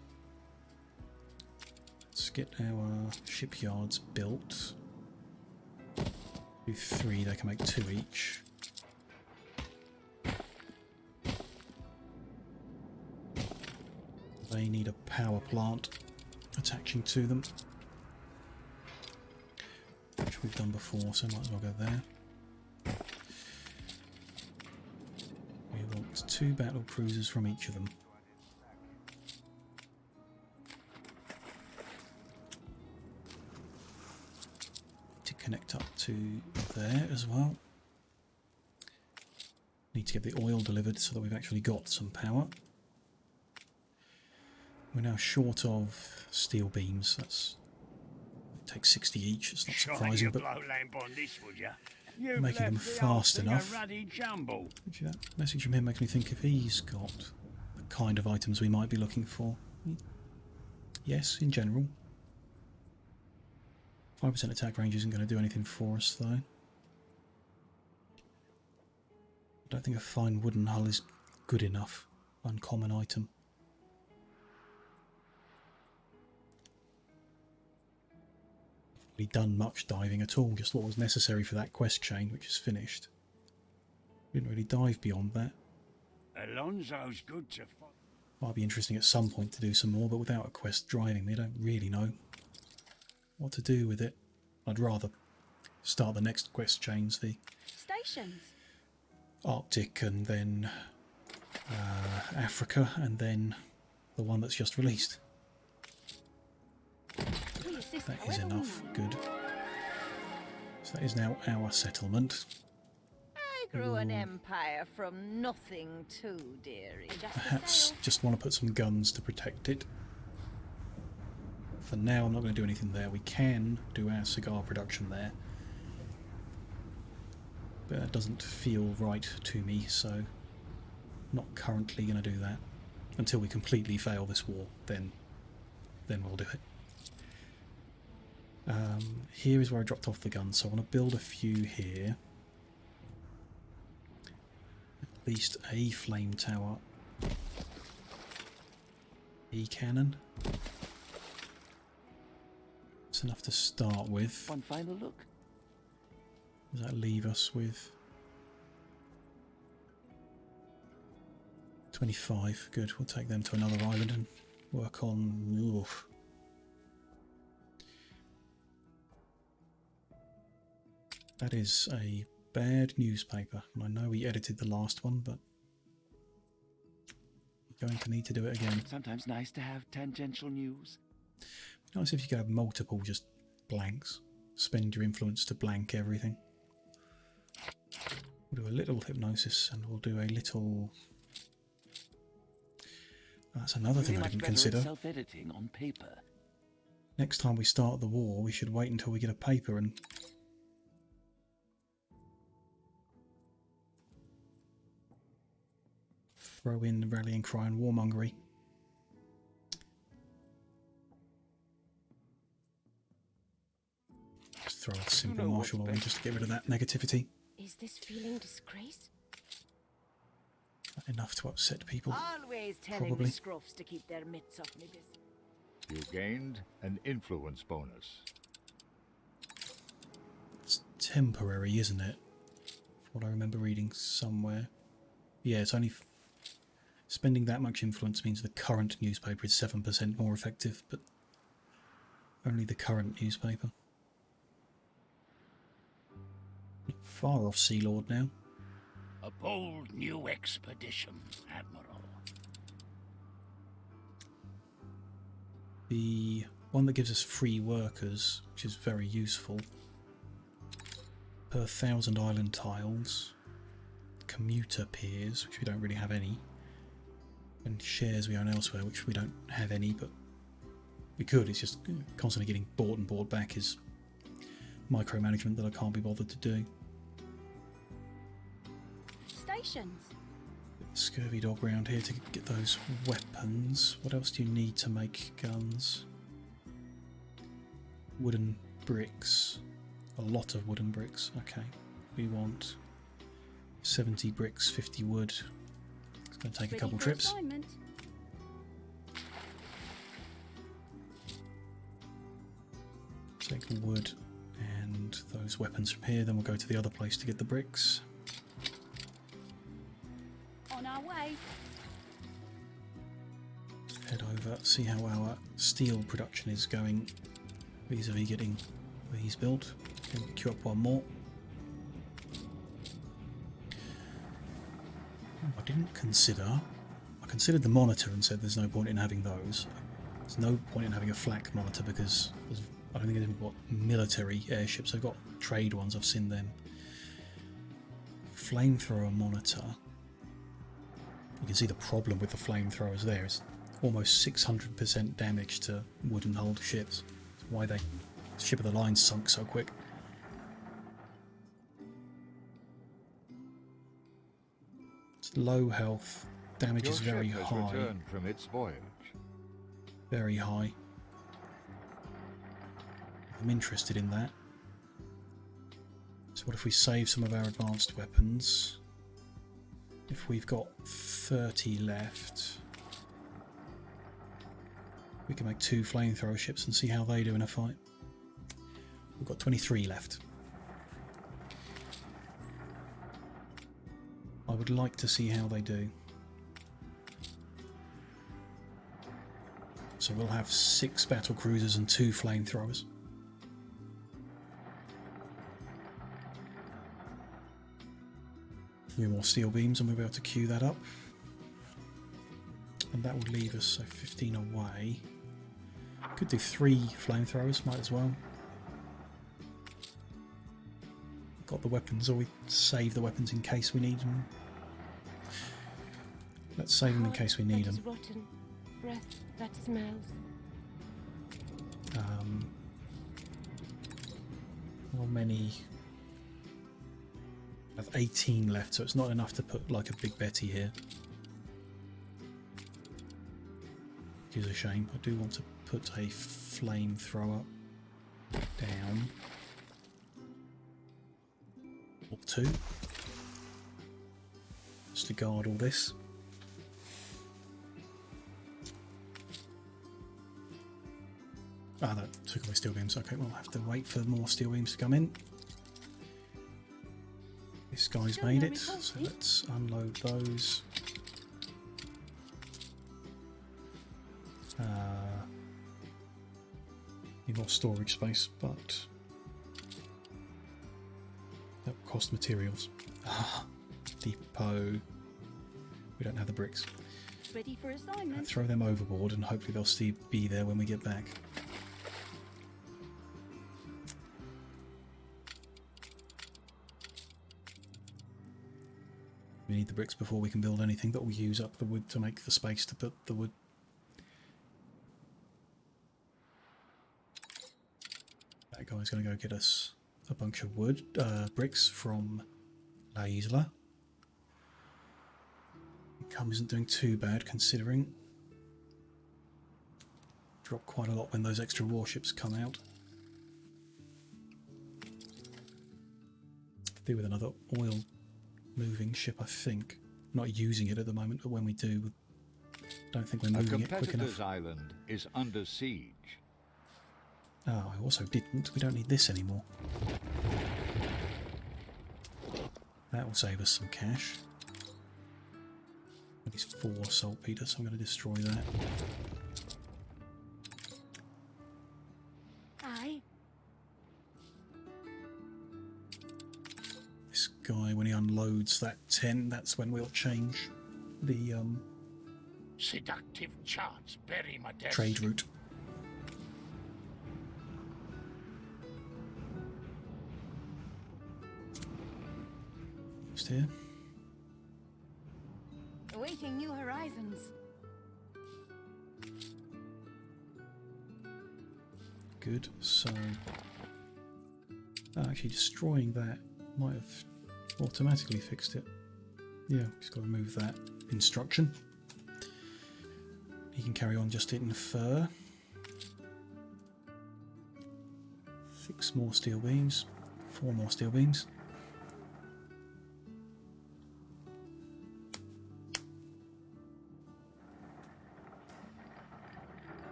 Let's get our shipyards built. Do 3, they can make 2 each. They need a power plant attaching to them, which we've done before, so might as well go there. We want 2 battle cruisers from each of them. To connect up to there as well. Need to get the oil delivered so that we've actually got some power. We're now short of steel beams. It takes 60 each. It's not surprising, but making them fast enough. Actually, that message from him makes me think if he's got the kind of items we might be looking for. Yes, in general. 5% attack range isn't going to do anything for us, though. I don't think a fine wooden hull is good enough. Uncommon item. Done much diving at all, just what was necessary for that quest chain, which is finished. Didn't really dive beyond that. Alonso's good to follow. Might be interesting at some point to do some more, but without a quest driving me, I don't really know what to do with it. I'd rather start the next quest chains, the Stations. Arctic and then Africa, and then the one that's just released. That is enough. Good. So that is now our settlement. I grew an empire from nothing too, dearie. Perhaps just want to put some guns to protect it. For now, I'm not going to do anything there. We can do our cigar production there, but that doesn't feel right to me, so not currently going to do that. Until we completely fail this war, then we'll do it. Here is where I dropped off the gun, so I want to build a few here. At least a flame tower. A cannon. It's enough to start with. One final look. Does that leave us with 25? Good, we'll take them to another island and work on... Oof. That is a bad newspaper, and I know we edited the last one, but we're going to need to do it again. Sometimes nice to have tangential news. Nice if you could have multiple just blanks. Spend your influence to blank everything. We'll do a little hypnosis, and we'll do a little... That's another thing I didn't consider. Self-editing on paper. Next time we start the war, we should wait until we get a paper and... throw in the rallying cry and warmongery. Just throw a simple martial law in just to get rid of that negativity. Is this feeling disgrace? Enough to upset people. Always telling Probably. the scruffs to keep their mitts off me business. You gained an influence bonus. It's temporary, isn't it? What I remember reading somewhere. Yeah, it's only... Spending that much influence means the current newspaper is 7% more effective, but only the current newspaper. Far off Sea Lord now. A bold new expedition, Admiral. The one that gives us free workers, which is very useful, per 1,000 island tiles, commuter peers, which we don't really have any, and shares we own elsewhere, which we don't have any, but we could. It's just constantly getting bought and bought back is micromanagement that I can't be bothered to do. Stations. Scurvy dog round here to get those weapons. What else do you need to make guns? Wooden bricks. A lot of wooden bricks. Okay. We want 70 bricks, 50 wood. It's going to take a couple trips. Assignment. Take the wood and those weapons from here, then we'll go to the other place to get the bricks. On our way. Head over, see how our steel production is going vis-a-vis getting these built. Can queue up one more. I didn't consider. I considered the monitor and said there's no point in having those. There's no point in having a flak monitor because I don't think they've got military airships. They've got trade ones. I've seen them. Flamethrower monitor. You can see the problem with the flamethrowers there. It's almost 600% damage to wooden hulled ships. That's why the ship of the line sunk so quick. It's low health. Damage Your is very ship has high. returned from its voyage. Very high. I'm interested in that. So what if we save some of our advanced weapons? If we've got 30 left, we can make 2 flamethrower ships and see how they do in a fight. We've got 23 left. I would like to see how they do. So we'll have 6 battle cruisers and 2 flamethrowers. A few more steel beams and we'll be able to queue that up. And that would leave us 15 away. Could do 3 flamethrowers, might as well. Got the weapons, or we save the weapons in case we need them. Let's save them in case we need them. Rotten breath that smells. How many? I have 18 left, so it's not enough to put like a big Betty here. Which is a shame. I do want to put a flamethrower down. Or 2. Just to guard all this. Ah, that took away steel beams. Okay, we'll have to wait for more steel beams to come in. This guy's made it, so let's unload those. Need more storage space, but that will cost materials. Depot. We don't have the bricks. Ready for assignment. Throw them overboard and hopefully they'll still be there when we get back. We need the bricks before we can build anything, but we'll use up the wood to make the space to put the wood. That guy's going to go get us a bunch of wood, bricks from La Isla. Income isn't doing too bad considering. Drop quite a lot when those extra warships come out. To do with another oil moving ship, I think. Not using it at the moment, but when we do, don't think we're moving it quick enough. A competitor's island is under siege. Oh, I also didn't. We don't need this anymore. That will save us some cash. At least 4 saltpeter, so I'm going to destroy that. Aye. This guy, when he unloads that 10, that's when we'll change the Seductive charts bury my desk. trade route. Just here. Awaiting new horizons. Good, so actually destroying that might have automatically fixed it. Yeah, just got to remove that instruction. He can carry on just in fur. 6 more steel beams, 4 more steel beams.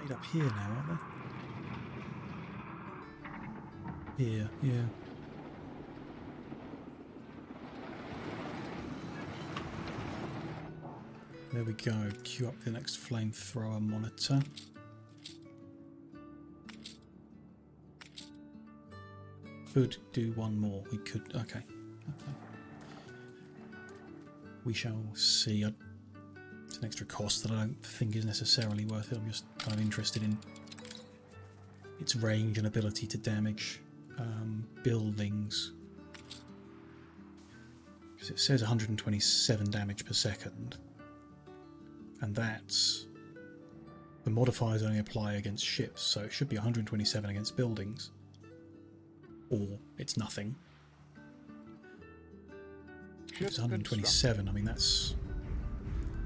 Made up here now, aren't they? Here, yeah. There we go. Queue up the next flamethrower monitor. Could do one more. We could. Okay. We shall see. It's an extra cost that I don't think is necessarily worth it. I'm just kind of interested in its range and ability to damage buildings. Because it says 127 damage per second. And that's... the modifiers only apply against ships, so it should be 127 against buildings. Or it's nothing. If it's 127, I mean that's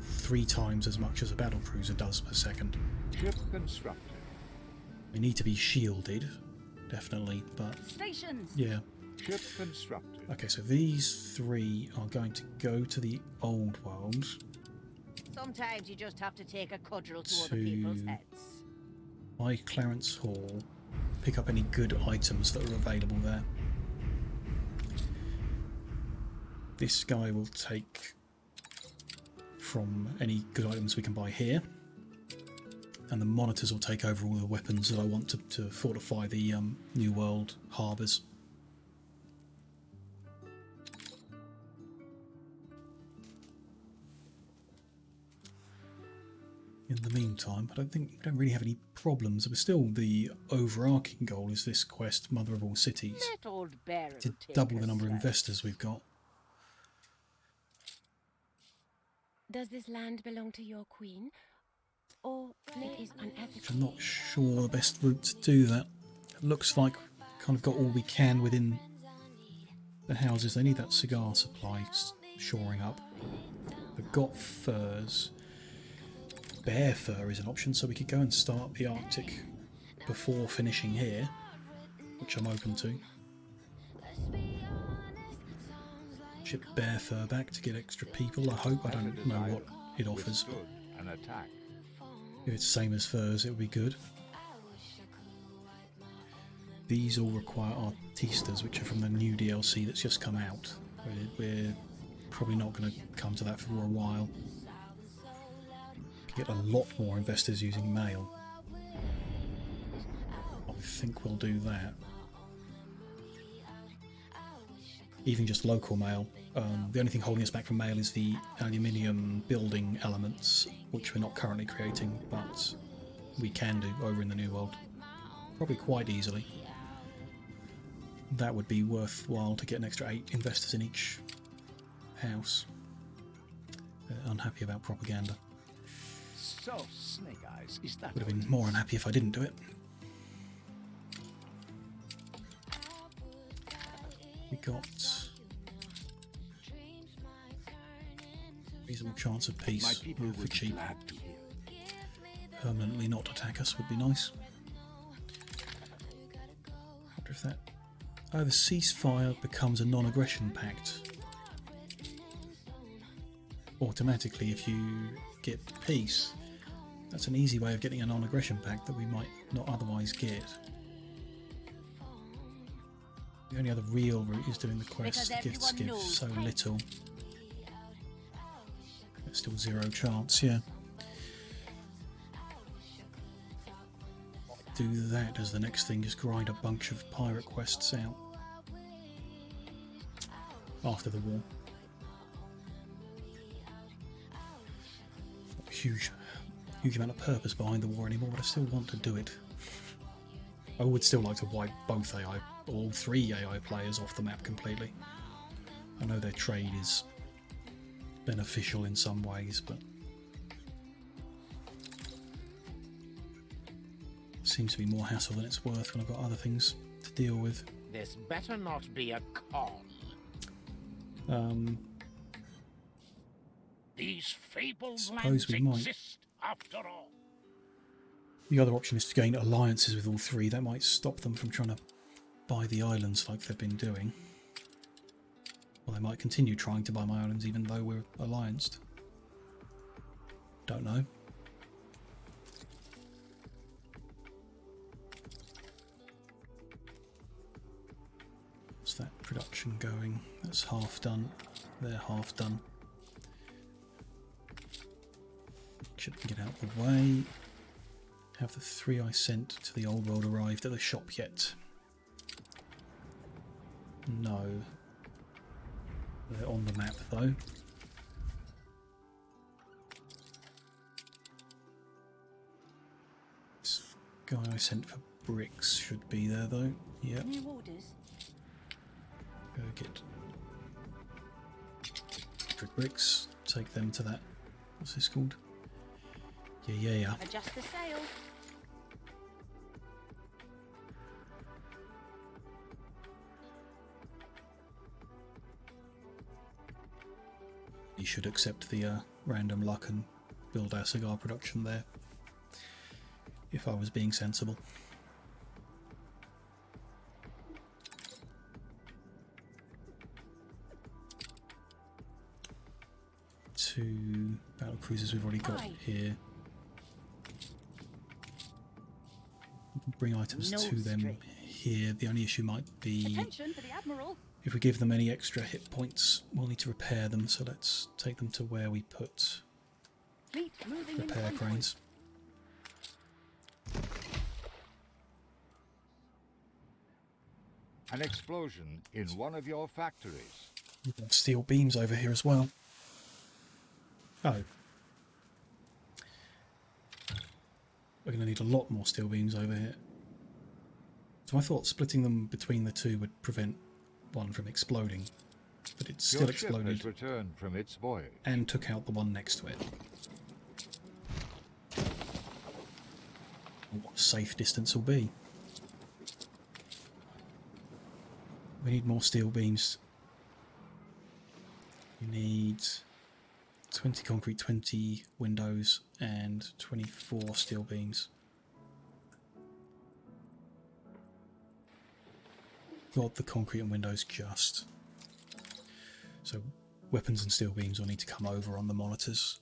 3 times as much as a battlecruiser does per second. Ship constructed. They need to be shielded, definitely, but... Stations! Yeah. Ship constructed. Okay, so these 3 are going to go to the old world. Sometimes you just have to take a cudgel to other people's heads. By Clarence Hall, pick up any good items that are available there. This guy will take from any good items we can buy here, and the monitors will take over all the weapons that I want to fortify the New World harbours. In the meantime, I don't really have any problems. But still, the overarching goal is this quest, Mother of All Cities, That old bear to will take double the us number of slow. investors we've got. Does this land belong to your queen? Or it is unethical? I'm not sure the best route to do that. It looks like we've kind of got all we can within the houses. They need that cigar supply shoring up. We've got furs. Bear fur is an option, so we could go and start the Arctic before finishing here, which I'm open to. Ship bear fur back to get extra people, I hope. I don't know what it offers, but An attack. if it's the same as furs, it would be good. These all require artistas, which are from the new DLC that's just come out. We're probably not going to come to that for a while. Get a lot more investors using mail. I think we'll do that. Even just local mail. The only thing holding us back from mail is the aluminium building elements, which we're not currently creating, but we can do over in the New World. Probably quite easily. That would be worthwhile to get an extra 8 investors in each house. They're unhappy about propaganda. So, Snake Eyes, is that Would have what been it more is? unhappy if I didn't do it. We got reasonable chance of My peace people for would be cheap. glad to hear. Permanently not attack us would be nice. Wonder if that... Oh, the ceasefire becomes a non-aggression pact. Automatically, if you get peace, that's an easy way of getting a non-aggression pact that we might not otherwise get. The only other real route is doing the quest. Because The gifts everyone give knows so pay. little. There's still 0 chance, yeah. Do that as the next thing, just grind a bunch of pirate quests out after the war. Not a huge amount of purpose behind the war anymore, but I still want to do it. I would still like to wipe both AI, all 3 AI players off the map completely. I know their trade is beneficial in some ways, but seems to be more hassle than it's worth when I've got other things to deal with. This better not be a con. These fabled Suppose lands we might. exist after all. The other option is to gain alliances with all 3. That might stop them from trying to buy the islands like they've been doing. Or they might continue trying to buy my islands even though we're allianced. Don't know. production going. That's half done. They're half done. Shouldn't get out of the way. Have the 3 I sent to the old world arrived at the shop yet? No. They're on the map though. This guy I sent for bricks should be there though. Yep. New orders. Go get 100 bricks. Take them to that. What's this called? Yeah. Adjust the sail. You should accept the random luck and build our cigar production there. If I was being sensible. 2 battle cruisers we've already got here. Bring items to them here. The only issue might be Attention for the Admiral. if we give them any extra hit points, we'll need to repair them. So let's take them to where we put Fleet moving in repair convoy. cranes. An explosion in one of your factories. We've got steel beams over here as well. Oh. We're going to need a lot more steel beams over here. So I thought splitting them between the two would prevent one from exploding. But it still Your ship has exploded returned from its voyage. and took out the one next to it. What a safe distance will be. We need more steel beams. You need 20 concrete, 20 windows, and 24 steel beams. Got the concrete and windows just. So weapons and steel beams will need to come over on the monitors.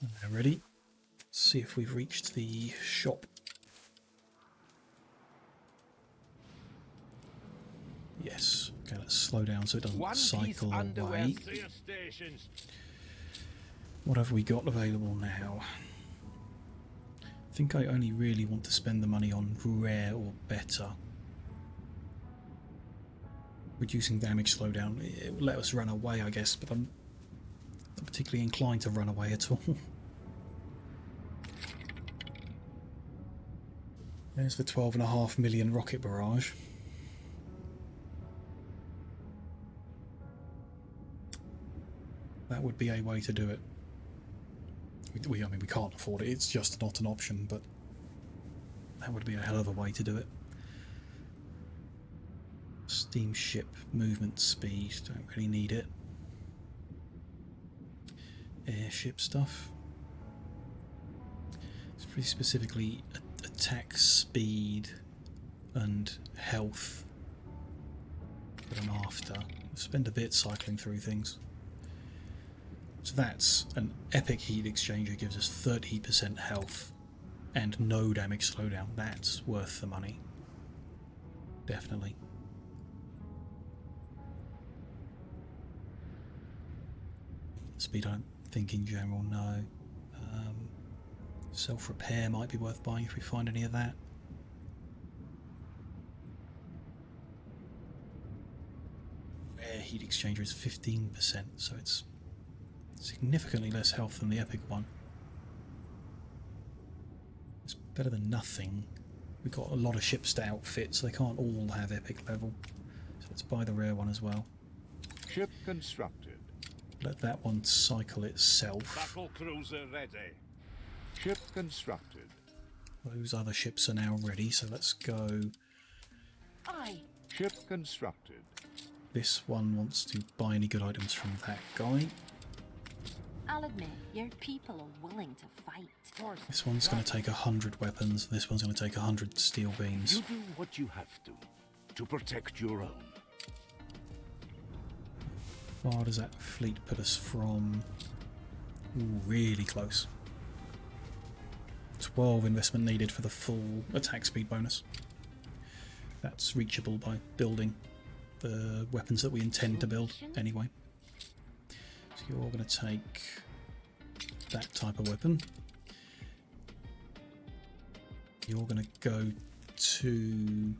And they're ready. Let's see if we've reached the shop. Yes. Okay, let's slow down so it doesn't cycle away. What have we got available now? I think I only really want to spend the money on rare or better. Reducing damage slowdown. It will let us run away, I guess, but I'm not particularly inclined to run away at all. There's the 12.5 million rocket barrage. That would be a way to do it. I mean, we can't afford it. It's just not an option, but that would be a hell of a way to do it. Steamship movement speed. Don't really need it. Airship stuff. It's pretty specifically attack speed and health that I'm after. I'll spend a bit cycling through things. So that's an epic heat exchanger, gives us 30% health and no damage slowdown. That's worth the money. Definitely. Speed, I don't think in general, no. Self-repair might be worth buying if we find any of that. Rare heat exchanger is 15%, so it's significantly less health than the epic one. It's better than nothing. We've got a lot of ships to outfit, so they can't all have epic level. So let's buy the rare one as well. Ship constructed. Let that one cycle itself. Battle cruiser ready. Ship constructed. Those other ships are now ready, so let's go. Aye. Ship constructed. This one wants to buy any good items from that guy. I'll admit, your people are willing to fight. This one's going to take 100 weapons, this one's going to take 100 steel beams. You do what you have to protect your own. How far does that fleet put us from? Ooh, really close. 12 investment needed for the full attack speed bonus. That's reachable by building the weapons that we intend to build anyway. So you're going to take that type of weapon. You're going to go to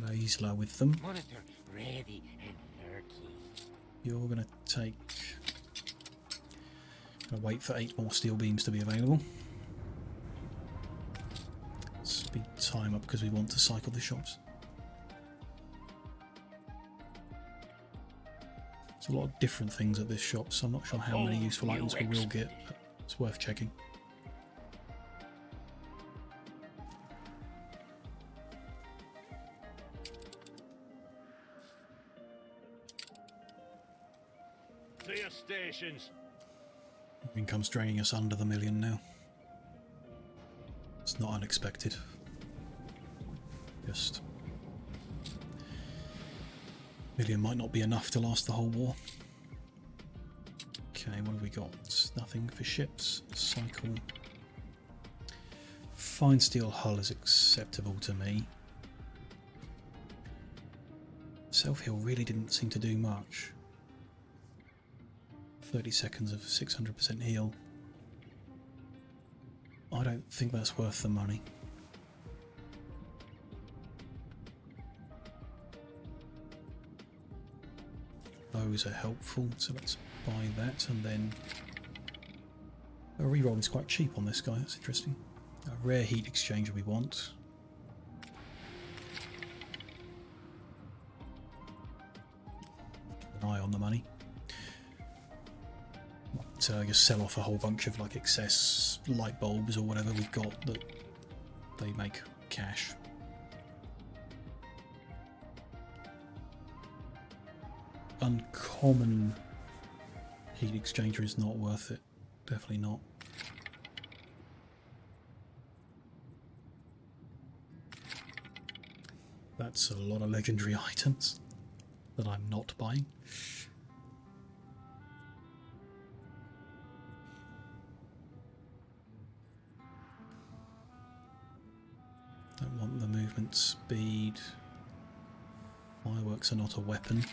Laisla with them. Monitor ready and lurking. You're going to take... Gonna wait for 8 more steel beams to be available. Speed time up because we want to cycle the shops. There's a lot of different things at this shop, so I'm not sure how many useful items we will get, but it's worth checking. Clear stations. Income's draining us under the million now. It's not unexpected. Just... million might not be enough to last the whole war. Okay, what have we got? Nothing for ships. Cycle. Fine steel hull is acceptable to me. Self-heal really didn't seem to do much. 30 seconds of 600% heal. I don't think that's worth the money. Those are helpful, so let's buy that, and then a reroll is quite cheap on this guy, that's interesting. A rare heat exchanger we want. An eye on the money. So just sell off a whole bunch of like excess light bulbs or whatever we've got that they make cash. Uncommon heat exchanger is not worth it. Definitely not. That's a lot of legendary items that I'm not buying. Don't want the movement speed. Fireworks are not a weapon,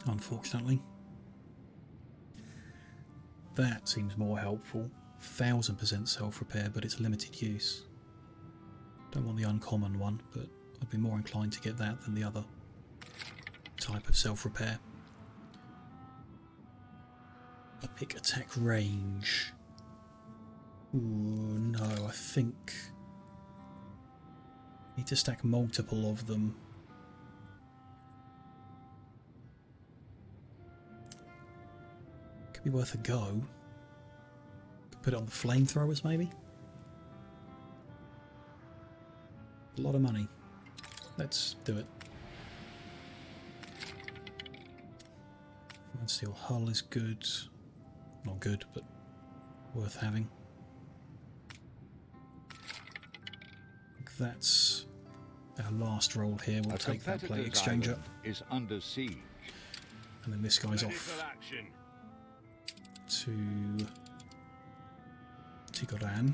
unfortunately. That seems more helpful. 1000% self-repair, but it's limited use. Don't want the uncommon one, but I'd be more inclined to get that than the other type of self-repair. Epic attack range. Ooh, no, I think... need to stack multiple of them. Could be worth a go. Could put it on the flamethrowers maybe? A lot of money. Let's do it. Fine steel hull is good. Not good, but worth having. That's our last roll here. We'll take that plate exchanger. Is under siege. And then this guy's off to Tigoran.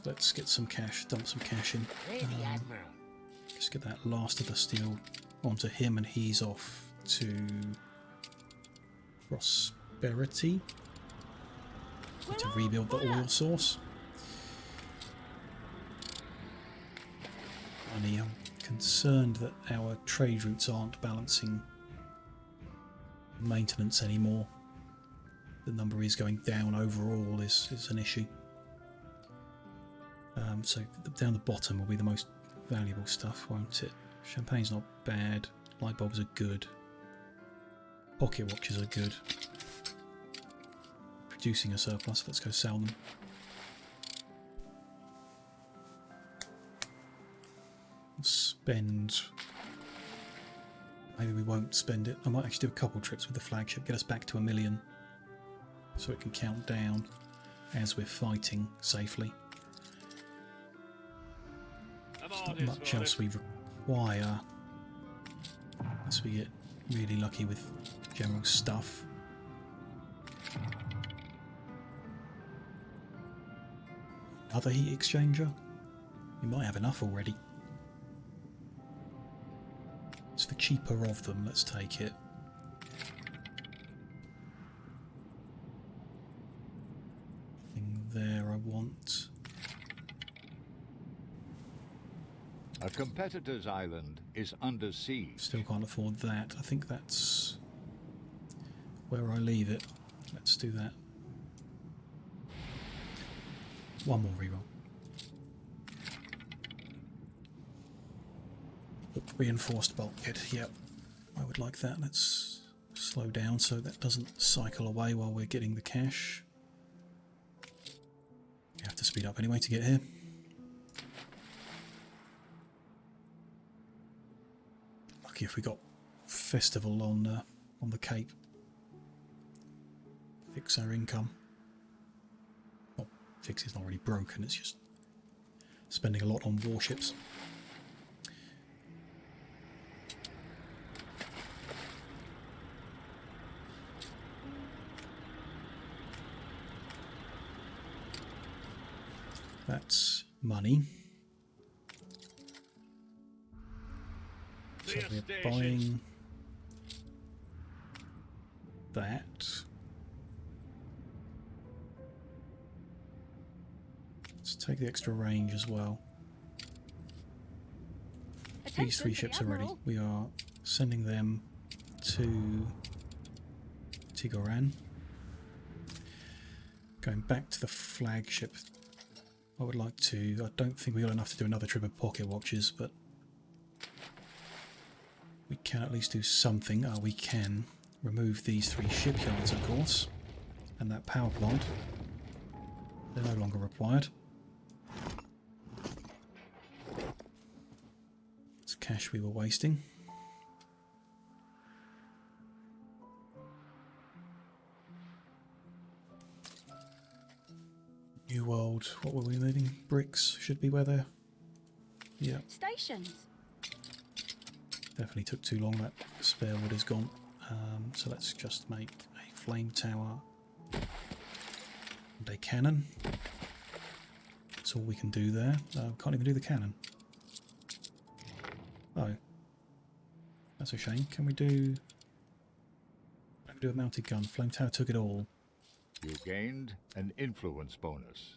Let's get some cash, dump some cash in. Just get that last of the steel onto him, and he's off to Prosperity to rebuild the oil source. I'm concerned that our trade routes aren't balancing maintenance anymore. The number is going down overall is an issue. So down the bottom will be the most valuable stuff, won't it? Champagne's not bad. Light bulbs are good. Pocket watches are good. Producing a surplus. Let's go sell them. Spend... maybe we won't spend it. I might actually do a couple trips with the flagship. Get us back to 1 million. So it can count down as we're fighting safely. There's not much else we require. Unless we get really lucky with general stuff. Other heat exchanger? We might have enough already. It's the cheaper of them, let's take it. Thing there I want. A competitor's island is under siege. Still can't afford that. I think that's where I leave it. Let's do that. One more reroll. Reinforced bulkhead. Yep, I would like that. Let's slow down so that doesn't cycle away while we're getting the cash. You have to speed up anyway to get here. Lucky if we got festival on the Cape. Fix our income. Well, fix is not really broken. It's just spending a lot on warships. That's money. So we're buying that. Let's take the extra range as well. These 3 ships are ready. We are sending them to Tigoran. Going back to the flagship. I would like to. I don't think we got enough to do another trip of pocket watches, but we can at least do something. We can remove these 3 shipyards, of course, and that power plant. They're no longer required. It's cash we were wasting. New World, what were we needing? Bricks should be where they're... Yeah. Stations. Definitely took too long, that spare wood is gone. So let's just make a flame tower and a cannon. That's all we can do there. Can't even do the cannon. Oh. That's a shame. Can we do a mounted gun? Flame tower took it all. You gained an influence bonus.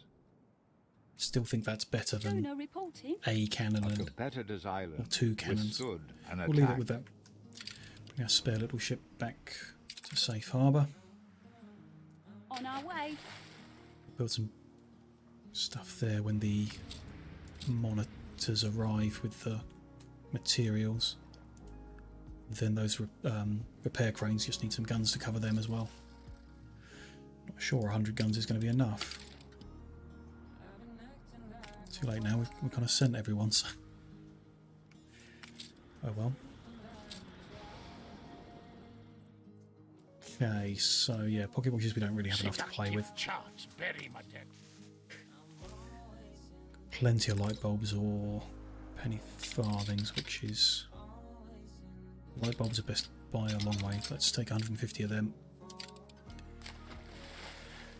Still think that's better than Donor reporting. a cannon A and competitor's island or 2 cannons. withstood an We'll leave it attack. with that. Bring our spare little ship back to safe harbour. On our way. Build some stuff there when the monitors arrive with the materials. Then those repair cranes just need some guns to cover them as well. Not sure 100 guns is going to be enough. Too late now, we kind of sent everyone, so... Oh well. Okay, so yeah, pocket watches we don't really have enough to play with. Plenty of light bulbs or penny farthings, which is... Light bulbs are best by a long way. Let's take 150 of them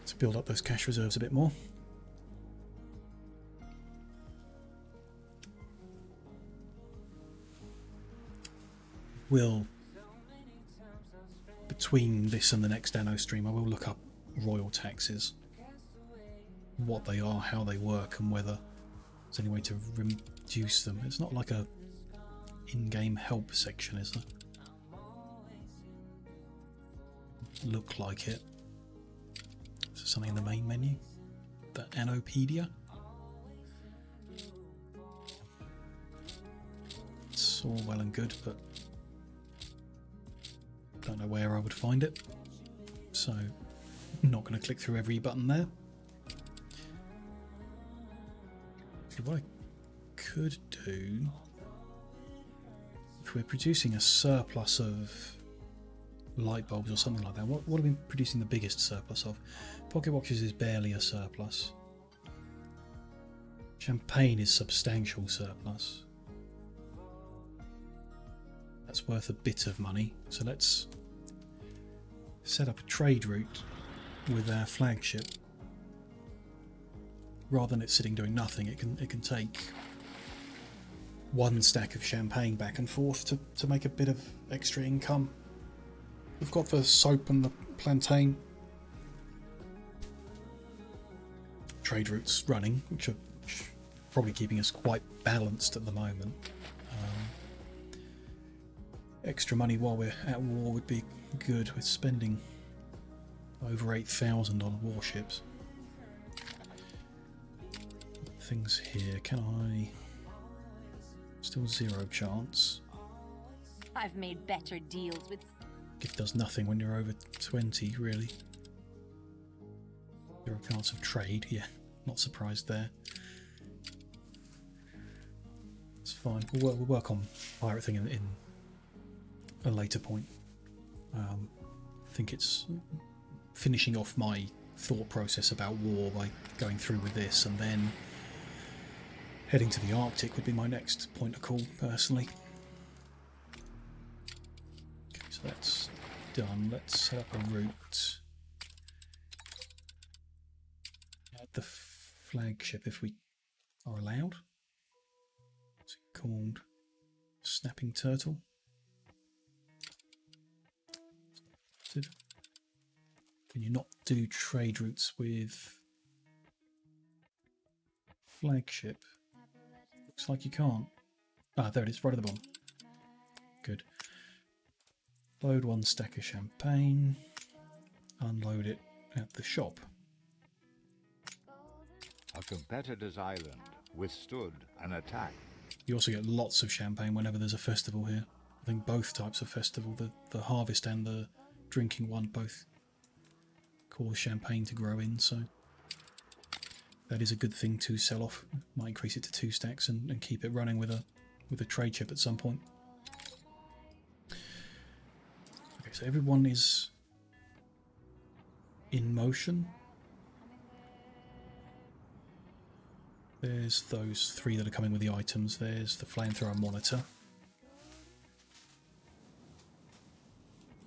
to build up those cash reserves a bit more. Will, between this and the next Anno stream, I will look up royal taxes, what they are, how they work, and whether there's any way to reduce them. It's not like a in-game help section, is there? Look like it. Is there something in the main menu? The Annopedia? It's all well and good, but don't know where I would find it. So, I'm not going to click through every button there. What I could do, if we're producing a surplus of light bulbs or something like that, what are we producing the biggest surplus of? Pocket watches is barely a surplus. Champagne is substantial surplus. That's worth a bit of money. So let's set up a trade route with our flagship. Rather than it sitting doing nothing, it can take one stack of champagne back and forth to make a bit of extra income. We've got the soap and the plantain trade routes running, which are probably keeping us quite balanced at the moment. Extra money while we're at war would be good. We're spending over 8,000 on warships. Things here. Can I? Still 0 chance. I've made better deals with... Gift does nothing when you're over 20, really. 0 chance of trade. Yeah, not surprised there. It's fine. We'll work on pirate thing in a later point. I think it's finishing off my thought process about war by going through with this, and then heading to the Arctic would be my next point of call, personally. Okay, so that's done. Let's set up a route at the flagship if we are allowed. What's it called? Snapping Turtle. Can you not do trade routes with flagship? Looks like you can't. Ah, there it is, right at the bottom. Good. Load 1 stack of champagne. Unload it at the shop. A competitor's island withstood an attack. You also get lots of champagne whenever there's a festival here. I think both types of festival, the harvest and the drinking one, both cause champagne to grow in, so that is a good thing to sell off. Might increase it to 2 stacks and keep it running with a trade ship at some point. Okay, so everyone is in motion. There's those 3 that are coming with the items. There's the flamethrower monitor.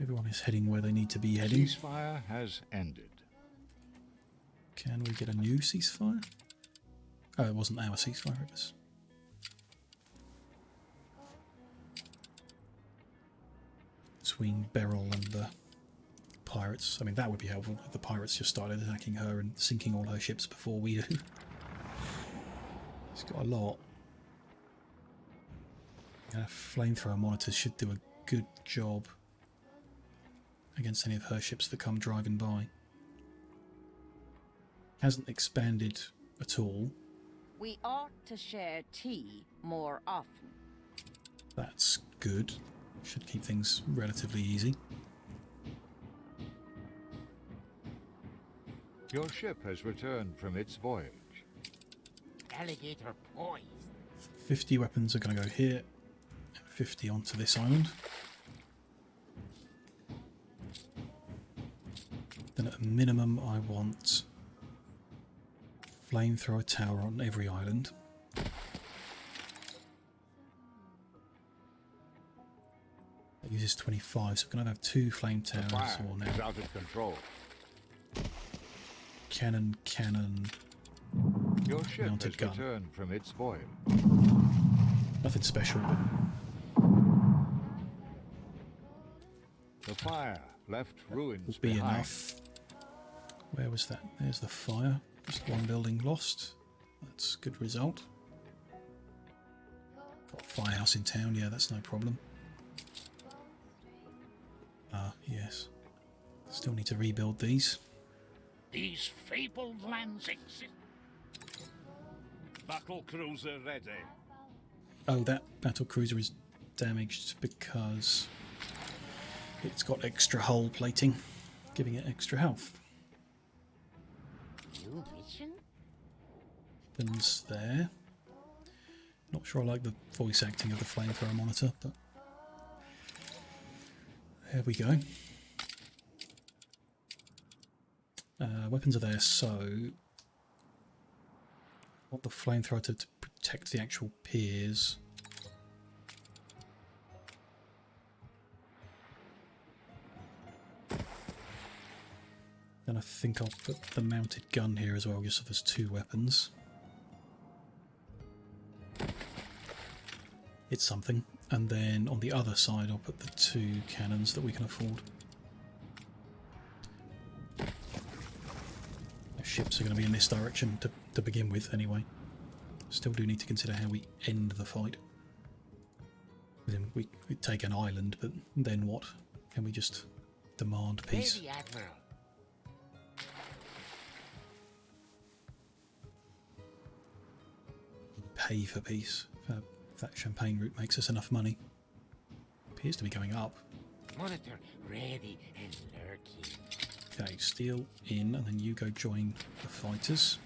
Everyone is heading where they need to be heading. Ceasefire has ended. Can we get a new ceasefire? Oh, it wasn't our ceasefire, it was... between Beryl and the pirates. I mean, that would be helpful if the pirates just started attacking her and sinking all her ships before we do. She's got a lot. And flamethrower monitors should do a good job against any of her ships that come driving by. Hasn't expanded at all. We ought to share tea more often. That's good. Should keep things relatively easy. Your ship has returned from its voyage. Alligator poised. 50 weapons are going to go here. 50 onto this island. Then at a minimum I want flamethrower tower on every island. That uses 25, so we're going to have 2 flame towers or now. Is out of control. Cannon. Your ship Mounted has gun. returned from its voyage. Nothing special, but The fire left ruins will be behind. enough. Where was that? There's the fire. Just 1 building lost. That's a good result. Got a firehouse in town. Yeah, that's no problem. Ah, yes. Still need to rebuild these. These fabled lands exist. Battle cruiser ready. Oh, that battle cruiser is damaged because it's got extra hull plating, giving it extra health. New mission? Weapons there. Not sure I like the voice acting of the flamethrower monitor, but there we go. Weapons are there, so I want the flamethrower to protect the actual piers. Then I think I'll put the mounted gun here as well, just so there's 2 weapons. It's something. And then on the other side I'll put the 2 cannons that we can afford. The ships are going to be in this direction to begin with anyway. Still do need to consider how we end the fight. Then we take an island, but then what? Can we just demand peace? Lady Admiral. Pay for peace. If that champagne route makes us enough money. Appears to be going up. Monitor ready and lurking. Okay, steel in, and then you go join the fighters.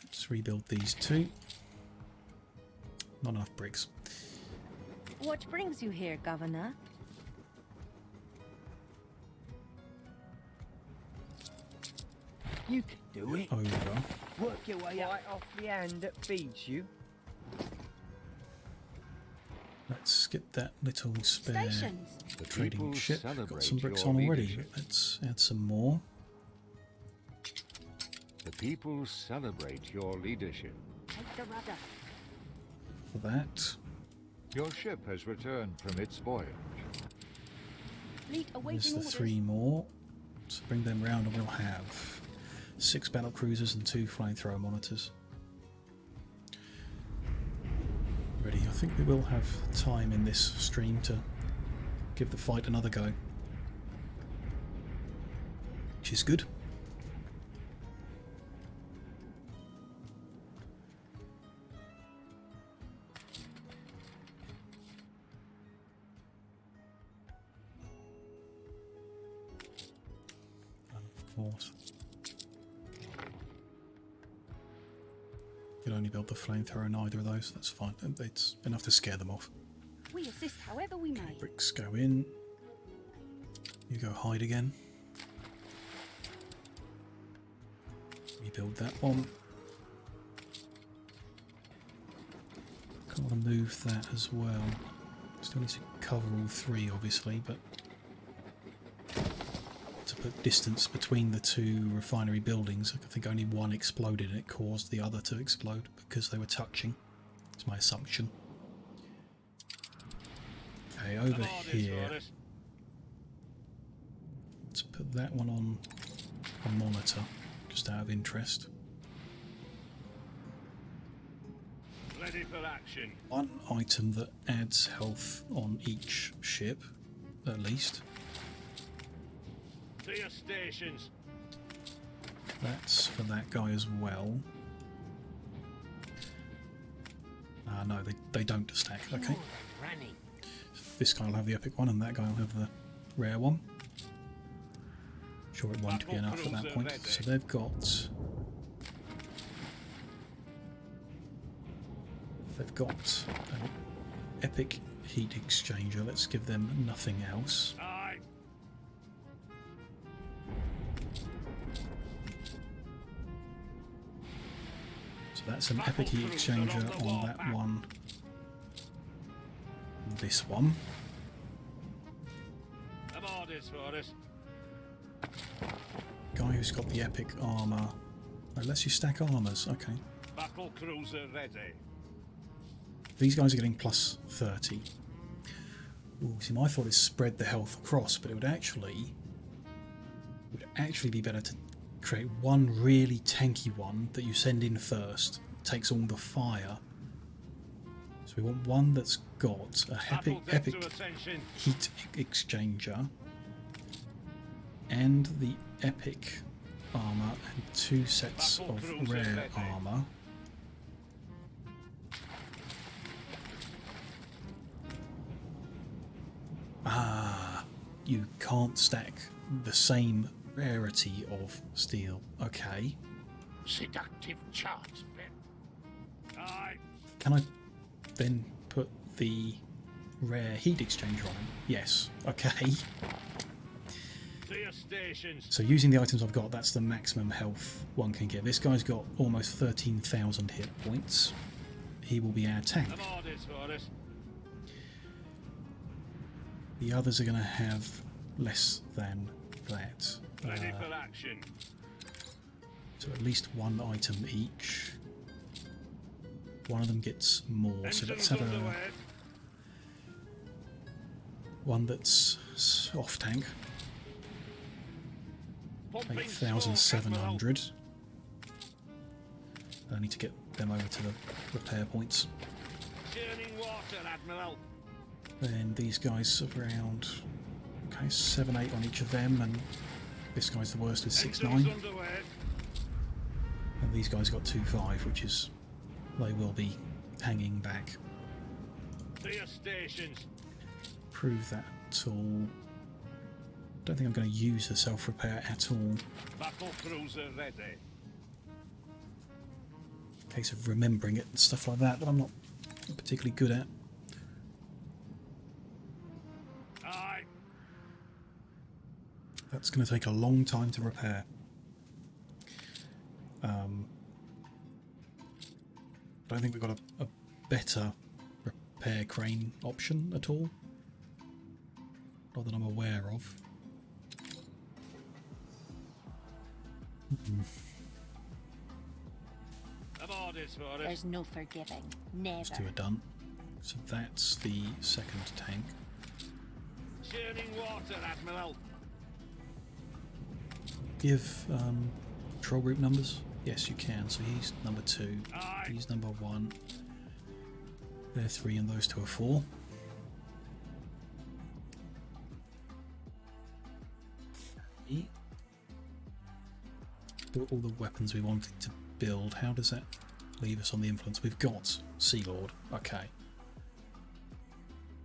Let's rebuild these 2. Not enough bricks. What brings you here, Governor? You can do it. Over. Work your way right off the hand that feeds you. Let's get that little spare Stations. The trading people ship. Got celebrate some bricks your on already. leadership. Let's add some more. The people celebrate your leadership. Take the rudder. For that. Your ship has returned from its voyage. Fleet There's awaiting the orders. 3 more. So bring them round and we'll have 6 battle cruisers and 2 flamethrower monitors. Ready. I think we will have time in this stream to give the fight another go. Which is good. Of course. You can only build the flamethrower in either of those, that's fine. It's enough to scare them off. We assist however we may. Bricks go in. You go hide again. Rebuild that one. Can't want to move that as well. Still need to cover all 3 obviously, but to put distance between the 2 refinery buildings, I think only one exploded and it caused the other to explode because they were touching. That's my assumption. Okay, over here. Let's put that one on a monitor, just out of interest. Ready for action. One item that adds health on each ship, at least. To your stations. That's for that guy as well. No, they don't stack. Okay. Running. This guy will have the epic one and that guy will have the rare one. Sure, it won't be enough at that point. So they've got... They've got an epic heat exchanger. Let's give them nothing else. Aye. So that's an epic heat exchanger on that one. This one. Have orders for us. Guy who's got the epic armour. It lets you stack armours. Okay. Battle cruiser ready. These guys are getting plus 30. Ooh, see, my thought is spread the health across, but it would actually be better to create one really tanky one that you send in first, takes all the fire. So we want one that's got a epic heat exchanger and the epic armour and 2 sets of rare armour. Ah, you can't stack the same rarity of steel. Okay. Seductive charts, Ben. Aye. Can I then put the rare heat exchanger on him? Yes. Okay. To your stations. So using the items I've got, that's the maximum health one can get. This guy's got almost 13,000 hit points. He will be our tank. Have orders for us. The others are going to have less than that. Ready for action. So at least one item each. One of them gets more, so let's have a one that's off tank. 8,700. I need to get them over to the repair points. Churning water, Admiral. Then these guys around, okay, 7, 8 on each of them, and this guy's the worst with 6, 9. And these guys got 2, 5, which is, they will be hanging back. To your stations. Prove that at all. Don't think I'm going to use the self-repair at all. Battle cruiser ready. Case of remembering it and stuff like that I'm not particularly good at. Aye. That's going to take a long time to repair. I don't think we've got a better repair crane option at all. Not that I'm aware of. There's no forgiving. Never. Let's do a done. So that's the second tank. Churning water, Admiral. Give control group numbers? Yes, you can. So he's number 2. Aye. He's number 1. They're 3 and those 2 are 4. All the weapons we wanted to build. How does that leave us on the influence? We've got Sea Lord. Okay.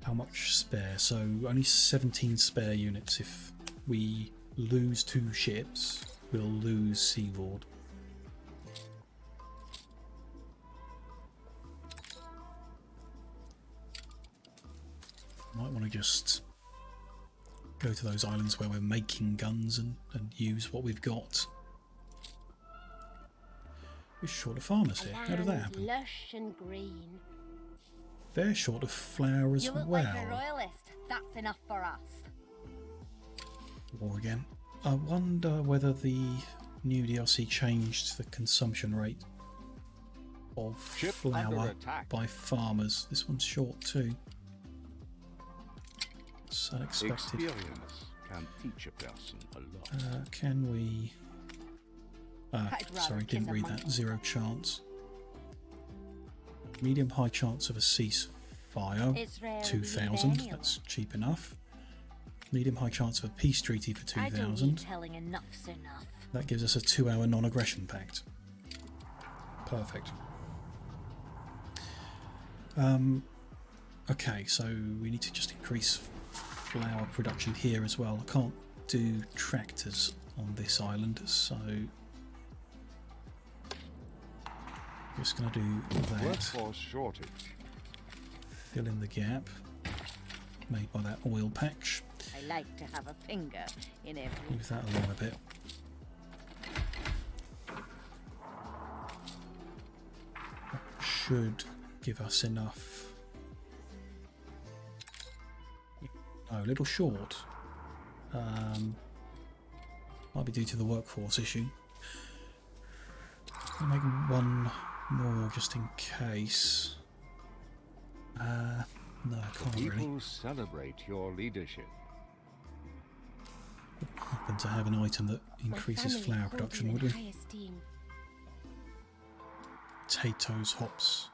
How much spare? So only 17 spare units. If we lose 2 ships, we'll lose Sea Lord. Might want to just go to those islands where we're making guns and use what we've got. We're short of farmers here. How did that happen? Lush and green. They're short of flour as You look well. like a royalist. That's enough for us. War again. I wonder whether the new DLC changed the consumption rate of Ship under flour attack. by farmers. This one's short too. It's unexpected. Experience can teach a person a lot. Can we... I'd rather sorry, kiss didn't a read monkey. that. 0 chance. Medium high chance of a ceasefire. It's rare 2,000. anyone. That's cheap enough. Medium high chance of a peace treaty for I don't need 2,000. telling enough's enough. That gives us a 2-hour non-aggression pact. Perfect. Okay, so we need to just increase flour production here as well. I can't do tractors on this island, so just going to do that. Workforce shortage. Fill in the gap made by that oil patch. I like to have a finger in every. Move that along a bit. That should give us enough. No, a little short. Might be due to the workforce issue. I'll make one more just in case. No, I can't really. People celebrate your leadership. Happen to have an item that increases My family flour hold production, you would in we? high esteem. Potatoes, hops,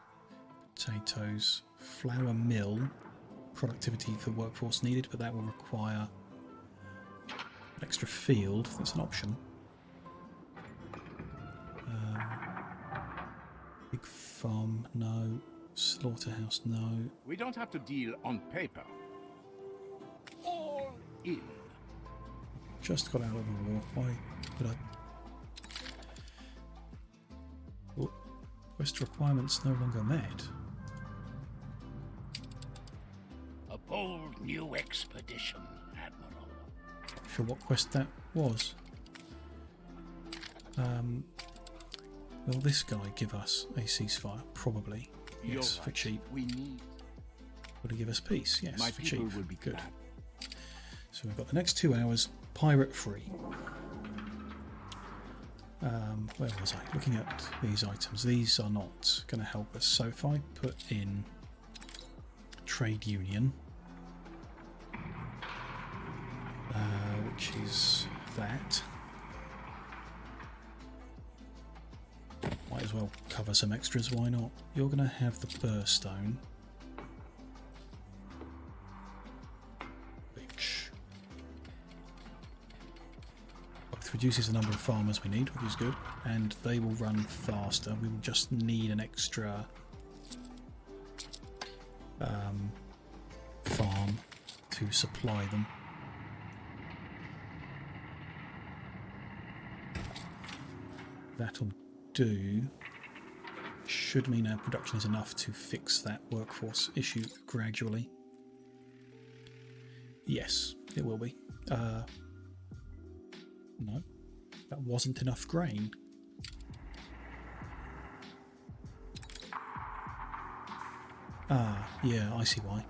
potatoes, flour mill, productivity for workforce needed, but that will require an extra field. That's an option. Big farm, no. Slaughterhouse, no. We don't have to deal on paper. All in. Just got out of the war. Why would I? Oh, quest requirements no longer met. A bold new expedition, Admiral. Sure what quest that was. Will this guy give us a ceasefire? Probably. You're Yes, for right. cheap. We need. Will he give us peace? Yes, My for people cheap. will be Good. glad. So we've got the next 2 hours pirate free. Where was I? Looking at these items. These are not going to help us. So if I put in trade union, which is that, might as well cover some extras. Why not? You're going to have the burstone, which both reduces the number of farmers we need, which is good, and they will run faster. We will just need an extra farm to supply them. That'll do. Should mean our production is enough to fix that workforce issue gradually. Yes, it will be. No, that wasn't enough grain. Ah, yeah, I see why.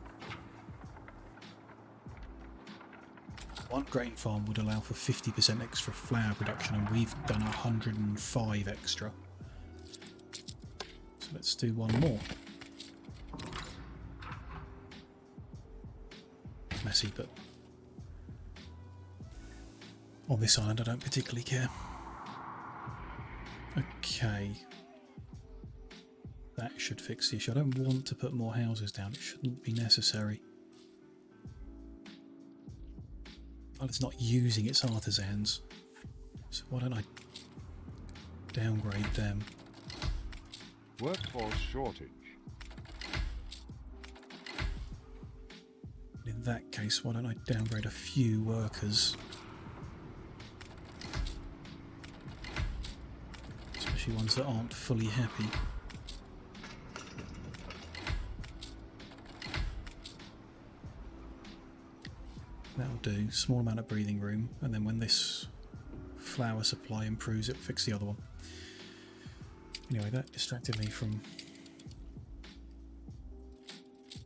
One grain farm would allow for 50% extra flour production, and we've done 105 extra. So let's do one more. It's messy, but on this island I don't particularly care. Okay. That should fix the issue. I don't want to put more houses down. It shouldn't be necessary. Well, it's not using its artisans. So why don't I downgrade them? Workforce shortage. In that case, why don't I downgrade a few workers? Especially ones that aren't fully happy. That'll do. Small amount of breathing room, and then when this flour supply improves, it'll fix the other one. Anyway, that distracted me from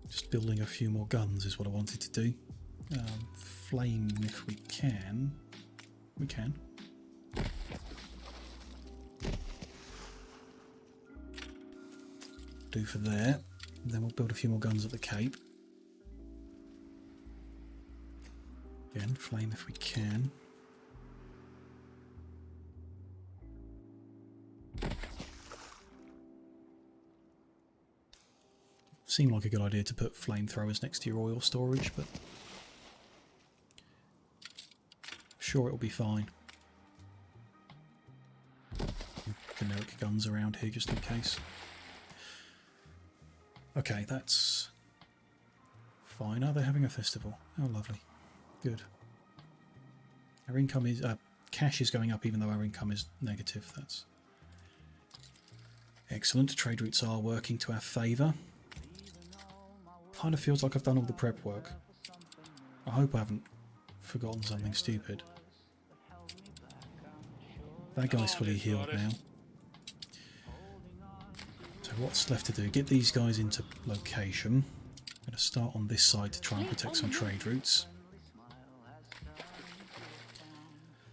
just building a few more guns is what I wanted to do. Flame if we can. We can. Do for there. And then we'll build a few more guns at the Cape. Again, flame if we can. Seemed like a good idea to put flamethrowers next to your oil storage, but sure it'll be fine. Generic guns around here just in case. Okay, that's fine. Are they having a festival? Oh, lovely. Good. Our income is... cash is going up even though our income is negative. That's excellent. Trade routes are working to our favour. Kind of feels like I've done all the prep work. I hope I haven't forgotten something stupid. That guy's fully healed now. So what's left to do? Get these guys into location. I'm going to start on this side to try and protect some trade routes.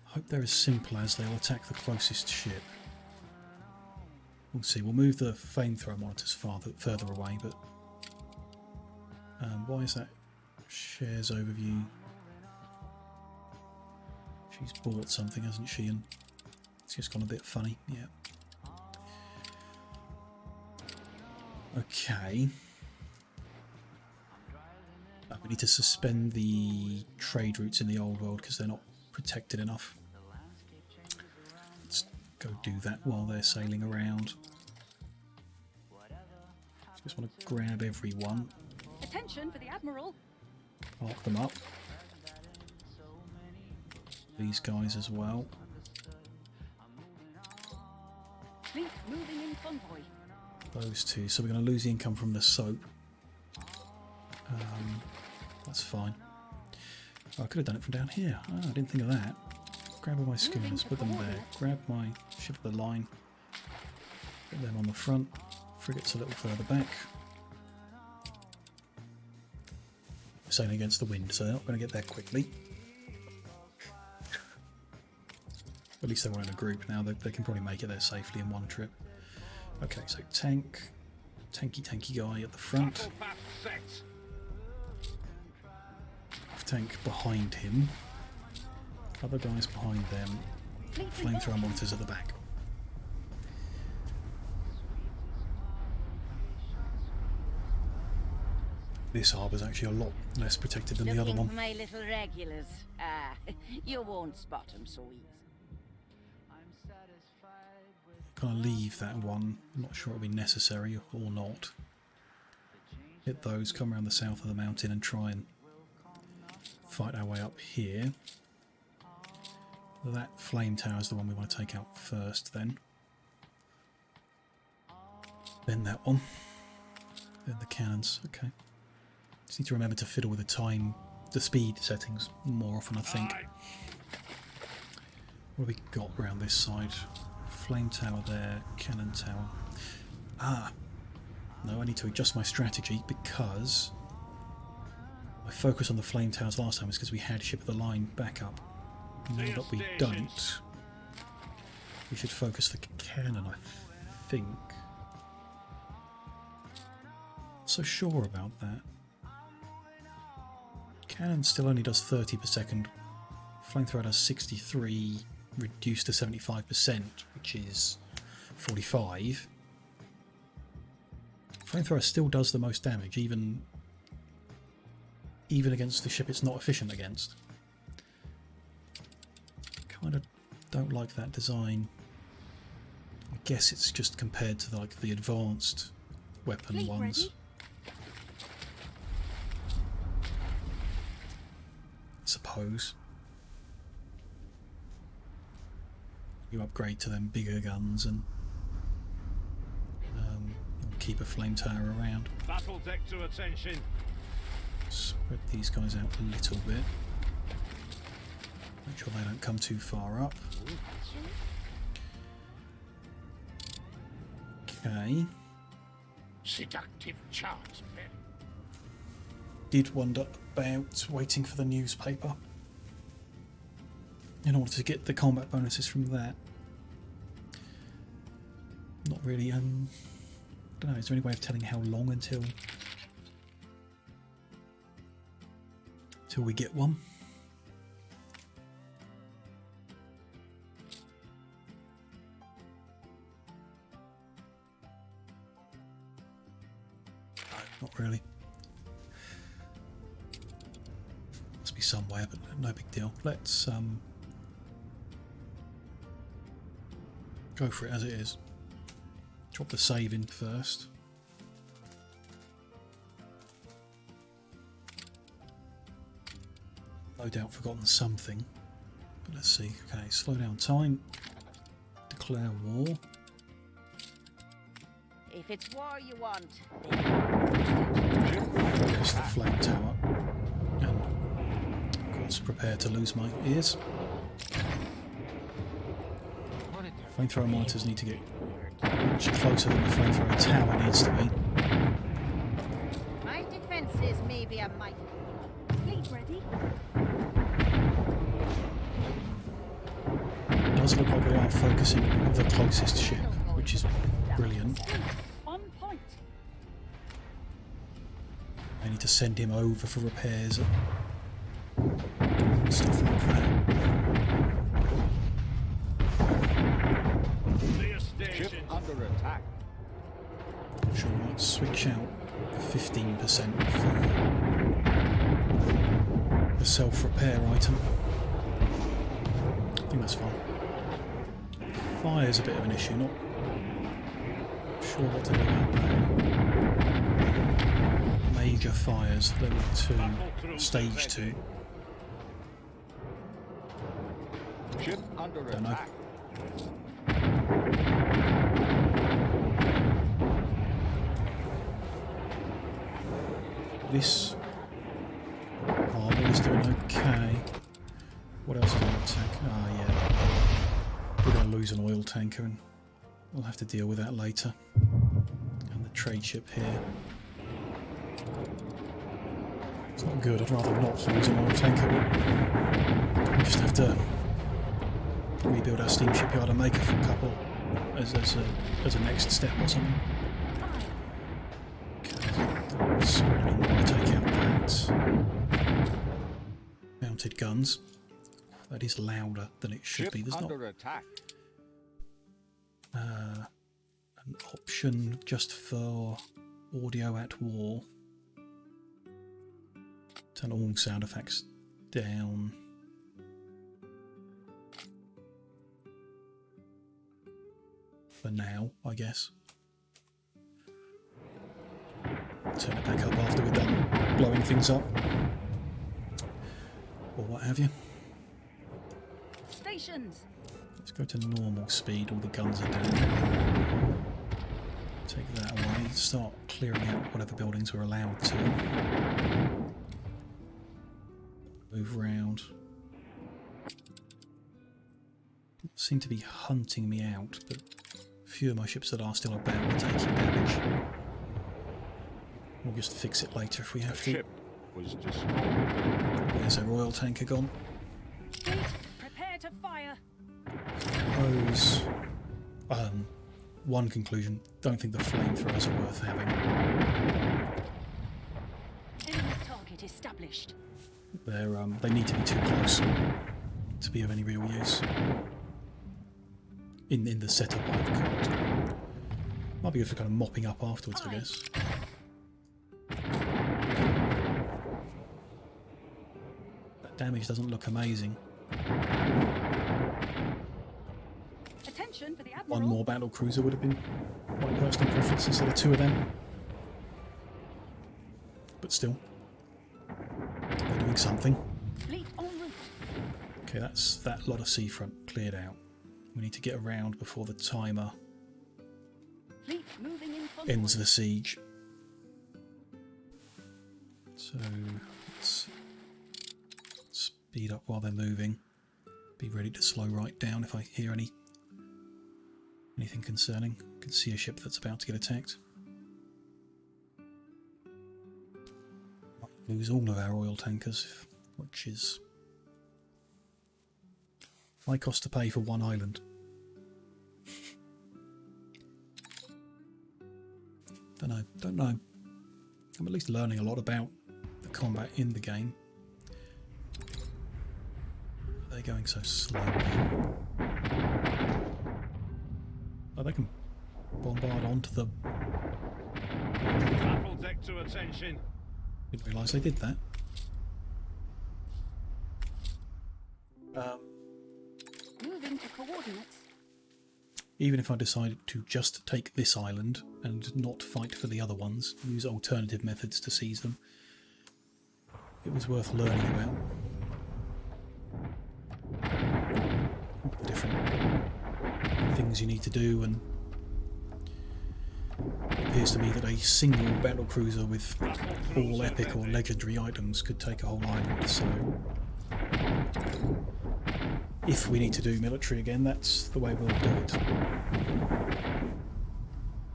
Hope they're as simple as they'll attack the closest ship. We'll see. We'll move the flamethrower monitors further away, but why is that shares overview? She's bought something, hasn't she? And it's just gone a bit funny. Yeah. Okay. We need to suspend the trade routes in the old world because they're not protected enough. Let's go do that while they're sailing around. Just want to grab everyone. Attention for the Admiral. Mark them up. These guys as well. Fleet moving in convoy. Those two. So we're going to lose the income from the soap. That's fine. Oh, I could have done it from down here. Oh, I didn't think of that. Grab all my schooners, put them there. Grab my ship of the line. Put them on the front. Frigates a little further back. We're sailing against the wind, so they're not going to get there quickly. At least they're all in a group now. They can probably make it there safely in one trip. Okay, so tanky guy at the front. Tank behind him. Other guys behind them. Flamethrower monitors at the back. This harbour's actually a lot less protected than the other one. For my little regulars. You won't spot them so easy. Gonna leave that one. I'm not sure it'll be necessary or not. Hit those, come around the south of the mountain and try and fight our way up here. That flame tower is the one we want to take out first then. Then that one. Then the cannons. Okay. Just need to remember to fiddle with the speed settings more often, I think. What have we got around this side? Flame tower there, cannon tower. Ah! No, I need to adjust my strategy because my focus on the flame towers last time was because we had ship of the line backup. Now that we don't, we should focus the cannon, I think. Not so sure about that. Cannon still only does 30 per second. Flamethrower does 63, reduced to 75%, which is 45. Flamethrower still does the most damage, even against the ship it's not efficient against. Kind of don't like that design. I guess it's just compared to like the advanced weapon ones. I suppose. You upgrade to them bigger guns and keep a flame tower around. Battle deck to attention. Spread these guys out a little bit. Make sure they don't come too far up. Okay. Seductive charms, men. Did wonder about waiting for the newspaper in order to get the combat bonuses from that. Not really. Don't know. Is there any way of telling how long until we get one? Not really. Must be somewhere, but no big deal. Let's go for it as it is. Drop the save in first. No doubt forgotten something, but let's see. Okay, slow down time. Declare war. If it's war you want, Press the flame tower. And of course prepare to lose my ears. Flamethrower monitors need to get much closer than the flamethrower tower needs to be. my defenses may be a might. Fleet ready? It does look like they are focusing on the closest ship, which is brilliant. On point. I need to send him over for repairs and stuff like that. Ship under attack. Sure, I might switch out the 15% for the self-repair item. I think that's fine. Fire's a bit of an issue, not sure what to do about that. Major fires, level 2, stage 2. Ship under Don't know. attack. This harbour is doing okay. What else is on attack? Ah, yeah. We're going to lose an oil tanker and we'll have to deal with that later. And the trade ship here. It's not good. I'd rather not lose an oil tanker, but we just have to rebuild our steam shipyard and make a couple as a next step or something. Okay, spread it on, take out that. Mounted guns. That is louder than it should be. There's not attack. an option just for audio at war. Turn all sound effects down. For now, I guess. Turn it back up after we're done blowing things up. Or what have you. Stations. Let's go to normal speed, all the guns are down. Take that away, start clearing out whatever buildings we're allowed to. Move round. Seem to be hunting me out, but a few of my ships that are still about are taking damage. We'll just fix it later if we have to. Ship was destroyed. There's our oil tanker gone. Fleet, prepare to fire. Suppose one conclusion, don't think the flamethrowers are worth having. Enemy target established. They need to be too close to be of any real use. In the setup I've got. Might be good for kind of mopping up afterwards, I guess. That damage doesn't look amazing. Attention for the Admiral. One more battle cruiser would have been my personal preference instead of two of them. But still, they're doing something. Fleet en route. Okay, that's that lot of seafront cleared out. We need to get around before the timer Fleet moving in convoy. ends the siege. So let's speed up while they're moving. Be ready to slow right down if I hear anything concerning. I can see a ship that's about to get attacked. Might lose all of our oil tankers, which is high cost to pay for one island. Don't know. I'm at least learning a lot about the combat in the game. They're going so slowly. Oh, they can bombard onto the... Battle deck to attention. Didn't realise they did that. Moving to coordinates. Even if I decided to just take this island and not fight for the other ones, use alternative methods to seize them, it was worth learning about. The different things you need to do, and it appears to me that a single battlecruiser with all epic or legendary items could take a whole island, so if we need to do military again, that's the way we'll do it.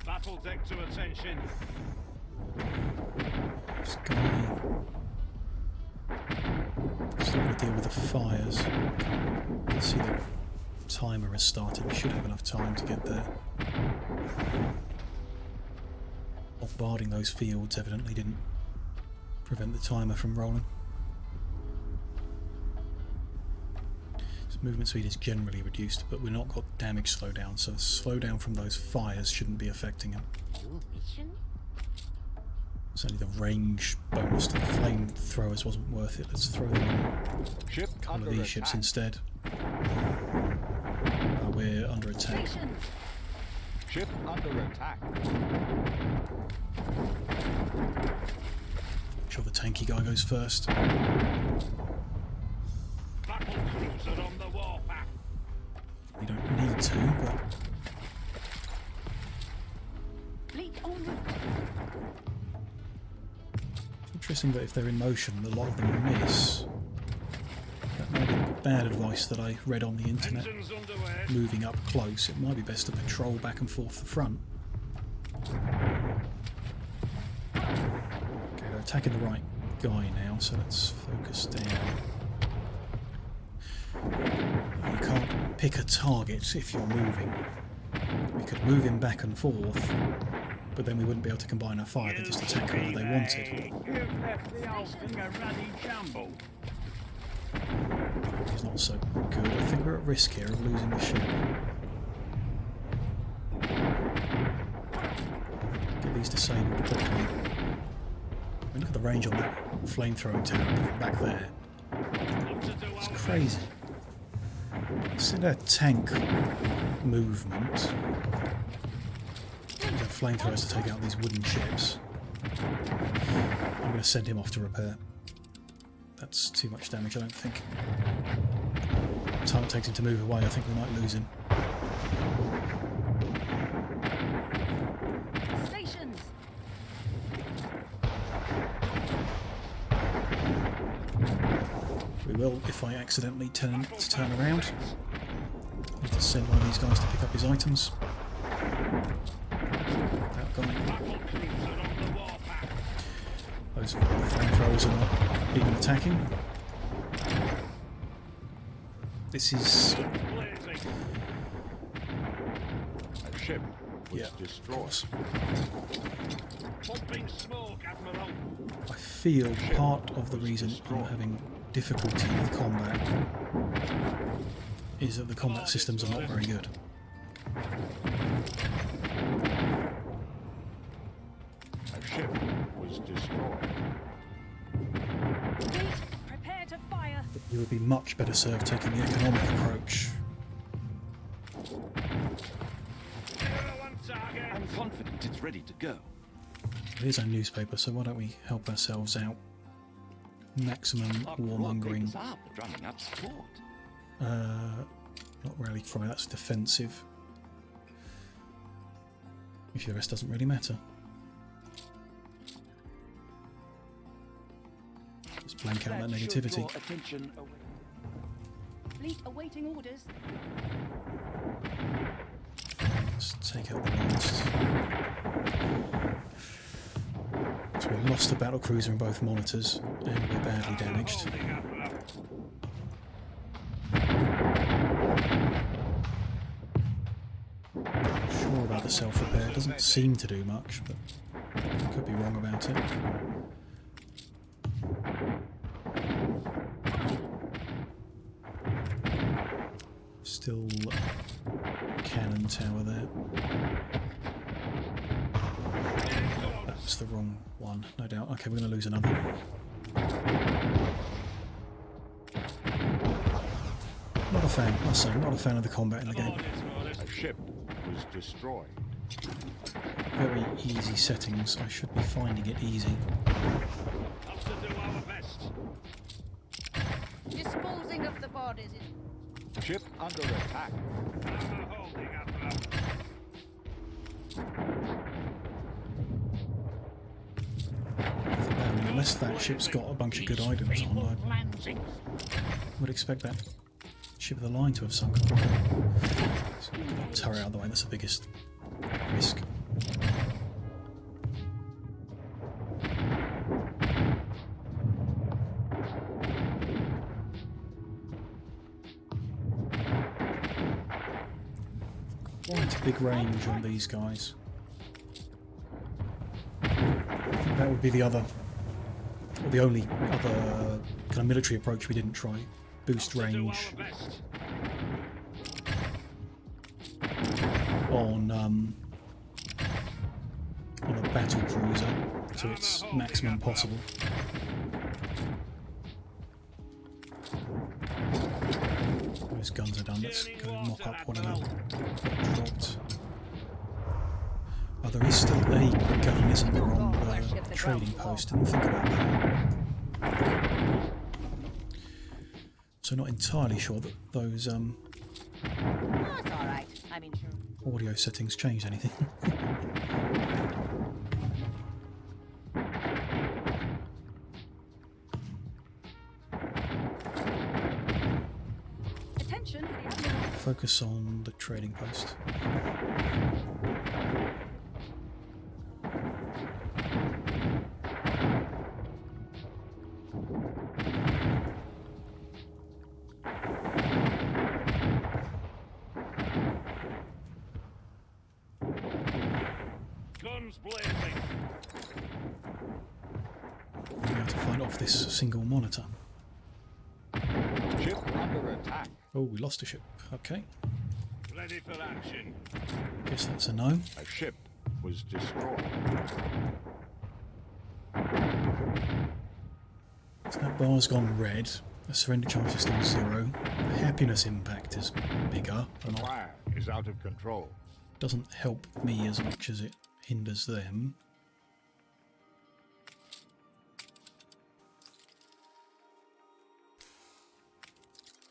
Battle deck to attention. This guy... Just not going to deal with the fires. Let's see the timer has started. We should have enough time to get there. Bombarding those fields evidently didn't prevent the timer from rolling. Movement speed is generally reduced, but we've not got damage slowdown, so the slowdown from those fires shouldn't be affecting him. It's only the range bonus to the flamethrowers wasn't worth it. Let's throw them on Ship a couple under of these attack. ships instead. We're under attack. Ship under attack. Make sure the tanky guy goes first. Battle cruiser on the warpath. We don't need to, but Fleet en route. it's interesting that if they're in motion, a lot of them miss. That might be bad advice that I read on the internet. Engines underway. Moving up close, it might be best to patrol back and forth the front. Okay, they're attacking the right guy now, so let's focus down. You can't pick a target if you're moving. We could move him back and forth, but then we wouldn't be able to combine our fire. They'd just attack whoever they wanted. You've left the whole thing a ruddy jumble. He's not so good. I think we're at risk here of losing the ship. Get these disabled quickly. I mean, look at the range on that flamethrowing tower from back there. It's crazy. Instead of tank movement, there's flamethrowers to take out these wooden ships. I'm going to send him off to repair. That's too much damage, I don't think. By the time it takes him to move away, I think we might lose him. Stations. We will if I accidentally turn around. I need to send one of these guys to pick up his items. That guy. Those flamethrowers are not even attacking. This is... A ship was yeah, destroyed. Pumping smoke, Admiral. I feel part of the reason I'm having difficulty with combat is that the combat systems are not very good. A ship was destroyed. Prepare to fire. You would be much better served taking the economic approach. I'm confident it's ready to go. Here's our newspaper, so why don't we help ourselves out? Maximum warmongering. Drumming up support. Not rally cry, that's defensive. If the rest doesn't really matter. Just blank out that negativity. Fleet awaiting orders. Let's take out the last. So we lost a battlecruiser in both monitors, and we're badly damaged. Not sure about the self-repair, it doesn't seem to do much, but could be wrong about it. Still cannon tower there. That's the wrong one, no doubt. Okay, we're going to lose another. Not a fan, I say, not a fan of the combat in the game. A ship was destroyed. Very easy settings, I should be finding it easy. Have to do our best. Disposing of the bodies is... Ship under attack. Holding, Admiral. Unless that ship's got a bunch of good items on, I would expect that ship of the line to have sunk. Turret out of the way, that's the biggest risk. Quite a big range on these guys. I think that would be the other, or the only other kind of military approach we didn't try. Boost range on a battle cruiser to its maximum possible. Those guns are done. Let's go mock up one of them. Dropped. Oh, there is still a gun, isn't there, on the trading post? Didn't think about that. So not entirely sure that those Oh, it's all right. I mean, sure. audio settings changed anything. Attention for the Admiral. Focus on the trading post. Guns blazing. We're going to fight off this single monitor. Ship under attack. Oh, we lost a ship. Okay. Ready for action. Guess that's a no. A ship was destroyed. So that bar's gone red. The surrender chance is still 0. The happiness impact is bigger. The fire is out of control. Doesn't help me as much as it hinders them.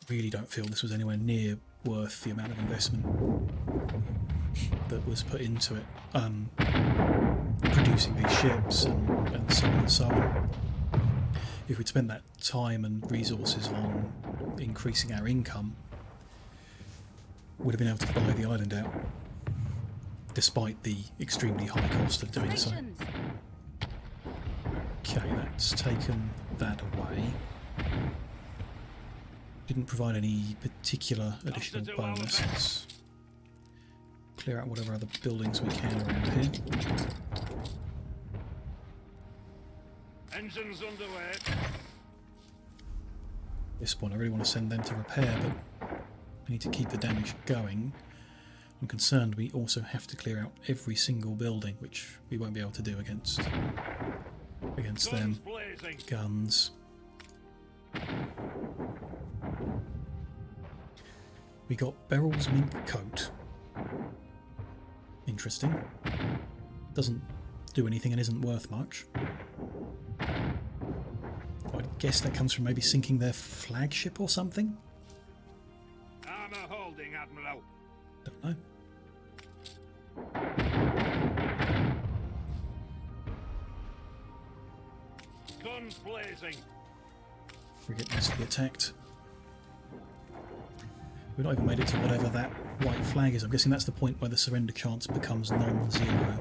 Really don't feel this was anywhere near worth the amount of investment that was put into it. Producing these ships and so on and so on. If we'd spent that time and resources on increasing our income, we'd have been able to buy the island out, despite the extremely high cost of doing so. Okay, that's taken that away. Didn't provide any particular additional bonus. Let's clear out whatever other buildings we can around here. Engines underway. At this point I really want to send them to repair, but we need to keep the damage going. I'm concerned we also have to clear out every single building, which we won't be able to do against them. Blazing. Guns. We got Beryl's mink coat. Interesting. Doesn't do anything and isn't worth much. I guess that comes from maybe sinking their flagship or something? Armor holding, Admiral. Don't know. Guns blazing. Frigate needs to be attacked. We've not even made it to whatever that white flag is. I'm guessing that's the point where the surrender chance becomes non-zero,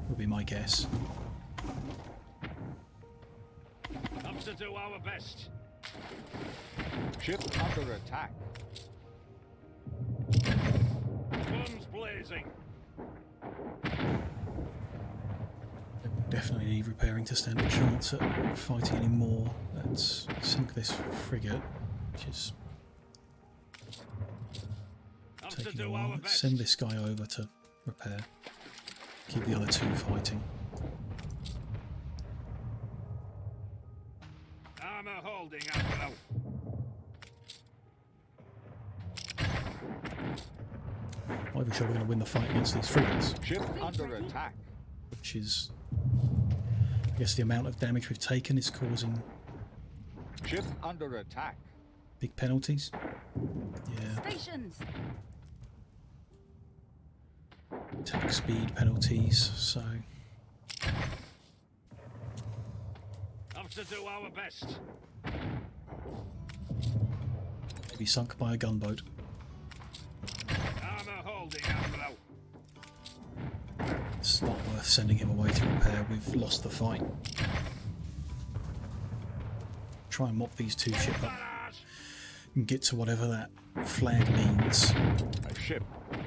would be my guess. Up to do our best. Ship under attack. Guns blazing. Definitely need repairing to stand a chance at fighting anymore. Let's sink this frigate, which is taking a while. Let's send this guy over to repair. Keep the other two fighting. Armor holding, Admiral. I'm not even sure we're going to win the fight against these frigates. Ship under attack. Which is, I guess, the amount of damage we've taken is causing Ship under attack. big penalties. Yeah. Stations. Attack speed penalties, so Up to do our best. maybe sunk by a gunboat. Armor holding, Admiral. It's not worth sending him away to repair. We've lost the fight. Try and mop these two ship up and get to whatever that flag means. A ship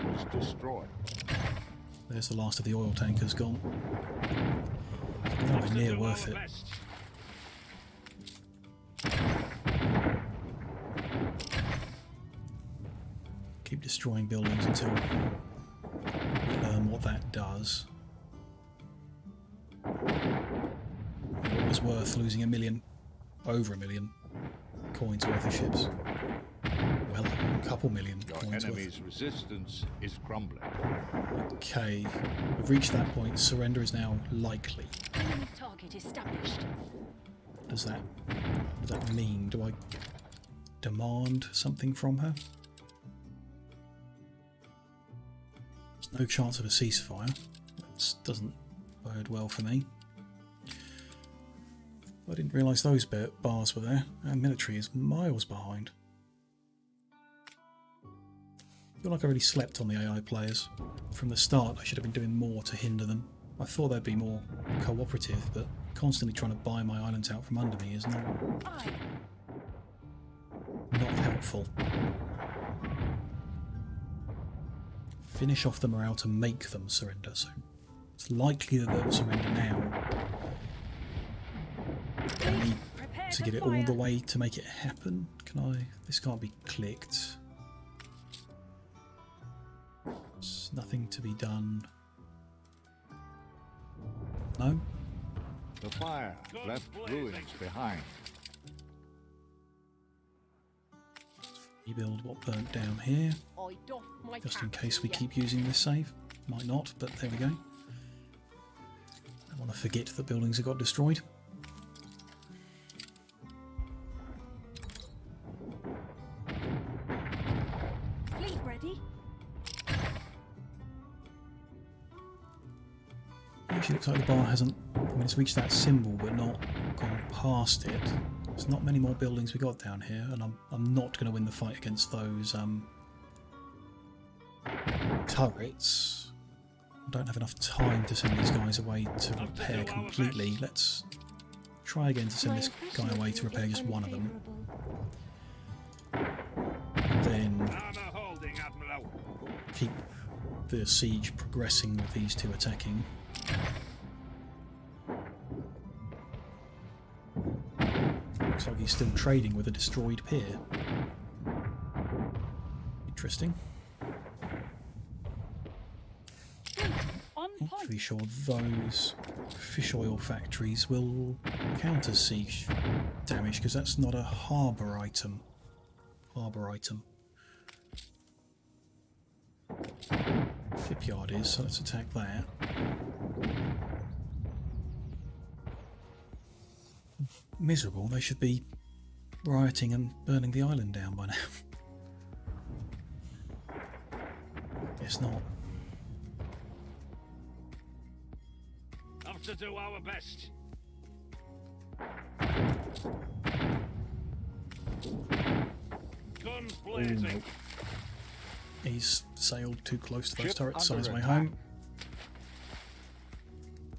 was destroyed. There's the last of the oil tankers gone. Nowhere near worth it. Keep destroying buildings until we learn what that does. It was worth losing over a million coins worth of ships. Well, a couple million Your coins enemy's worth. resistance is crumbling. Okay, we've reached that point. Surrender is now likely. Enemy target established. What does that mean? Do I demand something from her? There's no chance of a ceasefire. That doesn't bode well for me. I didn't realise those bars were there. Our military is miles behind. I feel like I really slept on the AI players. From the start I should have been doing more to hinder them. I thought they'd be more cooperative, but constantly trying to buy my islands out from under me is not helpful. Finish off the morale to make them surrender, so It's likely that they'll surrender now. I need to get it all the way to make it happen. Can I? This can't be clicked. There's nothing to be done. No? The fire left ruins behind. Rebuild what burnt down here. I doff my Just in cap case to we ya. keep using this save. Might not, but there we go. I don't want to forget that buildings have got destroyed. Fleet ready? Actually looks like the bar hasn't, I mean it's reached that symbol but not gone past it. There's not many more buildings we got down here, and I'm not going to win the fight against those turrets. I don't have enough time to send these guys away to repair completely. Let's try again to send this guy away to repair just one of them. Then Armor holding, Admiral. keep the siege progressing with these two attacking. Looks like he's still trading with a destroyed pier. Interesting. On Not point. pretty sure those fish oil factories will counter siege damage because that's not a harbour item. Shipyard is, so let's attack that. Miserable, they should be rioting and burning the island down by now. Guess not. Have to do our best. Guns blazing. He's sailed too close to those Ship turrets on his under way attack. home.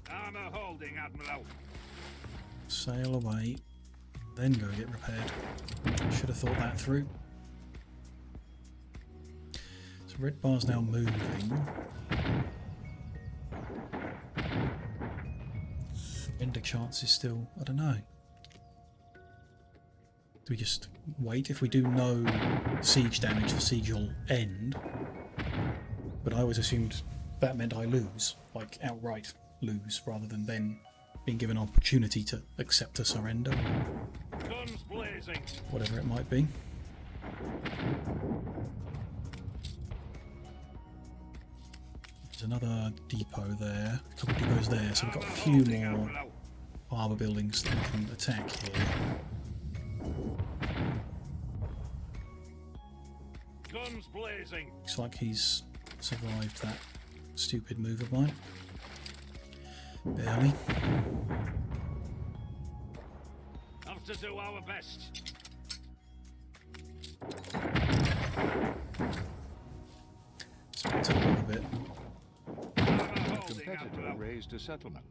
Armor holding, Admiral. Sail away, then go get repaired. Should have thought that through. So red bar's now moving. Surrender chance is still, I don't know. Do we just wait? If we do no siege damage, the siege will end. But I always assumed that meant I lose, like outright lose, rather than then being given an opportunity to accept a surrender, Guns blazing. whatever it might be. There's another depot there, a couple of depots there, so we've got a few more harbour buildings that we can attack here. Guns blazing. Looks like he's survived that stupid move of mine. Barely. Have to do our best. Split it a little bit. Armor A holding, competitor Admiral. raised a settlement.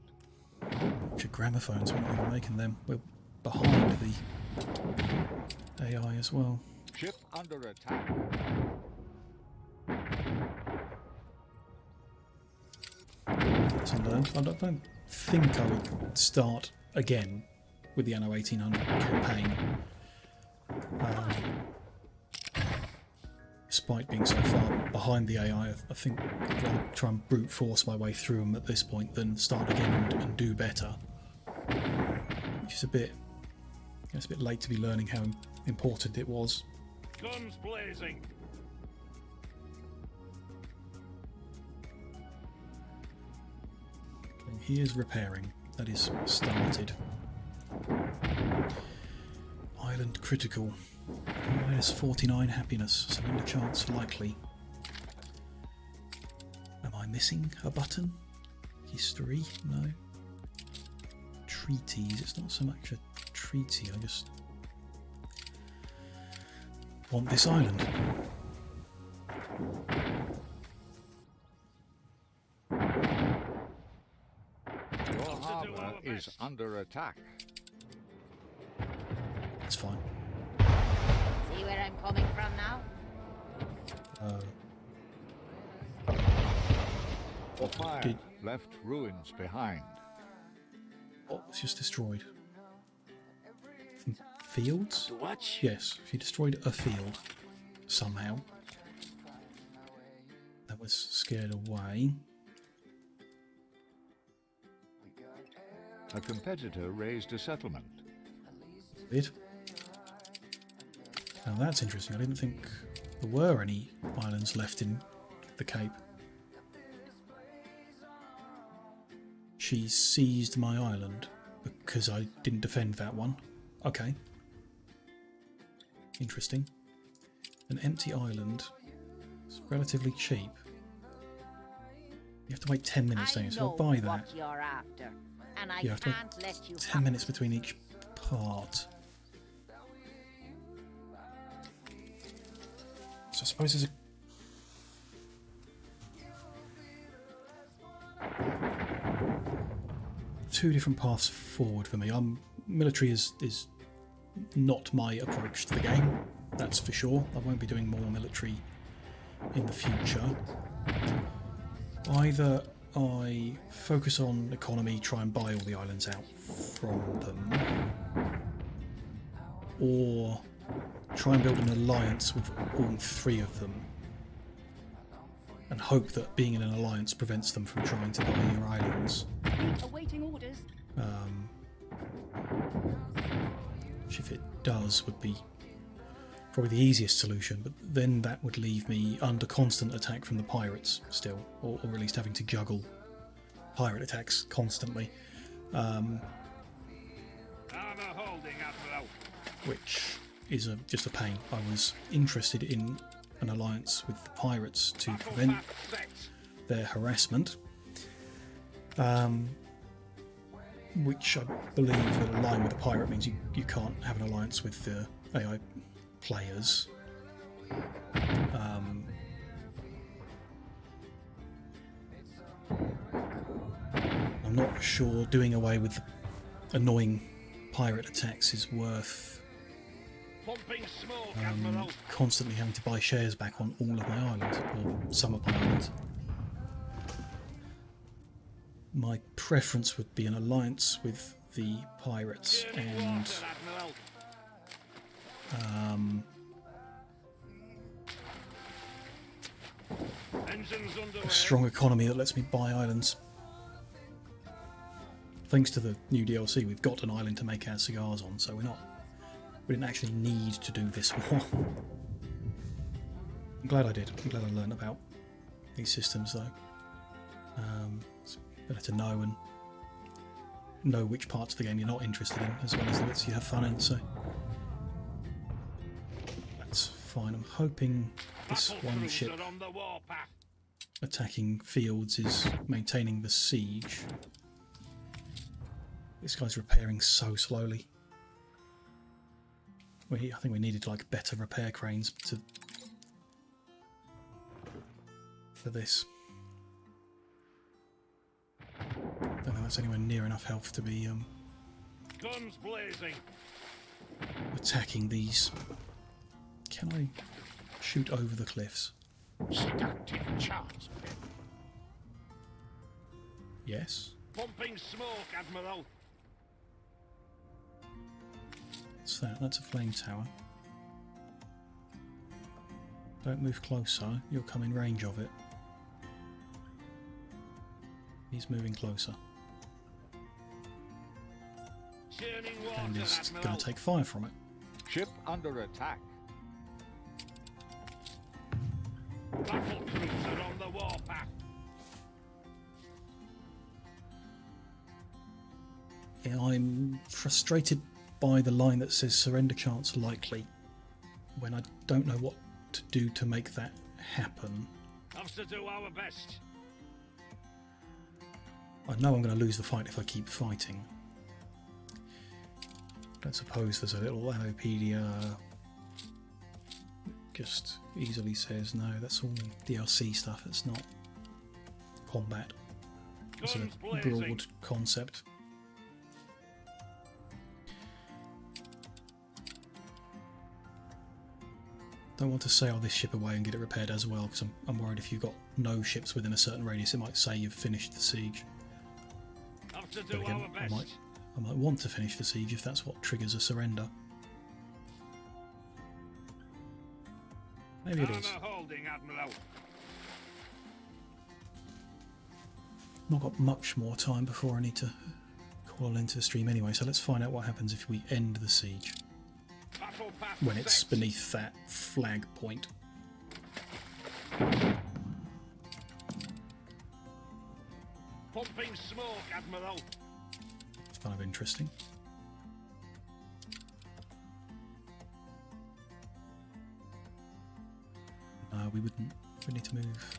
Bunch gramophones, we're not even making them. We're behind the AI as well. Ship under attack. Lesson learned. I don't think I would start again with the Anno 1800 campaign. Despite being so far behind the AI, I think I'd rather try and brute force my way through them at this point than start again and do better. Which is it's a bit late to be learning how important it was. Guns blazing. And he is repairing. That is started. Island critical. Minus 49 happiness. Surrender chance likely. Am I missing a button? History? No. Treaties. It's not so much a treaty. I just want this island. Your harbor is under attack. It's fine. See where I'm coming from now? The fire Did left ruins behind. What was just destroyed? Some fields? What? Yes, she destroyed a field somehow. That was scared away. A competitor raised a settlement. Did. Now that's interesting. I didn't think there were any islands left in the Cape. She seized my island because I didn't defend that one. Okay. Interesting. An empty island. It's relatively cheap. You have to wait 10 minutes, don't you? So I'll buy that. What you're after, and I You have to can't wait let you 10 minutes between each part. So I suppose there's a... two different paths forward for me. Military is not my approach to the game, that's for sure. I won't be doing more military in the future. Either I focus on economy, try and buy all the islands out from them, or try and build an alliance with all three of them and hope that being in an alliance prevents them from trying to buy your islands. Awaiting orders. Which if it does would be probably the easiest solution, but then that would leave me under constant attack from the pirates still, or at least having to juggle pirate attacks constantly, Armor holding, Admiral. which is just a pain. I was interested in an alliance with the pirates to prevent their harassment, which I believe that allying with the pirate means you can't have an alliance with the AI players. I'm not sure doing away with the annoying pirate attacks is worth Pumping smoke, Admiral. constantly having to buy shares back on all of my islands, or some of my islands. My preference would be an alliance with the pirates and a strong economy that lets me buy islands. Thanks to the new DLC, we've got an island to make our cigars on, so we didn't actually need to do this war. I'm glad I did. I'm glad I learned about these systems, though. It's better to know and know which parts of the game you're not interested in, as well as the bits you have fun in, so that's fine. I'm hoping this one ship attacking fields is maintaining the siege. This guy's repairing so slowly. I think we needed like better repair cranes for this. Don't think that's anywhere near enough health to be Guns blazing. attacking these. Can I shoot over the cliffs? Seductive chance. Yes. Pumping smoke, Admiral. What's that? That's a flame tower. Don't move closer, you'll come in range of it. He's moving closer. And he's going to take fire from it. Ship under attack. Battle cruiser on the warpath. Yeah, I'm frustrated by the line that says surrender chance likely, when I don't know what to do to make that happen. Have to do our best. I know I'm going to lose the fight if I keep fighting. Don't suppose there's a little Annopedia just easily says no, that's all DLC stuff, it's not combat. It's a broad concept. Don't want to sail this ship away and get it repaired as well, because I'm worried if you've got no ships within a certain radius, it might say you've finished the siege. Have to But do again, our best. I might want to finish the siege if that's what triggers a surrender. Maybe it is. Armor holding, Admiral. Not got much more time before I need to call into the stream anyway, so let's find out what happens if we end the siege. Battle path When it's set. beneath that flag point. Pumping smoke, Admiral. It's kind of interesting. We wouldn't. We need to move.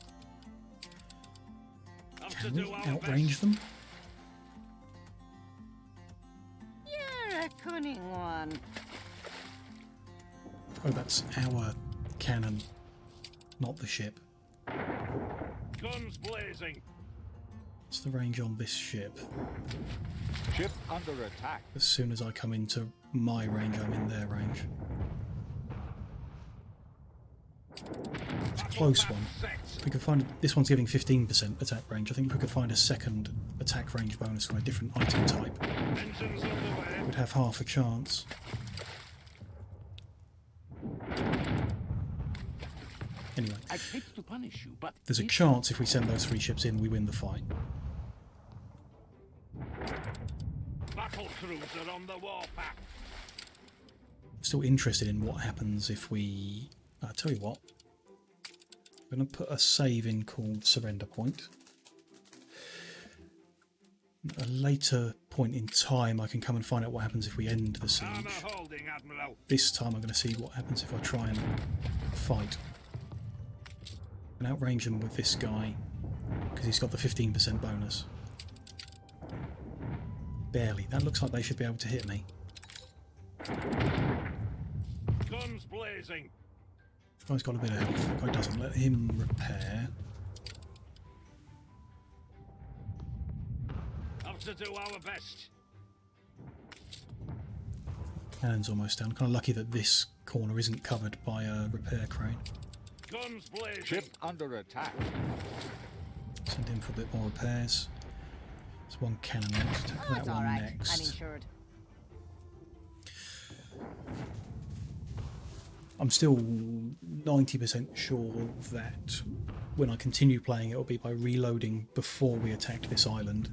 Have to Can we do our outrange best. them? You're a cunning one. Oh, that's our cannon, not the ship. Guns blazing. What's the range on this ship? Ship under attack. As soon as I come into my range, I'm in their range. It's a close one. If we could find this one's giving 15% attack range. I think if we could find a second attack range bonus from a different item type, Engines underway. we'd have half a chance. Anyway, I'd hate to punish you, but there's a chance if we send those 3 ships in, we win the fight. Battle cruiser on the warpath. I'm still interested in what happens if we... I'll tell you what. I'm going to put a save in called Surrender Point. At a later point in time I can come and find out what happens if we end the siege. Armor holding, Admiral. This time I'm going to see what happens if I try and fight. And outrange them with this guy, because he's got the 15% bonus. Barely. That looks like they should be able to hit me. Guns blazing. This guy's got a bit of health. That guy doesn't. Let him repair. Have to do our best. Cannon's almost down. Kind of lucky that this corner isn't covered by a repair crane. Guns blazing. Ship under attack. Send him for a bit more repairs. There's one cannon next. Take Oh, that it's one alright. next. I'm insured. I'm still 90% sure that when I continue playing it will be by reloading before we attacked this island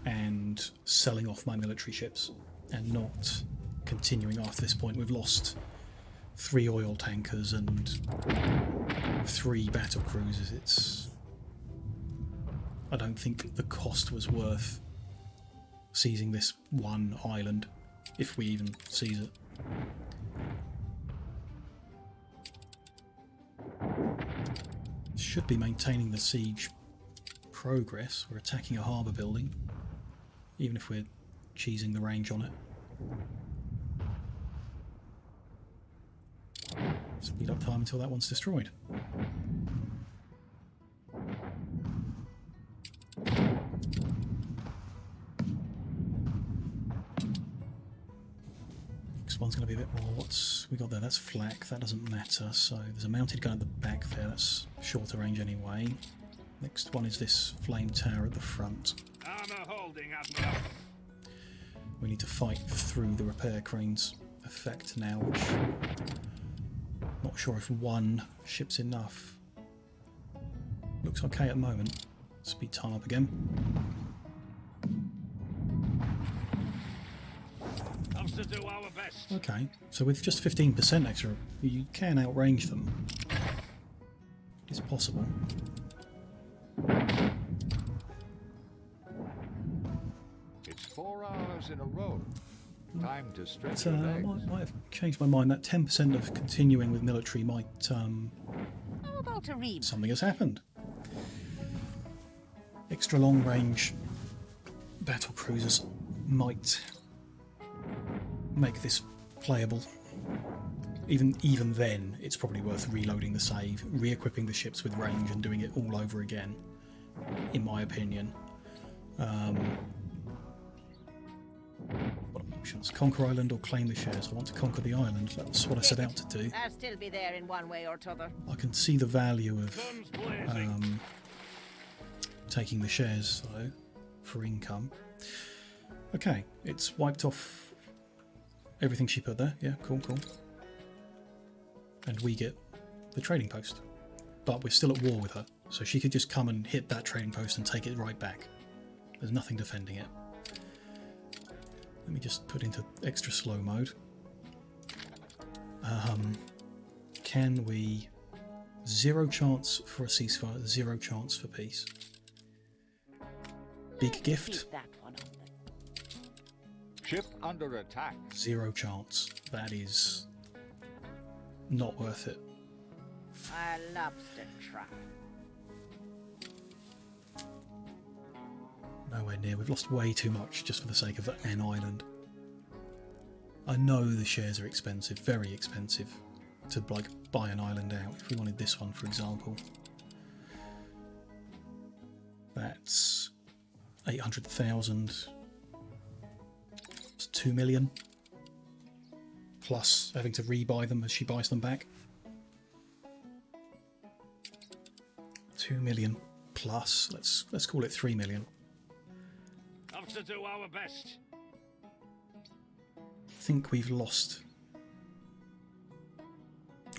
and selling off my military ships, and not continuing after this point. We've lost 3 oil tankers and 3 battle cruisers. It's... I don't think the cost was worth seizing this one island, if we even seize it. Should be maintaining the siege progress. We're attacking a harbour building, even if we're cheesing the range on it. Speed up time until that one's destroyed. Next one's going to be a bit more. What's we got there? That's flak. That doesn't matter. So there's a mounted gun at the back there. That's shorter range anyway. Next one is this flame tower at the front. Armor holding, Admiral. We need to fight through the repair crane's effect now, which not sure if 1 ship's enough. Looks okay at the moment. Speed time up again. Have to do our best. Okay, so with just 15% extra, you can outrange them. It's possible. It's 4 hours in a row. Time to stretch But, your I legs. might have changed my mind. That 10% of continuing with military might... How about a read? something has happened. Extra long range battle cruisers might make this playable. Even then, it's probably worth reloading the save, re-equipping the ships with range and doing it all over again, in my opinion. What options options. Conquer island or claim the shares. I want to conquer the island. That's what I set out to do. I'll still be there in one way or t'other. I can see the value of Guns blazing. taking the shares, though, for income. Okay, it's wiped off everything she put there. Yeah, cool, cool. And we get the trading post. But we're still at war with her, so she could just come and hit that trading post and take it right back. There's nothing defending it. Let me just put into extra slow mode. Can we... 0 chance for a ceasefire, 0 chance for peace. Big gift. Keep that one on them. Ship under attack. 0 chance. That is not worth it. A lobster trap. Nowhere near. We've lost way too much just for the sake of an island. I know the shares are expensive, very expensive, to like buy an island out. If we wanted this one, for example, that's 800,000. It's 2 million, plus having to rebuy them as she buys them back. 2 million plus. Let's call it 3 million. Have to do our best. I think we've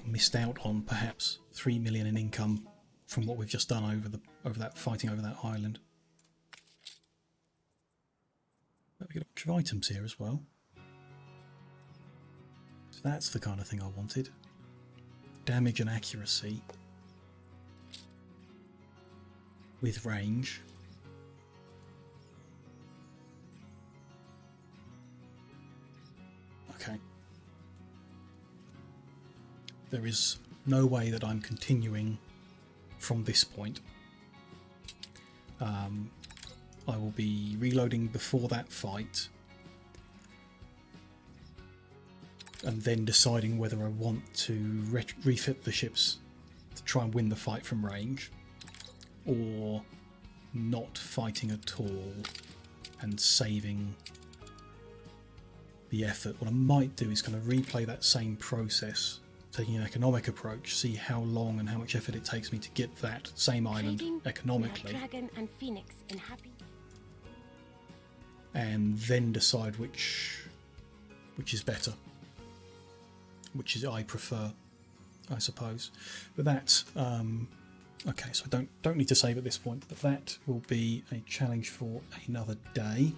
missed out on perhaps 3 million in income from what we've just done over that fighting over that island. But we get a bunch of items here as well. So that's the kind of thing I wanted. Damage and accuracy with range. Okay. There is no way that I'm continuing from this point. I will be reloading before that fight and then deciding whether I want to refit the ships to try and win the fight from range, or not fighting at all and saving the effort. What I might do is kind of replay that same process, taking an economic approach, see how long and how much effort it takes me to get that same island economically, Dragon and Phoenix in happy. and then decide which is better, which is I prefer, I suppose. But that okay, so I don't need to save at this point, but that will be a challenge for another day.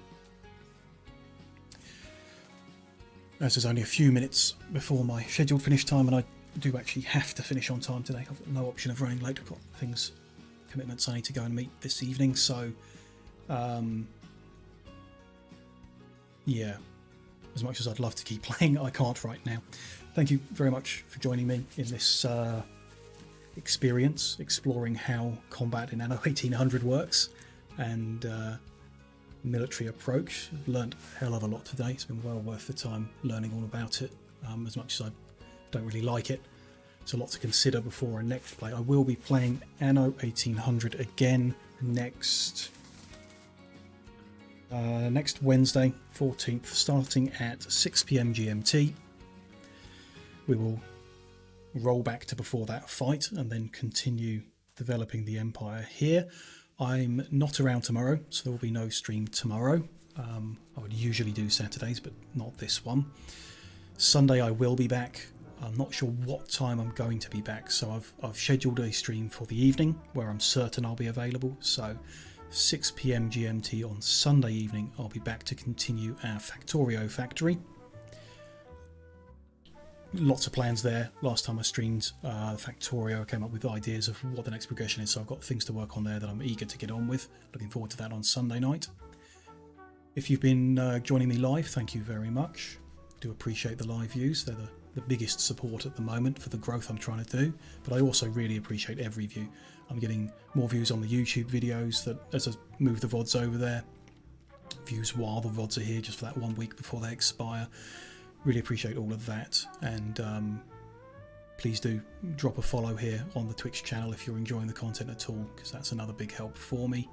As there's only a few minutes before my scheduled finish time, and I do actually have to finish on time today. I've got no option of running late. I've got commitments I need to go and meet this evening, so yeah, as much as I'd love to keep playing, I can't right now. Thank you very much for joining me in this experience, exploring how combat in Anno 1800 works and military approach. I've learned a hell of a lot today. It's been well worth the time learning all about it, as much as I don't really like it. It's a lot to consider before our next play. I will be playing Anno 1800 again next Wednesday, 14th, starting at 6 PM GMT. We will roll back to before that fight and then continue developing the Empire here. I'm not around tomorrow, so there will be no stream tomorrow. I would usually do Saturdays, but not this one. Sunday I will be back. I'm not sure what time I'm going to be back, so I've scheduled a stream for the evening where I'm certain I'll be available. So 6 PM GMT on Sunday evening, I'll be back to continue our Factorio factory. Lots of plans there. Last time I streamed Factorio, I came up with ideas of what the next progression is, so I've got things to work on there that I'm eager to get on with. Looking forward to that on Sunday night. If you've been joining me live, thank you very much. Do appreciate the live views. They're the biggest support at the moment for the growth I'm trying to do, but I also really appreciate every view. I'm getting more views on the YouTube videos that as I move the VODs over there, views while the VODs are here just for that 1 week before they expire. Really appreciate all of that, and please do drop a follow here on the Twitch channel if you're enjoying the content at all, because that's another big help for me.